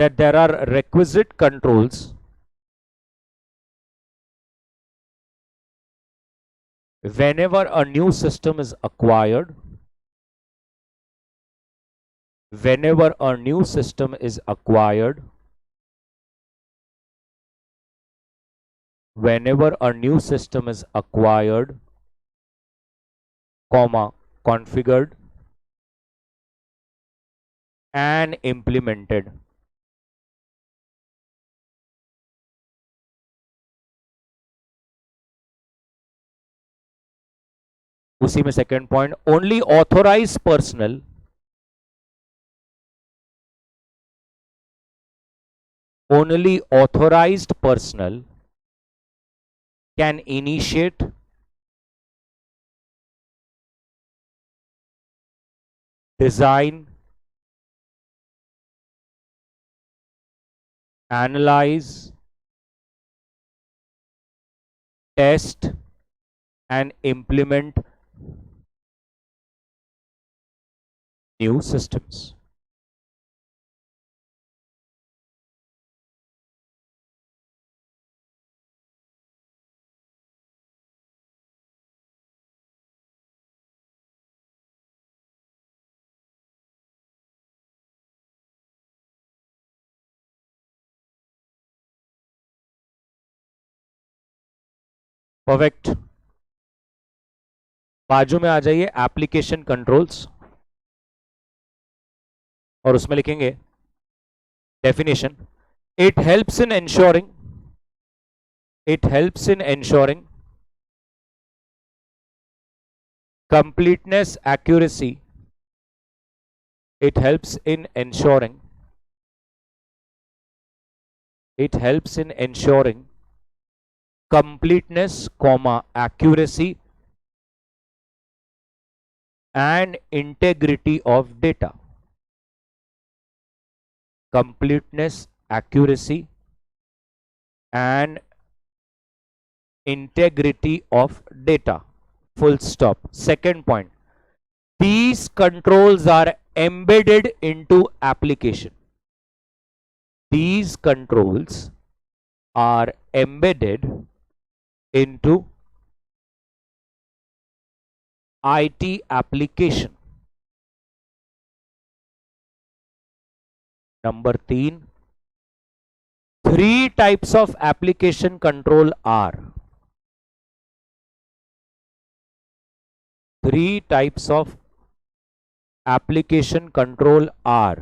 that there are requisite controls whenever a new system is acquired, whenever a new system is acquired, whenever a new system is acquired, comma, configured and implemented. उसी में second point, only authorized personnel, only authorized personnel can initiate, design, analyze, test and implement new systems. Perfect. बाजू में आ जाइए application controls और उसमें लिखेंगे definition. It helps in ensuring, it helps in ensuring completeness, accuracy. It helps in ensuring, it helps in ensuring completeness, comma, accuracy and integrity of data. Completeness, accuracy and integrity of data. Full stop. Second point, these controls are embedded into application. These controls are embedded into IT application. Number 3, 3 types of application control are. 3 types of application control are.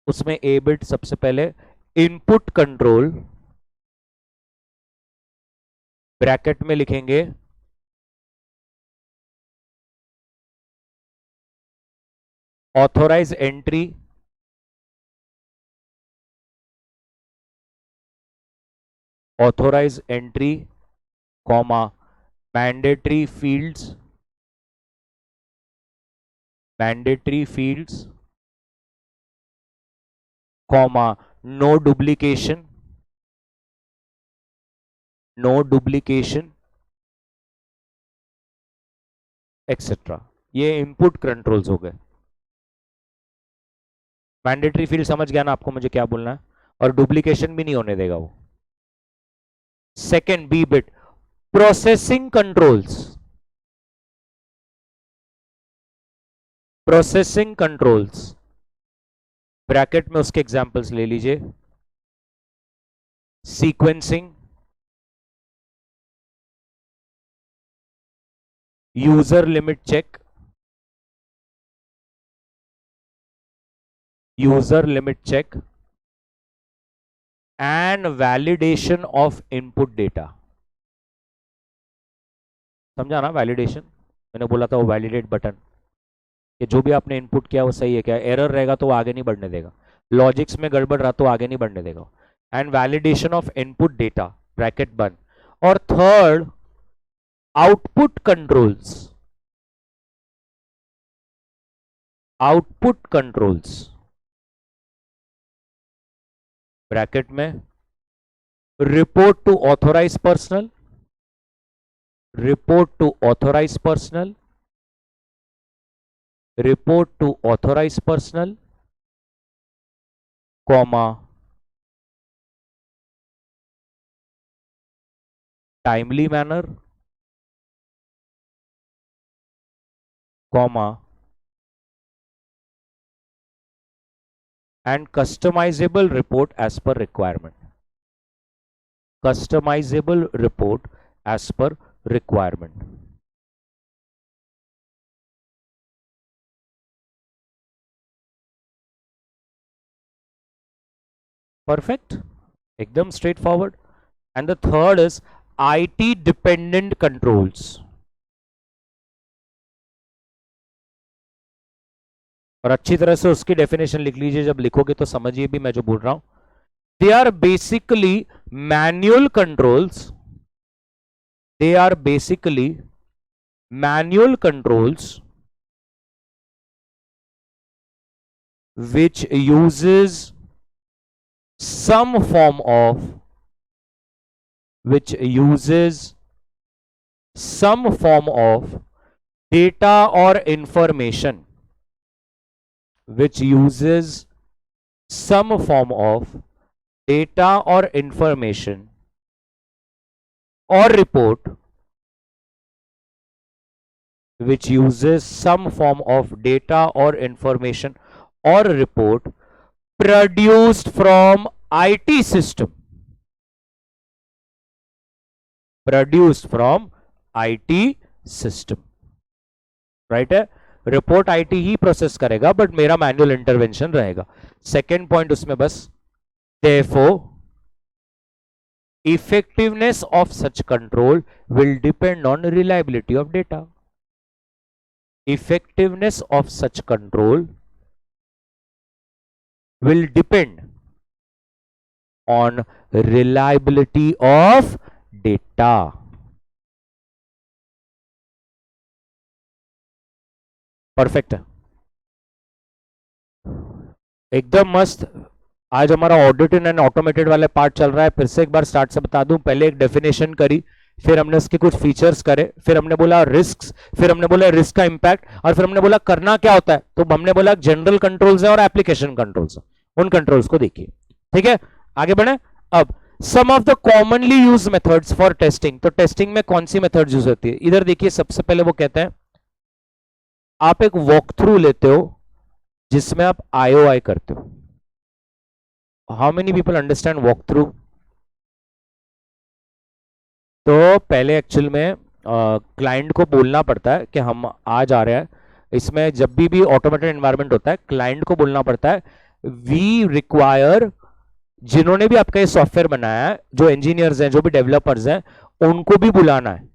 उसमें ए bit सबसे पहले input control, bracket में लिखेंगे authorise entry, authorise entry, comma mandatory fields, mandatory fields, comma no duplication, no duplication etcetera. ये input controls हो गए। Mandatory field समझ गया ना आपको मुझे क्या बोलना है, और डुप्लीकेशन भी नहीं होने देगा वो। Second B bit processing controls, processing controls, bracket में उसके एग्जांपल्स ले लीजिए, sequencing, user limit check, user limit check and validation of input data. समझा ना वैलिडेशन? मैंने बोला था वो वैलिडेट बटन, कि जो भी आपने इनपुट किया वो सही है क्या, एरर रहेगा तो वो आगे नहीं बढ़ने देगा, लॉजिक्स में गड़बड़ रहा तो आगे नहीं बढ़ने देगा। And validation of input data, bracket बंद। और third output controls, output controls, bracket में report to authorise personal, report to authorise personal, report to authorise personal, comma timely manner, comma and customizable report as per requirement, customizable report as per requirement। perfect, एकदम straight forward। and the third is IT dependent controls, और अच्छी तरह से उसकी definition लिख लीजिए, जब लिखोगे तो समझिए भी मैं जो बोल रहा हूं। They are basically manual controls, they are basically manual controls which uses some form of, which uses some form of data or information, which uses some form of data or information or report, which uses some form of data or information or report produced from IT system, produced from IT system, right है। Report IT he process करेगा but मेरा manual intervention रहेगा। Second point उसमें बस, therefore effectiveness of such control will depend on reliability of data, effectiveness of such control will depend on reliability of data। Perfect है, एकदम मस्त। आज हमारा ऑडिटेड एंड ऑटोमेटेड वाले पार्ट चल रहा है। फिर से एक बार स्टार्ट से बता दूं, पहले एक डेफिनेशन करी, फिर हमने उसके कुछ फीचर्स करे, फिर हमने बोला रिस्क, फिर हमने बोला रिस्क का इंपैक्ट, और फिर हमने बोला करना क्या होता है। तो हमने बोला जनरल कंट्रोल्स है और एप्लीकेशन कंट्रोल्स है, उन कंट्रोल्स को देखिए। ठीक है, आगे बढ़े। अब some of the commonly use methods for testing, तो टेस्टिंग में कौन सी मेथड यूज होती है, इधर देखिए। सबसे पहले वो कहते हैं आप एक वॉक थ्रू लेते हो जिसमें आप आईओआई करते हो. How many people understand walk through? तो पहले एक्चुअल में क्लाइंट को बोलना पड़ता है कि हम आज आ रहे हैं. इसमें जब भी ऑटोमेटेड एनवायरनमेंट होता है, क्लाइंट को बोलना पड़ता है वी रिक्वायर, जिन्होंने भी आपका ये सॉफ्टवेयर बनाया है, जो इंजीनियर्स हैं, जो भी डेवलपर्स हैं, उनको भी बुलाना है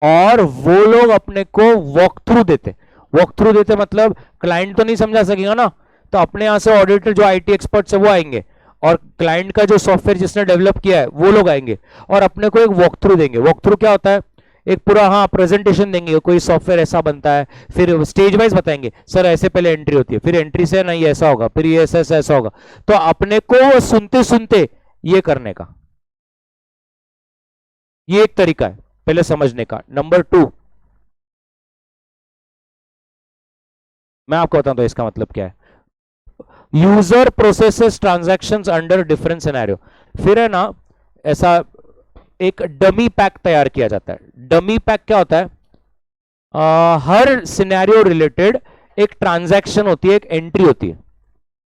और वो लोग अपने को वॉक थ्रू देते. वॉक थ्रू देते मतलब क्लाइंट तो नहीं समझा सकेगा ना, तो अपने यहां से ऑडिटर जो आईटी एक्सपर्ट्स है वो आएंगे और क्लाइंट का जो सॉफ्टवेयर जिसने डेवलप किया है वो लोग आएंगे और अपने को एक वॉक थ्रू देंगे. वॉक थ्रू क्या होता है? एक पूरा हाँ प्रेजेंटेशन देंगे, कोई सॉफ्टवेयर ऐसा बनता है, फिर स्टेज वाइज बताएंगे सर ऐसे पहले एंट्री होती है, फिर एंट्री से नहीं ऐसा होगा, फिर ये ऐसा ऐसा ऐसा होगा. तो अपने को सुनते सुनते ये करने का, ये एक तरीका है पहले समझने का. नंबर 2, मैं आपको बताऊं तो इसका मतलब क्या है. User processes transactions under different scenario. फिर है ना, ऐसा एक डमी पैक तैयार किया जाता है. डमी पैक क्या होता है? हर सिनेरियो रिलेटेड एक ट्रांजैक्शन होती है, एक एंट्री होती है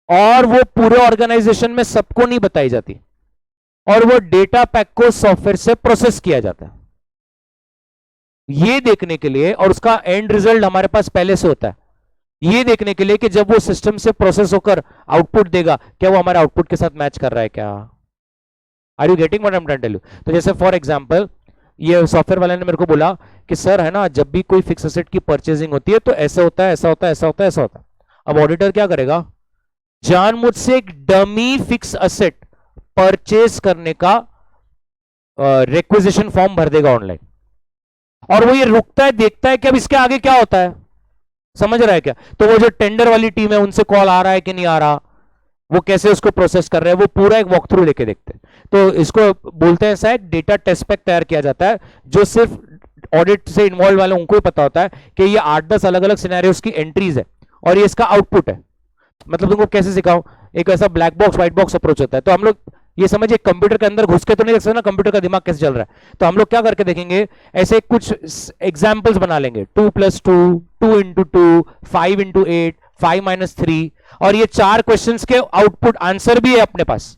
और वो पूरे ऑर्गेनाइजेशन में सबको नहीं बताई जाती और वो डेटा पैक को सॉफ्टवेयर से प्रोसेस किया जाता है ये देखने के लिए, और उसका एंड रिजल्ट हमारे पास पहले से होता है ये देखने के लिए कि जब वो सिस्टम से प्रोसेस होकर आउटपुट देगा, क्या वो हमारे आउटपुट के साथ मैच कर रहा है क्या. Are you getting what I am trying to tell you? तो जैसे फॉर एग्जांपल ये सॉफ्टवेयर वाले ने मेरे को बोला कि सर है ना, जब भी कोई फिक्स एसेट की परचेजिंग होती है तो ऐसा होता है, ऐसा होता है, ऐसा होता है, ऐसा होता है. अब ऑडिटर क्या करेगा? जान मुझसे एक डमी फिक्स एसेट परचेज करने का रिक्विजिशन फॉर्म भर देगा ऑनलाइन और वो ये रुकता है, देखता है कि अब इसके आगे क्या होता है. समझ रहा है क्या? तो वो जो टेंडर वाली टीम है उनसे कॉल आ रहा है कि नहीं आ रहा, वो कैसे उसको प्रोसेस कर रहे हैं, वो पूरा एक वॉक थ्रू लेके देखते हैं. तो इसको बोलते हैं ऐसा, एक डेटा टेस्ट पैक तैयार किया जाता है जो सिर्फ ऑडिट से इन्वॉल्व वाले उनको ही पता होता है कि ये 8-10 अलग अलग सिनेरियोस की एंट्रीज है और ये इसका आउटपुट है. मतलब तुमको कैसे सिखाऊं, एक ऐसा black box white box approach होता है. तो हम लोग ये समझिए कंप्यूटर के अंदर घुस के तो नहीं देख सकते ना कंप्यूटर का दिमाग कैसे चल रहा है. तो हम लोग क्या करके देखेंगे, ऐसे कुछ एग्जाम्पल्स बना लेंगे, 2+2, 2x2, 5x8, 5-3, और ये 4 क्वेश्चंस के आउटपुट आंसर भी है अपने पास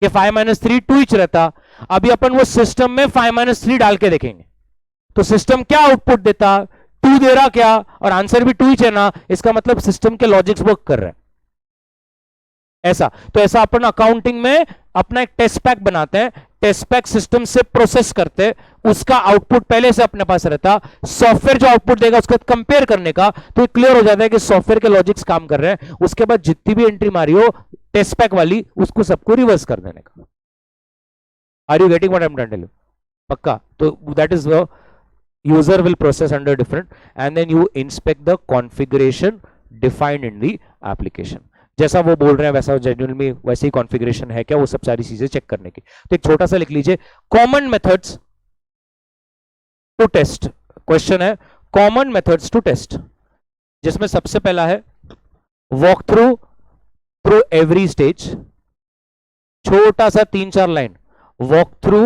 कि 5-3 2 ही रहता. अभी अपन वो सिस्टम में 5-3 डाल के देखेंगे तो सिस्टम क्या आउटपुट देता, 2 दे रहा क्या, और आंसर भी 2 ही है ना, इसका मतलब सिस्टम के लॉजिक्स वर्क कर रहे हैं. ऐसा तो ऐसा अपन अकाउंटिंग में अपना एक टेस्ट पैक बनाते हैं, टेस्ट पैक सिस्टम से प्रोसेस करते हैं, उसका आउटपुट पहले से अपने पास रहता, सॉफ्टवेयर जो आउटपुट देगा उसका कंपेयर करने का, तो क्लियर हो जाता है कि सॉफ्टवेयर के लॉजिक्स काम कर रहे हैं. उसके बाद जितनी भी एंट्री मारी हो टेस्ट पैक वाली, उसको सबको रिवर्स कर देने का. Are you getting what I am trying to tell you? पक्का? तो that is user will process under different, and then you inspect the configuration defined in the application. जैसा वो बोल रहे हैं वैसा जेन्युइन में वैसे ही कॉन्फ़िगरेशन है क्या, वो सब सारी चीजें चेक करने की. तो एक छोटा सा लिख लीजिए, common methods to test. Question है कॉमन मेथड्स टू टेस्ट, जिसमें सबसे पहला है walk through through every stage. छोटा सा 3-4 line, walk through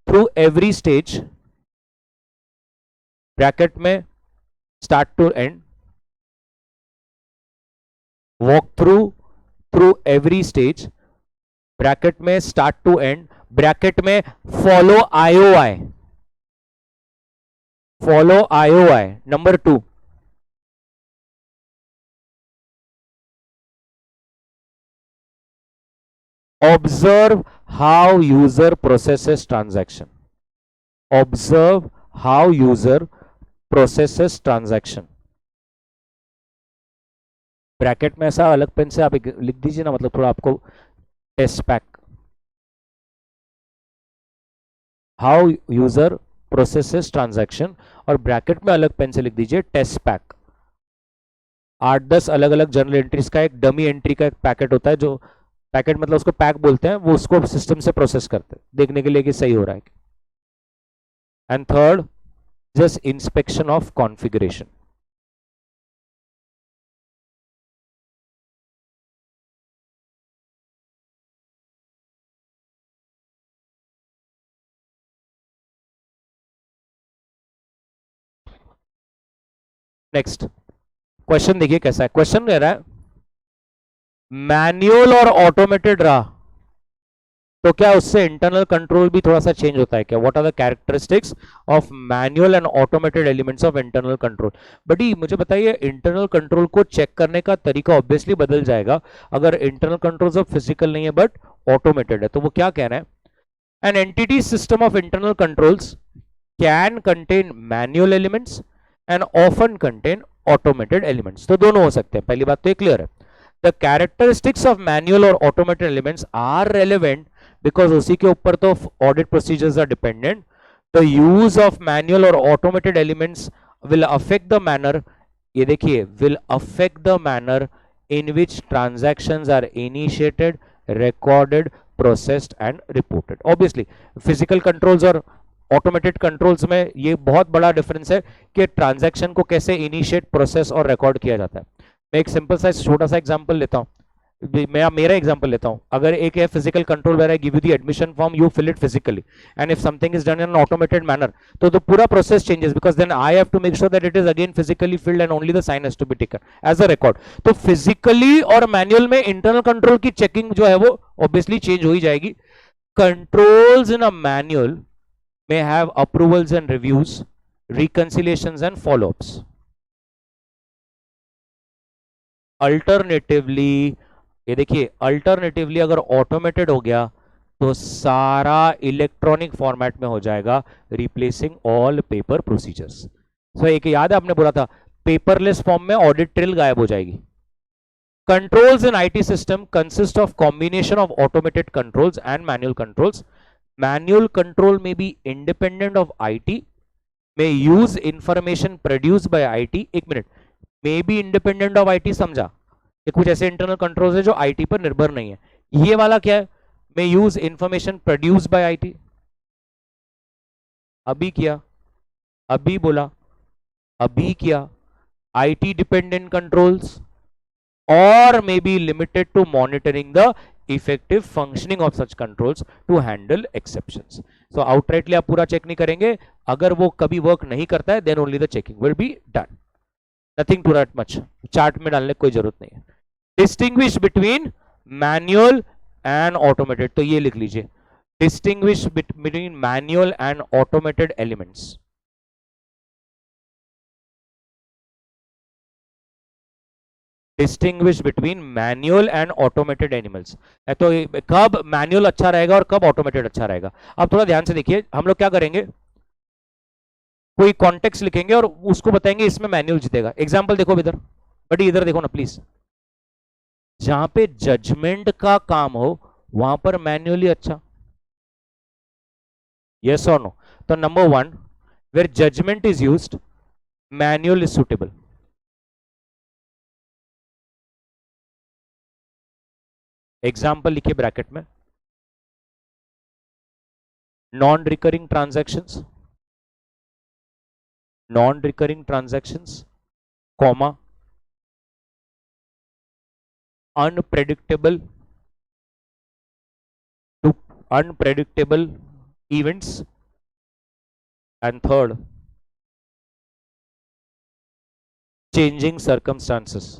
through every stage bracket में start to end, walk through through every stage bracket में स्टार्ट टू एंड, ब्रैकेट में follow IOI, follow IOI. Number 2, observe how user processes transaction. Observe how user processes transaction. Bracket में ऐसा अलग pen से आप लिख दीजिए ना, मतलब थोड़ा आपको test pack, how user processes transaction, और ब्रैकेट में अलग पेन से लिख दीजिए टेस्ट पैक. 8-10 अलग अलग जनरल एंट्रीज का एक डमी एंट्री का एक पैकेट होता है, जो पैकेट मतलब उसको पैक बोलते हैं, वो उसको सिस्टम से प्रोसेस करते हैं देखने के लिए कि सही हो रहा है. And third, just inspection of configuration. Next question देखिए कैसा है। क्वेश्चन कह रहा है मैनुअल और ऑटोमेटेड रहा तो क्या उससे इंटरनल कंट्रोल भी थोड़ा सा चेंज होता है क्या? What are the characteristics of manual and automated elements of internal control? But ये मुझे बताइए, इंटरनल कंट्रोल को चेक करने का तरीका ऑब्वियसली बदल जाएगा अगर इंटरनल कंट्रोल्स ऑफ फिजिकल नहीं है बट ऑटोमेटेड है। तो वो क्या कह रहे हैं, an entity system of internal controls can contain manual elements and often contain automated elements. तो दोनों हो सकते हैं, पहली बात तो ये क्लियर है। द कैरेक्टरिस्टिक्स ऑफ मैनुअल और automated elements are relevant because उसी के ऊपर तो audit procedures are dependent. The use of manual और automated elements will affect the manner, ये देखिए, will affect the manner in which transactions are initiated, recorded, processed and reported. Obviously physical controls और automated controls में ये बहुत बड़ा difference है कि ट्रांजैक्शन को कैसे इनिशिएट, प्रोसेस और रिकॉर्ड किया जाता है। मैं एक सिंपल सा छोटा सा एग्जांपल लेता हूँ, मैं मेरा एग्जांपल लेता हूं। अगर एक है physical control where I give you the admission form, you fill it physically, and if something is done in an automated manner तो द पूरा process changes because then I have to make sure that it is again physically filled and only the sign has to be taken as a record. तो physically और manual में internal control की checking जो है वो obviously change हो ही जाएगी। Controls in a manual may have approvals and reviews, reconciliations and follow-ups. Alternatively, ये देखिए, अल्टरनेटिवली अगर ऑटोमेटेड हो गया तो सारा इलेक्ट्रॉनिक फॉर्मेट में हो जाएगा, replacing all paper procedures. So एक याद है आपने बोला था पेपरलेस फॉर्म में ऑडिट ट्रेल गायब हो जाएगी। Controls in IT system consist of combination of automated controls and manual controls. Manual control में be independent of IT, may use information produced by IT। एक minute, may be independent of IT समझा, ये कुछ ऐसे internal controls है जो IT पर निर्भर नहीं है। ये वाला क्या है, may use information produced by IT। अभी किया, अभी बोला, अभी किया, IT डिपेंडेंट कंट्रोल्स और may be limited to monitoring the effective functioning of such controls to handle exceptions। so outrightly आप पूरा चेक नहीं करेंगे, अगर वो कभी वर्क नहीं करता है then only the checking will be done, nothing to write much, chart में डालने की कोई जरूरत नहीं है। Distinguish between manual and automated, तो ये लिख लीजिए, distinguish between manual and automated elements. Distinguish between manual and automated animals. तो कब मैनुअल अच्छा रहेगा और कब ऑटोमेटेड अच्छा रहेगा। अब थोड़ा ध्यान से देखिए, हम लोग क्या करेंगे, कोई कॉन्टेक्स्ट लिखेंगे और उसको बताएंगे इसमें मैनुअल जीतेगा। एग्जांपल देखो इधर, बट इधर देखो ना प्लीज, जहां पे जजमेंट का काम हो वहां पर मैन्युअली अच्छा, यस और नो। तो number one, where judgement is used manual is suitable. Example लिखिए ब्रैकेट में, non recurring transactions, non recurring transactions, comma, unpredictable to unpredictable events, and third, changing circumstances।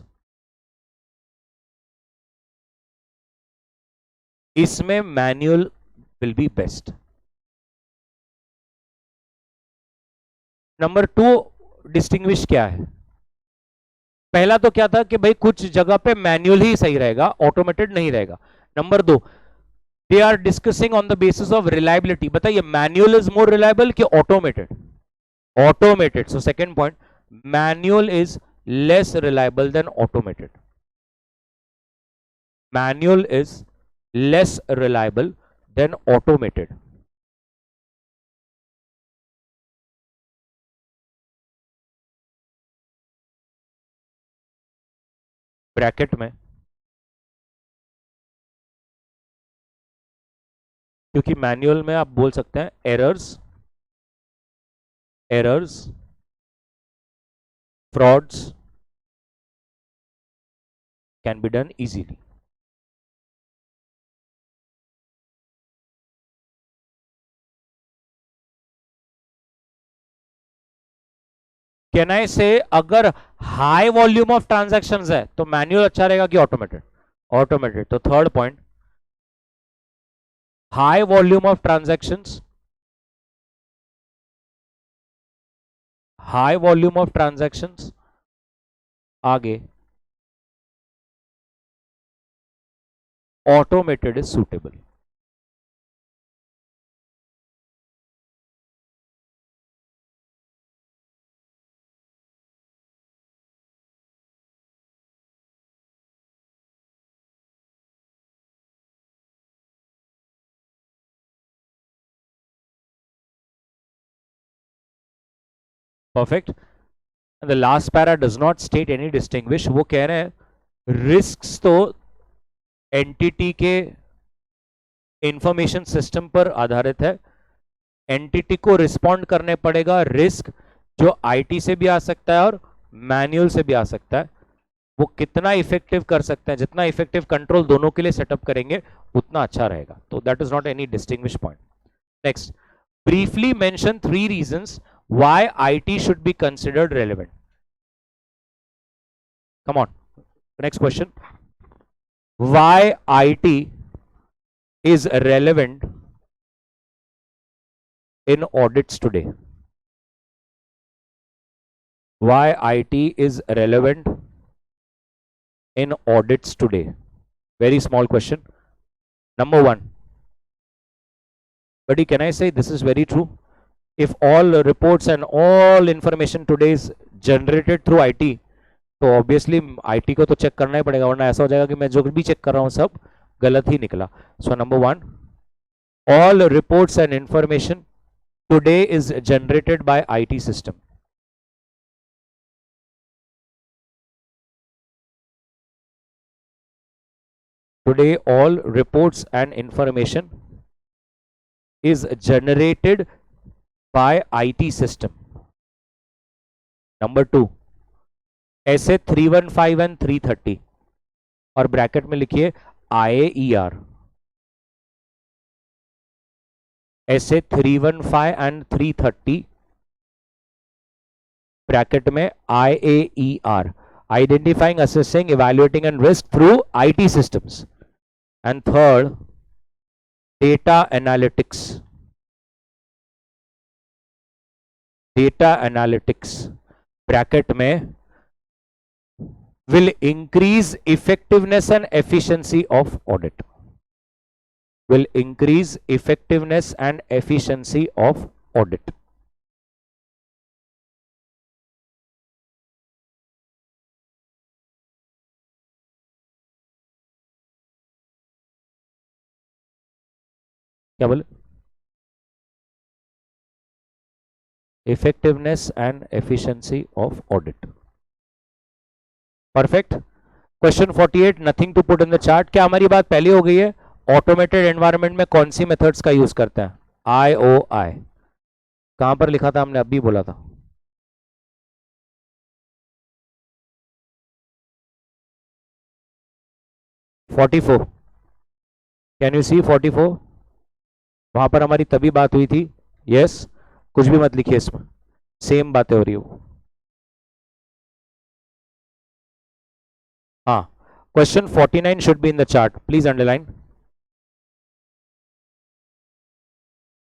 इसमें manual will be best. Number two, distinguish क्या है, पहला तो क्या था कि भाई कुछ जगह पे मैनुअल ही सही रहेगा, ऑटोमेटेड नहीं रहेगा। नंबर दो, they are discussing on the basis of reliability. बताइए मैनुअल इज मोर रिलायबल कि automated? Automated. So second point, manual is less reliable than automated. Manual is less reliable than automated। Bracket में, क्योंकि manual में आप बोल सकते हैं errors, errors, frauds can be done easily. Can I say अगर high volume of transactions है तो मैन्युअल अच्छा रहेगा कि ऑटोमेटेड? ऑटोमेटेड। तो third point, high volume of transactions, high volume of transactions, आगे automated is suitable. Perfect. And the last para does not state any distinguish. वो कह रहे हैं risks तो entity के इंफॉर्मेशन सिस्टम पर आधारित है, एंटिटी को रिस्पॉन्ड करने पड़ेगा रिस्क जो आईटी से भी आ सकता है और मैनुअल से भी आ सकता है। वो कितना इफेक्टिव कर सकते हैं, जितना इफेक्टिव कंट्रोल दोनों के लिए सेटअप करेंगे उतना अच्छा रहेगा। तो that is not any distinguish point. Next, briefly mention 3 reasons why IT should be considered relevant. Come on, next question, why IT is relevant in audits today? Why IT is relevant in audits today? Very small question. Number 1, buddy, can I say this is very true? If all reports and all information today is generated through IT, तो obviously IT को तो check करना ही पड़ेगा, वरना ऐसा हो जाएगा कि मैं जो भी चेक कर रहा हूँ सब गलत ही निकला। So number 1, all reports and information today is generated by IT system. Today all reports and information is generated by IT system. Number 2, ऐसे 315 and 330 और ब्रैकेट में लिखिए IAER, ऐसे 315 and 330 ब्रैकेट में IAER, identifying, assessing, evaluating and risk through IT systems. And third, data analytics. Data analytics bracket में will increase effectiveness and efficiency of audit. Will increase effectiveness and efficiency of audit. क्या बोले? Effectiveness and efficiency of audit. Perfect. Question 48, nothing to put in the chart. क्या हमारी बात पहले हो गई है? ऑटोमेटेड एनवायरनमेंट में कौन सी मेथड्स का यूज करते हैं? IOI. कहां पर लिखा था हमने? अभी बोला था। $44. Can you see 44? वहां पर हमारी तभी बात हुई थी। यस, कुछ भी मत लिखिए इसमें, सेम बातें हो रही हो। हाँ, question 49 should be in the chart, please underline.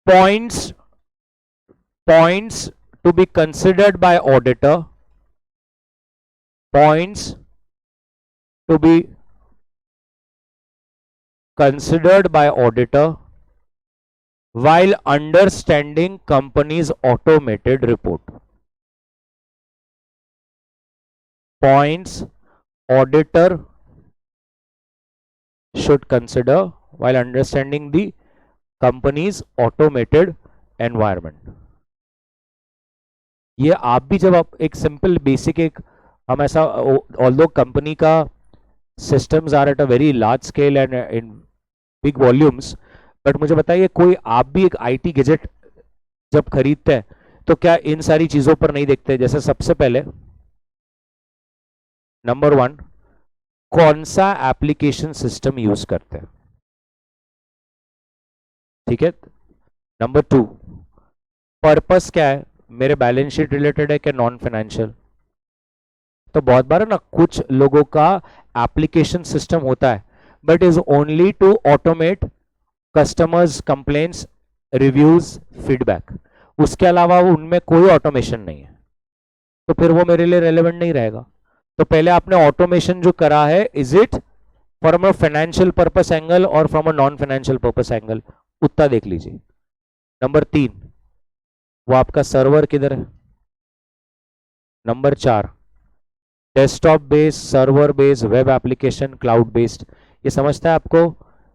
points to be considered by auditor, points to be considered by auditor while understanding company's automated report. Points auditor should consider while understanding the company's automated environment. ये आप भी जब आप एक simple basic एक हम ऐसा, although company का systems are at a very large scale and in big volumes, but मुझे बताइए कोई आप भी एक आईटी गैजेट जब खरीदते हैं तो क्या इन सारी चीजों पर नहीं देखते? जैसे सबसे पहले नंबर 1, कौन सा एप्लीकेशन सिस्टम यूज करते हैं, ठीक है? नंबर 2, पर्पस क्या है? मेरे बैलेंस शीट रिलेटेड है क्या नॉन फाइनेंशियल? तो बहुत बार ना कुछ लोगों का एप्लीकेशन सिस्टम होता है but is only to automate customers complaints, reviews, feedback, उसके अलावा उनमें कोई ऑटोमेशन नहीं है, तो फिर वो मेरे लिए रेलेवेंट नहीं रहेगा। तो पहले आपने ऑटोमेशन जो करा है, is it from a financial purpose angle और from a non financial purpose angle, उतना देख लीजिए। नंबर 3, वो आपका सर्वर किधर है? Number 4, desktop based, server based, web application, cloud based, ये समझता है आपको?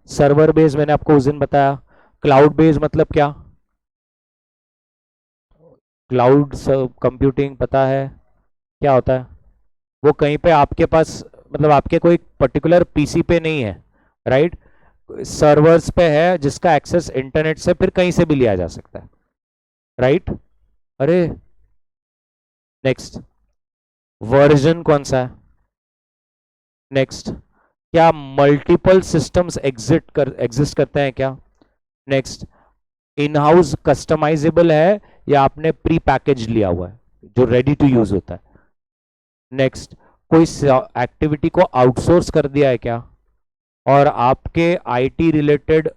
सर्वर बेस्ड मैंने आपको उस दिन बताया, क्लाउड बेस्ड मतलब क्या? क्लाउड कंप्यूटिंग पता है क्या होता है? वो कहीं पे आपके पास, मतलब आपके कोई पर्टिकुलर पीसी पे नहीं है, राइट, सर्वर्स पे है जिसका एक्सेस इंटरनेट से फिर कहीं से भी लिया जा सकता है, राइट? अरे नेक्स्ट, वर्जन कौन सा है? नेक्स्ट, क्या मल्टीपल सिस्टम्स एग्जिस्ट करते हैं क्या? नेक्स्ट, इन हाउस कस्टमाइजेबल है या आपने प्री पैकेज लिया हुआ है जो रेडी टू यूज होता है? नेक्स्ट, कोई एक्टिविटी को आउटसोर्स कर दिया है क्या? और आपके आईटी रिलेटेड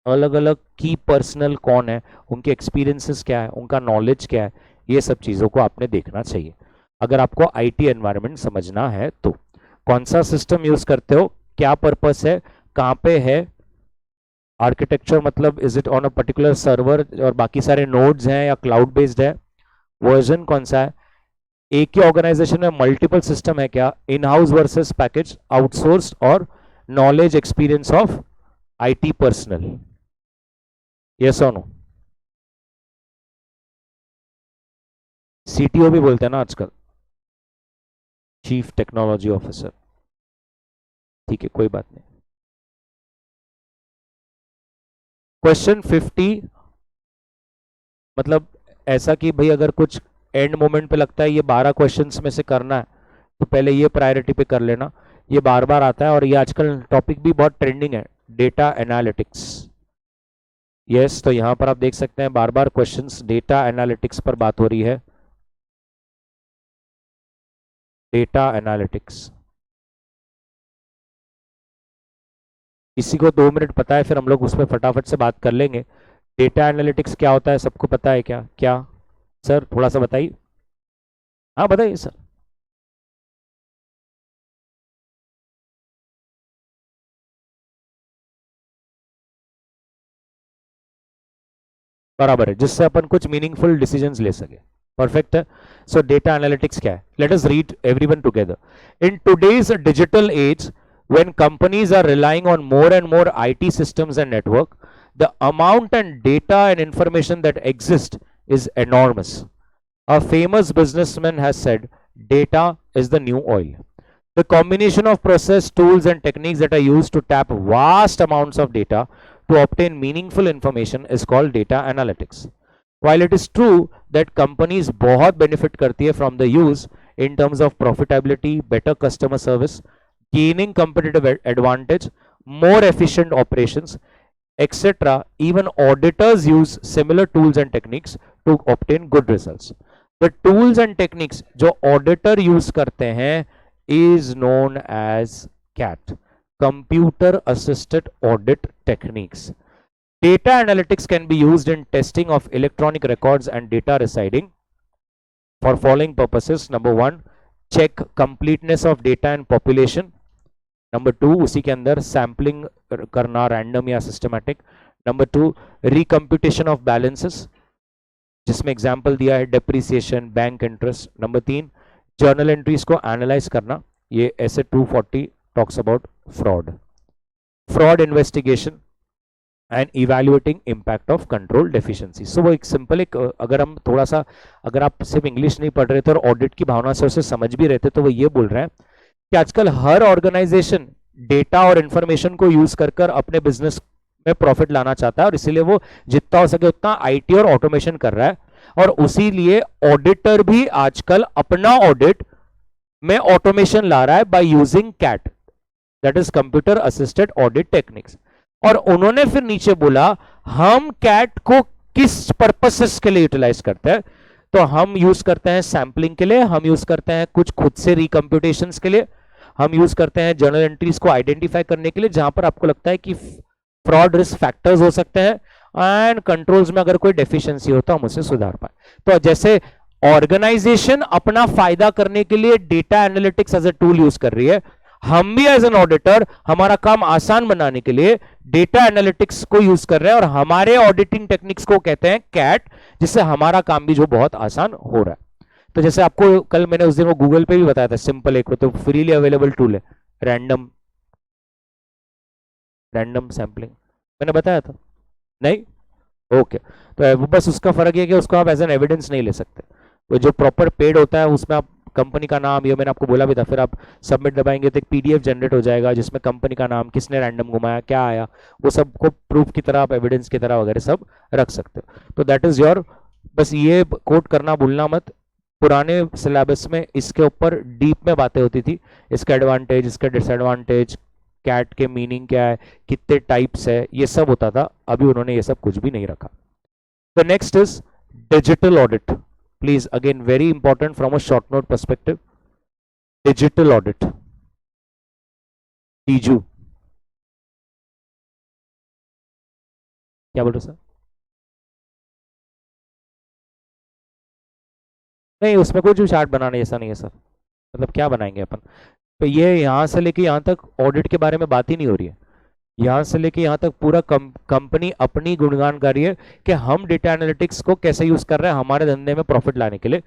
अलग अलग की पर्सनल कौन है, उनके एक्सपीरियंसेस क्या है, उनका नॉलेज क्या है, ये सब चीज़ों को आपने देखना चाहिए अगर आपको आईटी एनवायरनमेंट समझना है तो। कौन सा सिस्टम यूज करते हो, क्या पर्पस है, कहाँ पे है, आर्किटेक्चर मतलब is it on a particular server और बाकी सारे नोड्स हैं या क्लाउड बेस्ड है, वर्जन कौन सा है, एक ही ऑर्गेनाइजेशन में मल्टीपल सिस्टम है क्या, in house versus package, outsource, और knowledge experience of IT personnel, yes और नो? सीटीओ भी बोलते हैं ना आजकल, चीफ टेक्नोलॉजी ऑफिसर, ठीक है कोई बात नहीं। क्वेश्चन 50, मतलब ऐसा कि भाई अगर कुछ एंड मोमेंट पे लगता है ये 12 क्वेश्चंस में से करना है तो पहले ये प्रायोरिटी पे कर लेना, ये बार बार आता है और ये आजकल टॉपिक भी बहुत ट्रेंडिंग है, डेटा एनालिटिक्स। यस, तो यहां पर आप देख सकते हैं बार बार क्वेश्चंस डेटा एनालिटिक्स पर बात हो रही है, डेटा एनालिटिक्स। किसी को 2 मिनट पता है, फिर हम लोग उस पर फटाफट से बात कर लेंगे। डेटा एनालिटिक्स क्या होता है, सबको पता है क्या? क्या सर थोड़ा सा बताइए। हाँ बताइए सर। बराबर है, जिससे अपन कुछ मीनिंगफुल डिसीजंस ले सके, परफेक्ट है। सो डेटा एनालिटिक्स क्या है, let us read everyone together. In today's digital age, when companies are relying on more and more IT systems and network, the amount and data and information that exist is enormous. A famous businessman has said, data is the new oil. The combination of process, tools, and techniques that are used to tap vast amounts of data to obtain meaningful information is called data analytics. While it is true that companies बहुत benefit करती है from the use in terms of profitability, better customer service, gaining competitive advantage, more efficient operations, etc., even auditors use similar tools and techniques to obtain good results. The tools and techniques जो auditor use करते हैं is known as CAT, Computer Assisted Audit Techniques. Data analytics can be used in testing of electronic records and data residing for following purposes. Number 1, check completeness of data and population. Number 2, उसी के अंदर sampling करना random या systematic. Number 2, recomputation of balances, जिसमें example दिया है depreciation, bank interest. Number 3, journal entries को analyse करना, ये ऐसे 240 talks about fraud investigation and evaluating impact of control deficiency. So वो एक सिंपल एक, अगर हम थोड़ा सा, अगर आप सिर्फ इंग्लिश नहीं पढ़ रहे थे और ऑडिट की भावना से उसे समझ भी रहे थे, तो वो ये बोल रहे हैं कि आजकल हर ऑर्गेनाइजेशन डेटा और इंफॉर्मेशन को यूज कर अपने बिजनेस में प्रॉफिट लाना चाहता है और इसीलिए वो जितना हो सके उतना आईटी और ऑटोमेशन कर रहा है. और उसी लिए ऑडिटर भी आजकल अपना ऑडिट में ऑटोमेशन ला रहा है by using CAT, that is computer assisted audit techniques. और उन्होंने फिर नीचे बोला हम कैट को किस पर्पसेस के लिए यूटिलाइज करते हैं? तो हम यूज करते हैं सैंपलिंग के लिए, हम यूज करते हैं कुछ खुद से रिकम्प्यूटेशंस के लिए, हम यूज करते हैं जर्नल एंट्रीज को आइडेंटिफाई करने के लिए जहां पर आपको लगता है कि फ्रॉड रिस्क फैक्टर्स हो सकते हैं एंड कंट्रोल्स में अगर कोई डेफिशिएंसी हो तो हम उसे सुधार पाए। तो जैसे ऑर्गेनाइजेशन अपना फायदा करने के लिए data analytics as a tool use कर रही है, हम भी एज एन ऑडिटर हमारा काम आसान बनाने के लिए डेटा एनालिटिक्स को यूज कर रहे हैं और हमारे ऑडिटिंग टेक्निक्स को कहते हैं कैट, जिससे हमारा काम भी जो बहुत आसान हो रहा है। तो जैसे आपको कल मैंने उस दिन वो गूगल पे भी बताया था, सिंपल एक तो फ्रीली अवेलेबल टूल है रैंडम सैंपलिंग, मैंने बताया था नहीं? ओके तो वो बस उसका फर्क है कि उसको आप एज एन एविडेंस नहीं ले सकते, वो जो प्रॉपर पेड होता है उसमें आप कंपनी का नाम, ये मैंने आपको बोला भी था, फिर आप सबमिट दबाएंगे तो एक पीडीएफ जनरेट हो जाएगा जिसमें कंपनी का नाम, किसने रैंडम घुमाया, क्या आया, वो सब को प्रूफ की तरह आप एविडेंस की तरह वगैरह सब रख सकते हो। तो दैट इज योर, बस ये कोट करना भूलना मत। पुराने सिलेबस में इसके ऊपर डीप में बातें होती थी, इसका एडवांटेज, इसका डिसएडवांटेज, कैट के मीनिंग क्या है, कितने टाइप्स है, ये सब होता था। अभी उन्होंने ये सब कुछ भी नहीं रखा। The next is digital audit. Please, again, very important from a short note perspective. Digital audit. DIJU. क्या बोल रहे सर? नहीं, उसमें कोई जो चार्ट बनाना ऐसा नहीं है सर। मतलब क्या बनाएंगे अपन? तो ये यहाँ से लेके यहाँ तक ऑडिट के बारे में बात ही नहीं हो रही है। यहाँ से लेके यहाँ तक पूरा कंपनी अपनी गुणगान कर रही है कि हम डेटा एनालिटिक्स को कैसे यूज कर रहे हैं हमारे धंधे में प्रॉफिट लाने के लिए।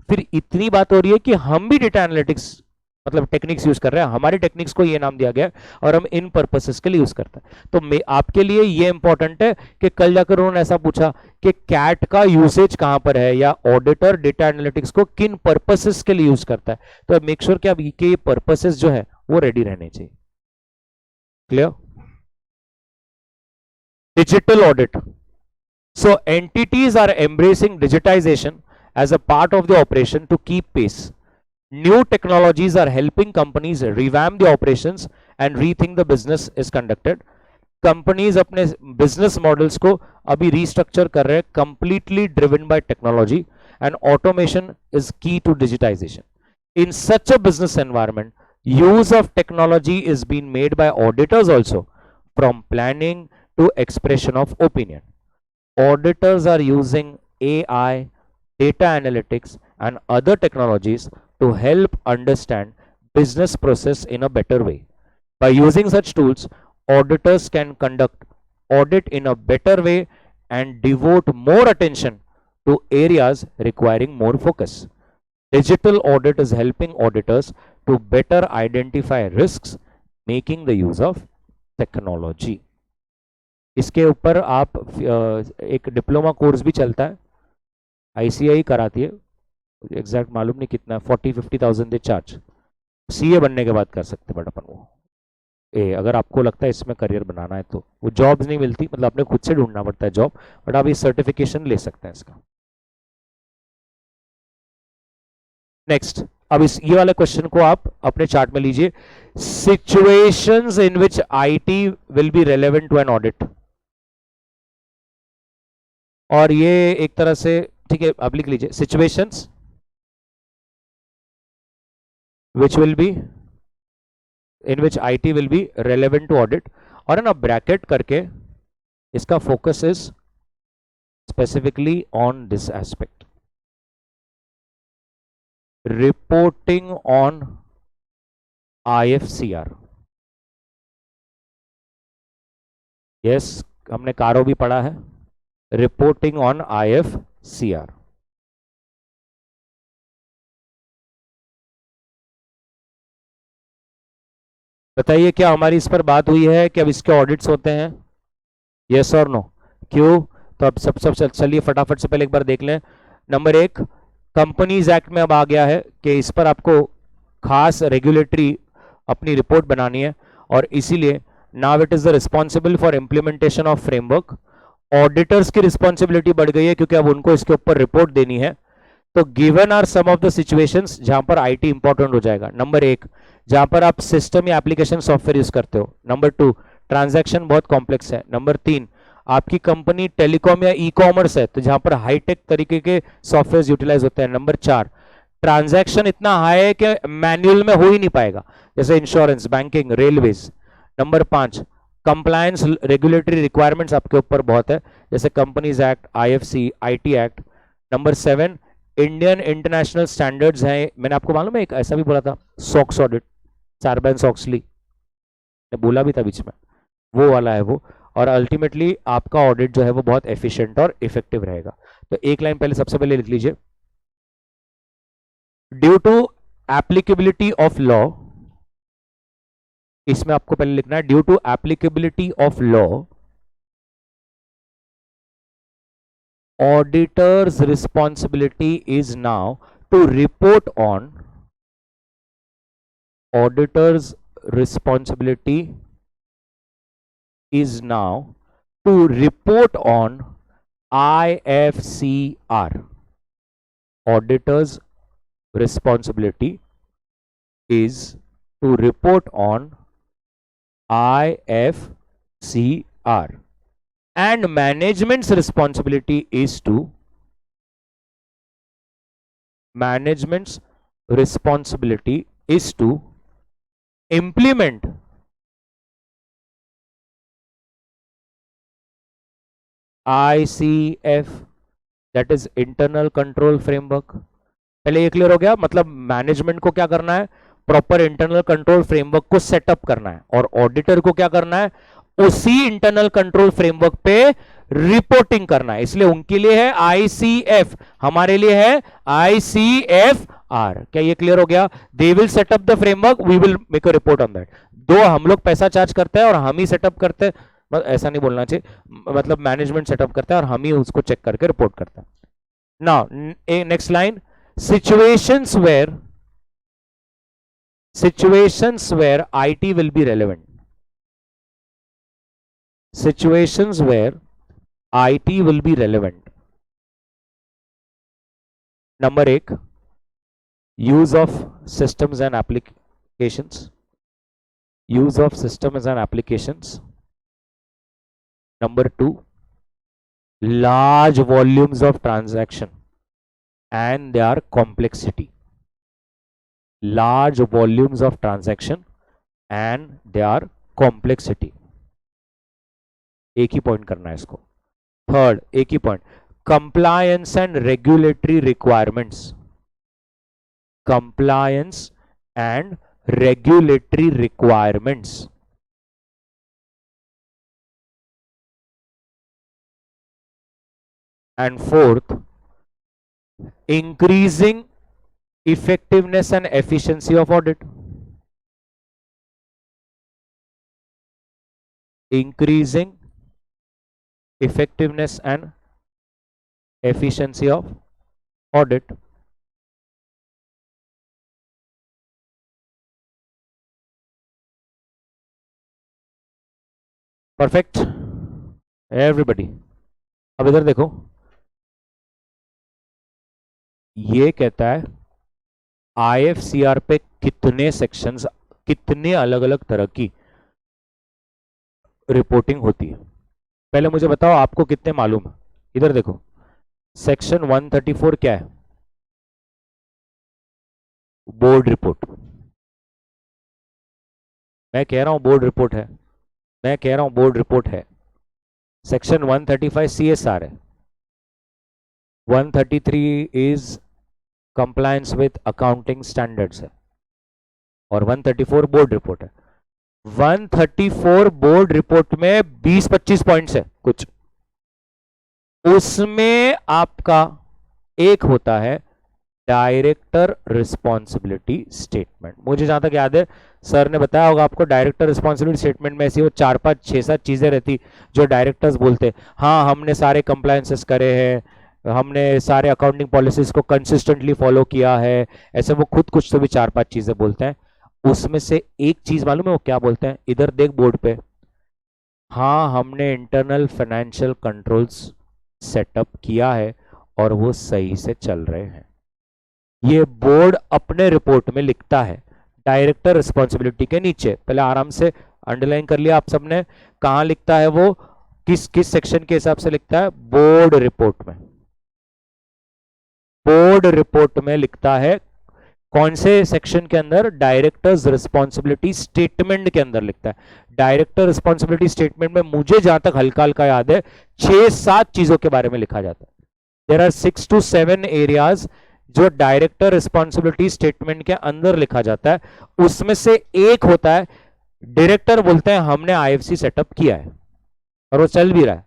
फिर इतनी बात हो रही है कि हम भी डेटा एनालिटिक्स मतलब टेक्निक्स यूज कर रहे हैं, हमारी टेक्निक्स को ये नाम दिया गया और हम इन पर्पसेस के लिए यूज करते हैं। तो आपके लिए ये इंपॉर्टेंट है कि कल जाकर उन्होंने ऐसा पूछा कि कैट का यूसेज कहां पर है या ऑडिटर डेटा एनालिटिक्स को किन पर्पसेस के लिए यूज करता है। तो मेक श्योर कि आप ये पर्पसेस जो है वो रेडी रहने चाहिए। Clear? Digital audit. So entities are embracing digitization as a part of the operation to keep pace. New technologies are helping companies revamp the operations and rethink the business is conducted. Companies अपने business models को अभी restructure कर रहे हैं, completely driven by technology, and automation is key to digitization. In such a business environment, use of technology is being made by auditors also, from planning to expression of opinion. Auditors are using AI, data analytics, and other technologies to help understand business process in a better way. By using such tools, auditors can conduct audit in a better way and devote more attention to areas requiring more focus. Digital audit is helping auditors to better identify risks, making the use of technology. इसके ऊपर आप एक diploma course भी चलता है, ICI कराती है, exact मालूम नहीं कितना, 40-50,000 दे चार्ज। सीए बनने के बाद कर सकते बट अपन वो अगर आपको लगता है इसमें करियर बनाना है तो। वो जॉब्स नहीं मिलती, मतलब अपने खुद से ढूंढना पड़ता है जॉब, बट आप ये सर्टिफिकेशन ले सकते हैं इसका। नेक्स्ट, अब इस ये वाले क्वेश्चन को आप अपने चार्ट में लीजिए। Situations in which IT will be relevant to an audit. और ये एक तरह से ठीक है, आप लिख लीजिए situations which will be in which IT will be relevant to audit, और ना ब्रैकेट करके इसका focus is specifically on this aspect, reporting on IFCR। Yes, हमने कारो भी पढ़ा है, रिपोर्टिंग ऑन IFCR। बताइए क्या हमारी इस पर बात हुई है कि अब इसके ऑडिट्स होते हैं? यस और नो? क्यों? तो अब सब चलिए फटाफट से पहले एक बार देख लें। नंबर 1, कंपनीज एक्ट में अब आ गया है कि इस पर आपको खास रेगुलेटरी अपनी रिपोर्ट बनानी है, और इसीलिए now it is the responsible for implementation of framework. Auditors की रिस्पॉन्सिबिलिटी बढ़ गई है क्योंकि अब उनको इसके ऊपर रिपोर्ट देनी है। तो given are some of the situations जहां पर आईटी इंपॉर्टेंट हो जाएगा। नंबर 1, जहां पर आप सिस्टम या एप्लीकेशन सॉफ्टवेयर यूज करते हो। नंबर 2, ट्रांजैक्शन बहुत कॉम्प्लेक्स है। नंबर 3, आपकी कंपनी टेलीकॉम या ई कॉमर्स है तो जहां पर हाईटेक तरीके के सॉफ्टवेयर यूटिलाइज होते हैं। नंबर 4, ट्रांजैक्शन इतना हाई है कि मैन्युअल में हो ही नहीं पाएगा, जैसे insurance, banking, railways. Number 5, compliance regulatory requirements आपके ऊपर बहुत है, जैसे companies act, IFC, IT act. Number 7, Indian international standards हैं। मैंने आपको मालूम है एक ऐसा भी बोला था, सॉक्स ऑडिट, सार्बेन्स ऑक्सली ने बोला भी था बीच में, वो वाला है वो। और अल्टीमेटली आपका ऑडिट जो है वो बहुत एफिशिएंट और इफेक्टिव रहेगा। तो एक लाइन पहले सबसे पहले लिख लीजिए, due to applicability of law, इसमें आपको पहले लिखना है due to applicability of law, auditor's responsibility is now to report on, auditor's responsibility is now to report on IFCR. Auditor's responsibility is to report on IFCR. And management's responsibility is to implement ICF, that is internal control framework। पहले ये clear हो गया, मतलब management को क्या करना है, proper internal control framework को सेटअप करना है, और ऑडिटर को क्या करना है, उसी इंटरनल कंट्रोल फ्रेमवर्क पे रिपोर्टिंग करना है। इसलिए उनके लिए है ICF, हमारे लिए है ICFR। क्या ये क्लियर हो गया? They will set up the framework, we will make a report on that. दो हम लोग पैसा चार्ज करते हैं और हम ही सेटअप करते हैं, ऐसा नहीं बोलना चाहिए, मतलब मैनेजमेंट सेटअप करता है और हम ही उसको चेक करके रिपोर्ट करते हैं। Now next line, situations where IT will be relevant, situations where IT will be relevant। Number 1, use of systems and applications, use of systems and applications। Number 2, large volumes of transaction and their complexity, large volumes of transaction and their complexity। एक ही point करना है इसको। Third, एक ही point, compliance and regulatory requirements, compliance and regulatory requirements। And fourth, increasing effectiveness and efficiency of audit, increasing effectiveness and efficiency of audit। Perfect everybody. अब इधर देखो, ये कहता है IFCR पे कितने सेक्शंस, कितने अलग अलग तरह की रिपोर्टिंग होती है। पहले मुझे बताओ आपको कितने मालूम है। इधर देखो, सेक्शन 134 क्या है? Board report. मैं कह रहा हूं बोर्ड रिपोर्ट है, मैं कह रहा हूं बोर्ड रिपोर्ट है। सेक्शन 135 CSR है, 133 is compliance with accounting standards है, और 134 बोर्ड रिपोर्ट है। 134 बोर्ड रिपोर्ट में 20-25 पॉइंट्स है कुछ, उसमें आपका एक होता है डायरेक्टर रिस्पॉन्सिबिलिटी स्टेटमेंट। मुझे जहां तक याद है सर ने बताया होगा आपको, डायरेक्टर रिस्पॉन्सिबिलिटी स्टेटमेंट में ऐसी वो 4-5-6-7 चीजें रहती जो डायरेक्टर्स बोलते, हाँ हमने सारे कंप्लायंसेस करे हैं, हमने सारे अकाउंटिंग पॉलिसीज को कंसिस्टेंटली फॉलो किया है, ऐसे वो खुद कुछ तो भी 4-5 चीजें बोलते हैं। उसमें से एक चीज मालूम है वो क्या बोलते हैं? इधर देख बोर्ड पे, हाँ हमने इंटरनल फाइनेंशियल कंट्रोल्स सेटअप किया है और वो सही से चल रहे हैं। ये बोर्ड अपने रिपोर्ट में लिखता है डायरेक्टर रिस्पॉन्सिबिलिटी के नीचे। पहले आराम से अंडरलाइन कर लिया आप सबने, कहां लिखता है वो? किस किस सेक्शन के हिसाब से लिखता है? बोर्ड रिपोर्ट में। बोर्ड रिपोर्ट में लिखता है। कौन से सेक्शन के अंदर? डायरेक्टर्स रिस्पॉन्सिबिलिटी स्टेटमेंट के अंदर लिखता है। डायरेक्टर रिस्पॉन्सिबिलिटी स्टेटमेंट में मुझे जहां तक हल्का हल्का याद है 6-7 चीजों के बारे में लिखा जाता है। देयर आर 6 to 7 एरियाज जो डायरेक्टर रिस्पॉन्सिबिलिटी स्टेटमेंट के अंदर लिखा जाता है। उसमें से एक होता है, डायरेक्टर बोलते हैं हमने आईएफसी सेटअप किया है और वो चल भी रहा है।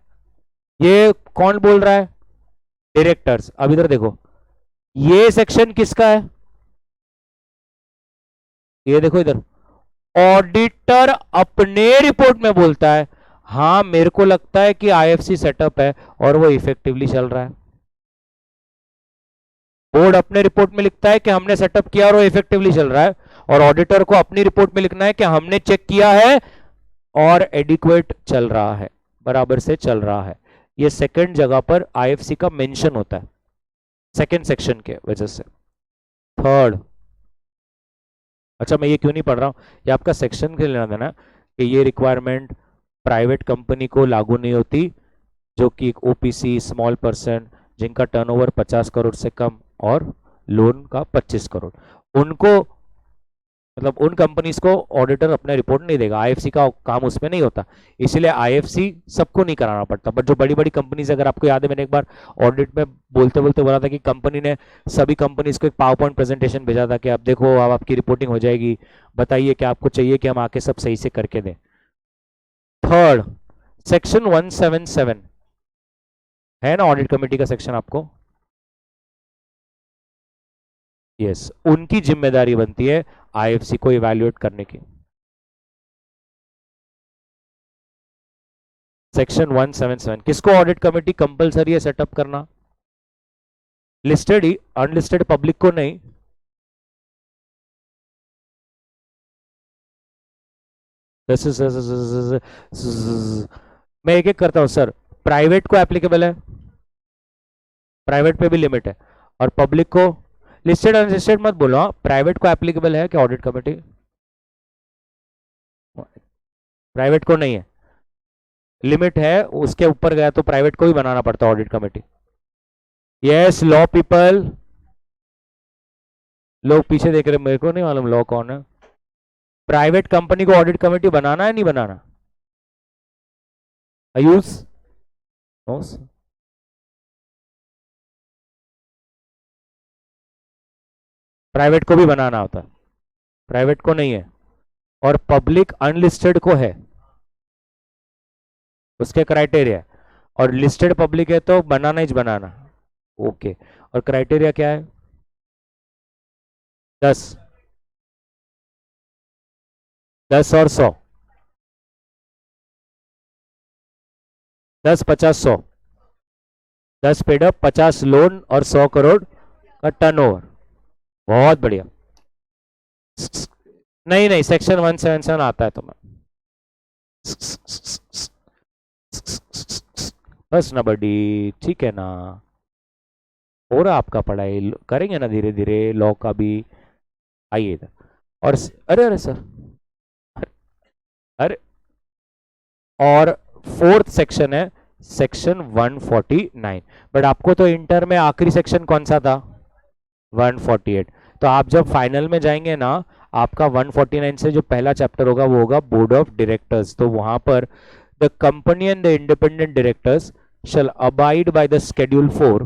ये कौन बोल रहा है? डायरेक्टर्स। अब इधर देखो, ये सेक्शन किसका है? ये देखो इधर, ऑडिटर अपने रिपोर्ट में बोलता है हाँ मेरे को लगता है कि आईएफसी सेटअप है और वो इफेक्टिवली चल रहा है। बोर्ड अपने रिपोर्ट में लिखता है कि हमने सेटअप किया और वो इफेक्टिवली चल रहा है, और ऑडिटर को अपनी रिपोर्ट में लिखना है कि हमने चेक किया है और एडिक्वेट चल रहा है, बराबर से चल रहा है। ये सेकंड जगह पर आईएफसी का मेंशन होता है, सेकंड सेक्शन के वजह से। थर्ड, अच्छा मैं ये क्यों नहीं पढ़ रहा हूं, ये आपका सेक्शन के लेना देना कि ये रिक्वायरमेंट प्राइवेट कंपनी को लागू नहीं होती जो कि ओपीसी, स्मॉल पर्सन, जिनका टर्नओवर 50 करोड़ से कम और लोन का 25 करोड़, उनको मतलब उन कंपनीज को ऑडिटर अपने रिपोर्ट नहीं देगा। आईएफसी का काम उसमें नहीं होता, इसीलिए आईएफसी सबको नहीं कराना पड़ता। बट जो बड़ी बड़ी कंपनीज, अगर आपको याद है मैंने एक बार ऑडिट में बोलते बोलते बोला था कि कंपनी ने सभी कंपनीज को एक पावर पॉइंट प्रेजेंटेशन भेजा था कि आप देखो अब आपकी रिपोर्टिंग हो जाएगी, बताइए क्या आपको चाहिए कि हम आके सब सही से करके दें। थर्ड, सेक्शन 177 है ना ऑडिट कमेटी का सेक्शन आपको? यस, उनकी जिम्मेदारी बनती है आईएफसी को इवैल्यूएट करने की। सेक्शन 177 किसको ऑडिट कमेटी कंपलसरी है सेटअप करना? लिस्टेड ही, अनलिस्टेड पब्लिक को नहीं। मैं एक एक करता हूं सर। प्राइवेट को एप्लीकेबल है, प्राइवेट पे भी लिमिट है, और पब्लिक को, लिस्टेड अनलिस्टेड मत बोलो, प्राइवेट को एप्लीकेबल है क्या ऑडिट कमेटी? प्राइवेट को नहीं है, लिमिट है, उसके ऊपर गया तो प्राइवेट को भी बनाना पड़ता है audit committee. Yes law people, लोग पीछे देख रहे, मेरे को नहीं मालूम लॉ कौन है। प्राइवेट कंपनी को ऑडिट कमेटी बनाना है नहीं बनाना? आयुष, नो, प्राइवेट को भी बनाना होता है, प्राइवेट को नहीं है, और पब्लिक अनलिस्टेड को है, उसके क्राइटेरिया है, और लिस्टेड पब्लिक है तो बनाना ही बनाना। ओके, और क्राइटेरिया क्या है? 10, 10 और 100, 10, 50, 100, 10 पेडअप, 50 लोन और 100 करोड़ का टर्नओवर। बहुत बढ़िया। नहीं नहीं, सेक्शन 177 आता है तुम्हें। बस ना बडी, ठीक है ना, हो रहा आपका पढ़ाई, करेंगे ना धीरे धीरे लॉ का भी। आइए इधर, और अरे अरे सर, अरे, और फोर्थ सेक्शन है सेक्शन 149। बट आपको तो इंटर में आखिरी सेक्शन कौन सा था? 148। तो आप जब फाइनल में जाएंगे ना, आपका 149 से जो पहला चैप्टर होगा वो होगा बोर्ड ऑफ डायरेक्टर्स। तो वहां पर the company and the independent directors shall abide by the schedule 4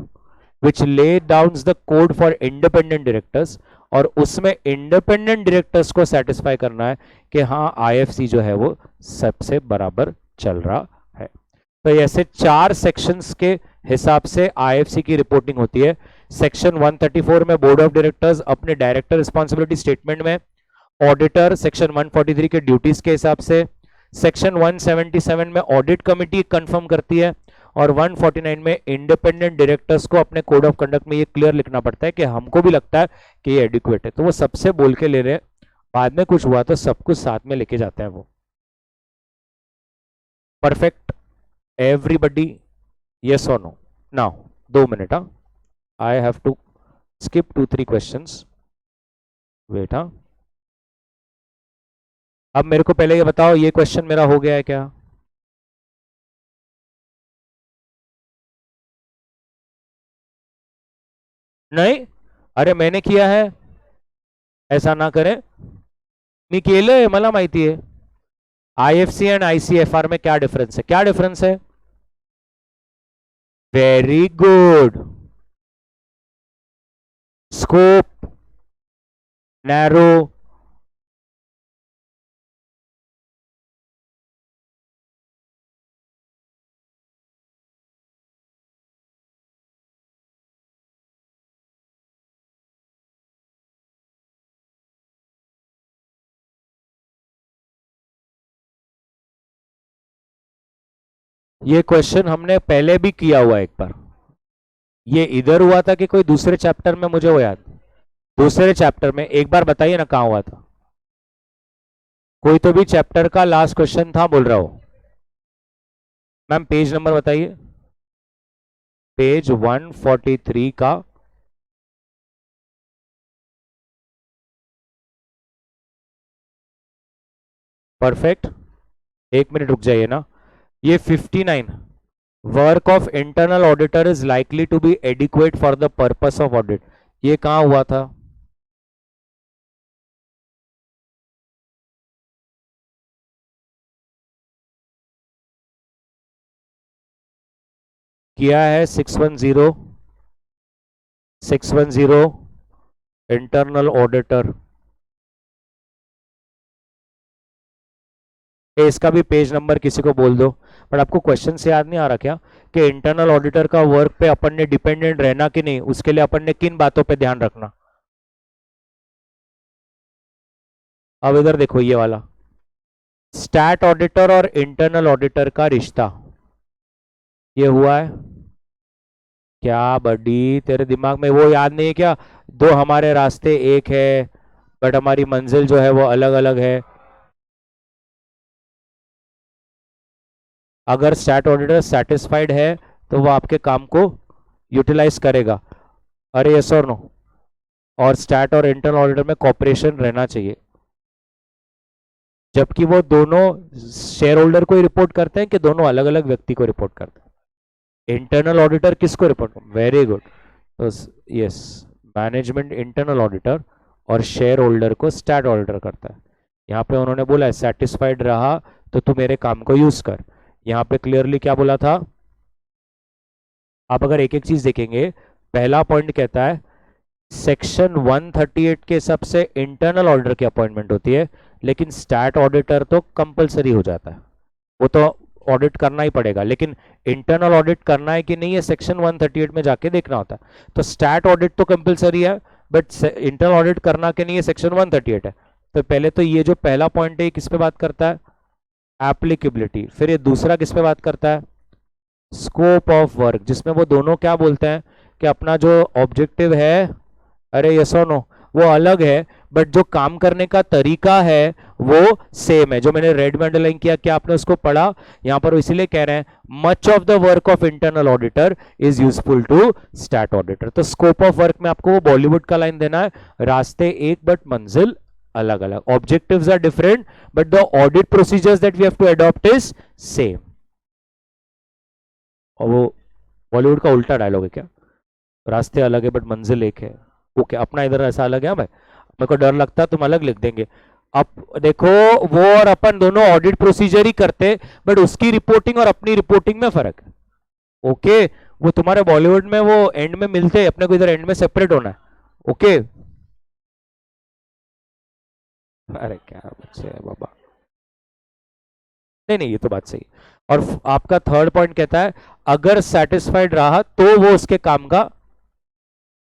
which lay down the code for independent directors, और उसमें इंडिपेंडेंट डायरेक्टर्स को सेटिस्फाई करना है कि हाँ आईएफसी जो है वो सबसे बराबर चल रहा है। तो ऐसे 4 सेक्शंस के हिसाब से आईएफसी की रिपोर्टिंग होती है। सेक्शन 134 में बोर्ड ऑफ डायरेक्टर्स अपने डायरेक्टर रिस्पॉन्सिबिलिटी स्टेटमेंट में, ऑडिटर सेक्शन 143 के ड्यूटीज के हिसाब से, सेक्शन 177 में ऑडिट कमेटी कंफर्म करती है, और 149 में इंडिपेंडेंट डायरेक्टर्स को अपने कोड ऑफ कंडक्ट में ये क्लियर लिखना पड़ता है कि हमको भी लगता है कि ये एडिक्वेट है। तो वो सबसे बोल के ले रहे हैं, बाद में कुछ हुआ तो सब कुछ साथ में लेके जाते हैं वो। परफेक्ट एवरीबडी, यस और नो? नाउ 2 मिनट, हाँ, I have to skip 2-3 questions, wait. हाँ, अब मेरे को पहले ये बताओ, ये क्वेश्चन मेरा हो गया है क्या? नहीं, अरे मैंने किया है, ऐसा ना करें. मी केलंय, मला माहिती आहे. आईएफसी एंड आईसीएफआर में क्या डिफरेंस है? क्या डिफरेंस है? Very good. Scope, narrow. ये क्वेश्चन हमने पहले भी किया हुआ एक बार. ये इधर हुआ था कि कोई दूसरे चैप्टर में, मुझे वो याद. दूसरे चैप्टर में. एक बार बताइए ना कहां हुआ था. कोई तो भी चैप्टर का लास्ट क्वेश्चन था बोल रहा हूं. मैम पेज नंबर बताइए. पेज 143 का. परफेक्ट. एक मिनट रुक जाइए ना. ये 59. Work of internal auditor is likely to be adequate for the purpose of audit. ये कहां हुआ था? किया है 610. 610 इंटरनल ऑडिटर. इसका भी पेज नंबर किसी को बोल दो. बट आपको क्वेश्चन से याद नहीं आ रहा क्या कि इंटरनल ऑडिटर का वर्क पे अपन ने डिपेंडेंट रहना कि नहीं, उसके लिए अपन ने किन बातों पे ध्यान रखना? अब इधर देखो ये वाला. स्टैट ऑडिटर और इंटरनल ऑडिटर का रिश्ता ये हुआ है क्या? बड़ी तेरे दिमाग में वो याद नहीं है क्या? दो हमारे रास्ते एक है, बट हमारी मंजिल जो है वो अलग अलग है. अगर स्टैट ऑडिटर सेटिस्फाइड है तो वो आपके काम को यूटिलाइज करेगा. अरे यस और नो? और स्टैट और इंटरनल ऑडिटर में कॉपरेशन रहना चाहिए. जबकि वो दोनों शेयर होल्डर को ही रिपोर्ट करते हैं कि दोनों अलग अलग व्यक्ति को रिपोर्ट करते हैं? इंटरनल ऑडिटर किसको रिपोर्ट? Very good. तो यस, मैनेजमेंट इंटरनल ऑडिटर और शेयर होल्डर को स्टैट ऑडिटर करता है. यहाँ पे उन्होंने बोला है सेटिस्फाइड रहा तो तू मेरे काम को यूज कर. यहाँ पे क्लियरली क्या बोला था? आप अगर एक एक चीज देखेंगे, पहला पॉइंट कहता है सेक्शन 138 के हिसाब से इंटरनल ऑडिटर की अपॉइंटमेंट होती है, लेकिन स्टैट ऑडिटर तो कंपलसरी हो जाता है, वो तो ऑडिट करना ही पड़ेगा. लेकिन इंटरनल ऑडिट करना है कि नहीं है सेक्शन 138 में जाके देखना होता है. तो स्टैट ऑडिट तो कंपलसरी है, बट इंटरनल ऑडिट करना के नहीं है सेक्शन 138 है. तो पहले तो ये जो पहला पॉइंट है किस पे बात करता है? एप्लीकेबिलिटी. फिर ये दूसरा किस पे बात करता है? स्कोप ऑफ वर्क, जिसमें वो दोनों क्या बोलते हैं कि अपना जो ऑब्जेक्टिव है, अरे यस और नो, वो अलग है, बट जो काम करने का तरीका है वो सेम है. जो मैंने रेड में अंडरलाइन किया, क्या आपने उसको पढ़ा? यहां पर इसीलिए कह रहे हैं much of the work of internal auditor is useful to stat auditor. तो स्कोप ऑफ वर्क में आपको वो बॉलीवुड का लाइन देना है, रास्ते एक बट मंजिल अलग अलग. Objectives are different but the audit procedures that we have to adopt is same. और वो बॉलीवुड का उल्टा डायलॉग है क्या? रास्ते अलग है बट मंजिल एक है. ओके, अपना इधर ऐसा अलग है भाई. मेरे को डर लगता है तुम अलग लिख देंगे. अब देखो, वो और अपन दोनों ऑडिट प्रोसीजर ही करते, बट उसकी रिपोर्टिंग और अपनी रिपोर्टिंग में फर्क है. ओके, वो तुम्हारे बॉलीवुड में वो एंड में मिलते, अपने को इधर एंड में सेपरेट होना है. ओके. अरे क्या बच्चे है बाबा. नहीं नहीं, ये तो बात सही. और आपका थर्ड पॉइंट कहता है अगर सेटिस्फाइड रहा तो वो उसके काम का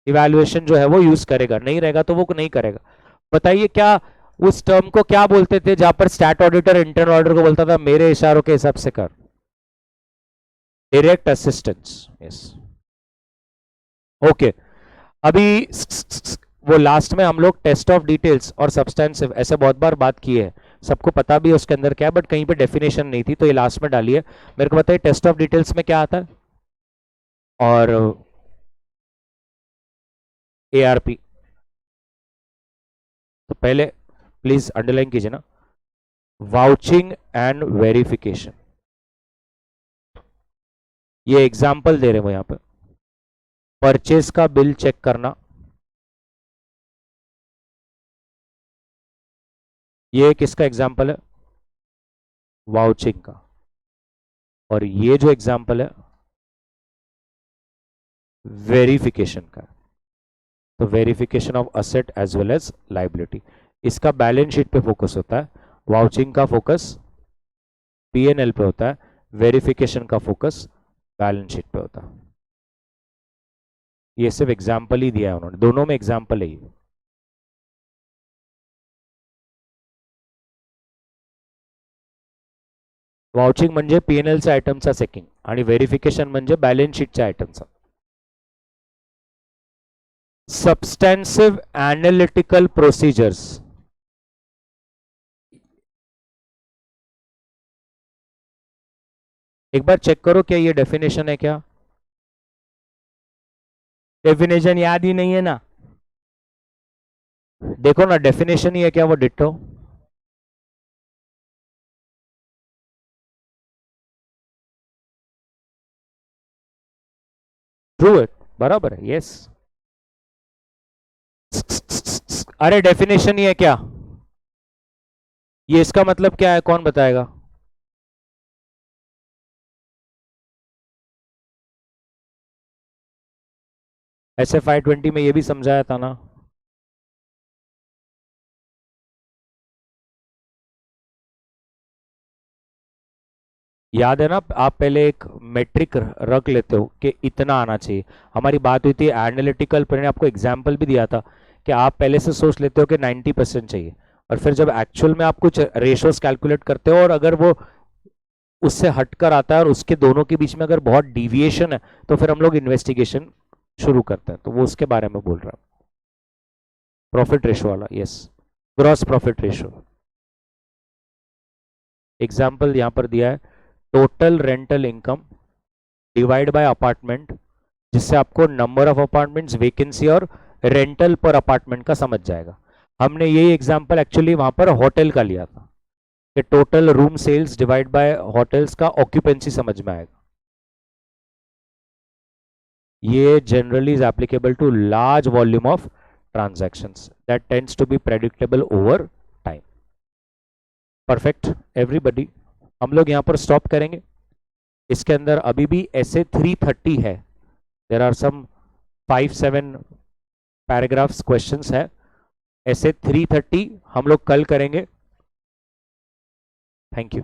इवैल्यूएशन जो है वो यूज करेगा, नहीं रहेगा तो वो नहीं करेगा. बताइए क्या उस टर्म को क्या बोलते थे जहां पर स्टैट ऑडिटर इंटरनल ऑडिटर को बोलता था मेरे इशारों के हिसाब से कर? Direct assistance. यस. ओके. अभी वो लास्ट में हम लोग टेस्ट ऑफ डिटेल्स और सब्सटेंसिव ऐसे बहुत बार बात की है, सबको पता भी है उसके अंदर क्या है, बट कहीं पे डेफिनेशन नहीं थी तो ये लास्ट में डाली है. मेरे को बताइए टेस्ट ऑफ डिटेल्स में क्या आता है और एआरपी? तो पहले प्लीज अंडरलाइन कीजिए ना, वाउचिंग एंड वेरिफिकेशन. ये एग्जाम्पल दे रहे हैं यहाँ पे. परचेस का बिल चेक करना, ये किसका एग्जाम्पल है? वाउचिंग का। और ये जो एग्जाम्पल है वेरिफिकेशन का। तो verification of asset as well as liability, इसका बैलेंस शीट पे फोकस होता है, वाउचिंग का फोकस पीएनएल पे होता है, वेरिफिकेशन का फोकस बैलेंस शीट पे होता है। ये सिर्फ एग्जाम्पल ही दिया है उन्होंने, दोनों में एग्जाम्पल है ये। वाउचिंग म्हणजे पीएनएलच्या आयटमचा चेकिंग आणि व्हेरिफिकेशन म्हणजे बॅलन्स शीटच्या आयटमचा. सबस्टेंसिव एनालिटिकल प्रोसीजर्स, एक बार चेक करो क्या ये डेफिनेशन है क्या? डेफिनेशन याद ही नहीं है ना? देखो ना डेफिनेशन ही है क्या वो डिट्टो? ट्रू है, बराबर है, यस। अरे डेफिनेशन ही है क्या ये? इसका मतलब क्या है, कौन बताएगा? SF520 में ये भी समझाया था ना। याद है ना? आप पहले एक मेट्रिक रख लेते हो कि इतना आना चाहिए। हमारी बात हुई थी एनालिटिकल, पर आपको एग्जाम्पल भी दिया था कि आप पहले से सोच लेते हो कि 90% चाहिए, और फिर जब एक्चुअल में आप कुछ रेशोस कैलकुलेट करते हो और अगर वो उससे हटकर आता है और उसके दोनों के बीच में अगर बहुत डिविएशन है तो फिर हम लोग इन्वेस्टिगेशन शुरू करते हैं। तो वो उसके बारे में बोल रहा हूं, प्रॉफिट रेशो वाला, yes, gross profit ratio. Example यहां पर दिया है, total rental income divide by apartment, जिससे आपको नंबर ऑफ अपार्टमेंट्स, वैकेंसी और रेंटल पर अपार्टमेंट का समझ जाएगा। हमने यही एग्जांपल एक्चुअली वहां पर होटल का लिया था कि total room sales divide by hotels का ऑक्यूपेंसी समझ में आएगा। ये generally is applicable to large volume of transactions that tends to be predictable over time. Perfect everybody, हम लोग यहां पर स्टॉप करेंगे। इसके अंदर अभी भी ऐसे 330 है, there are some 5-7 paragraphs questions है, ऐसे 330 हम लोग कल करेंगे। Thank you.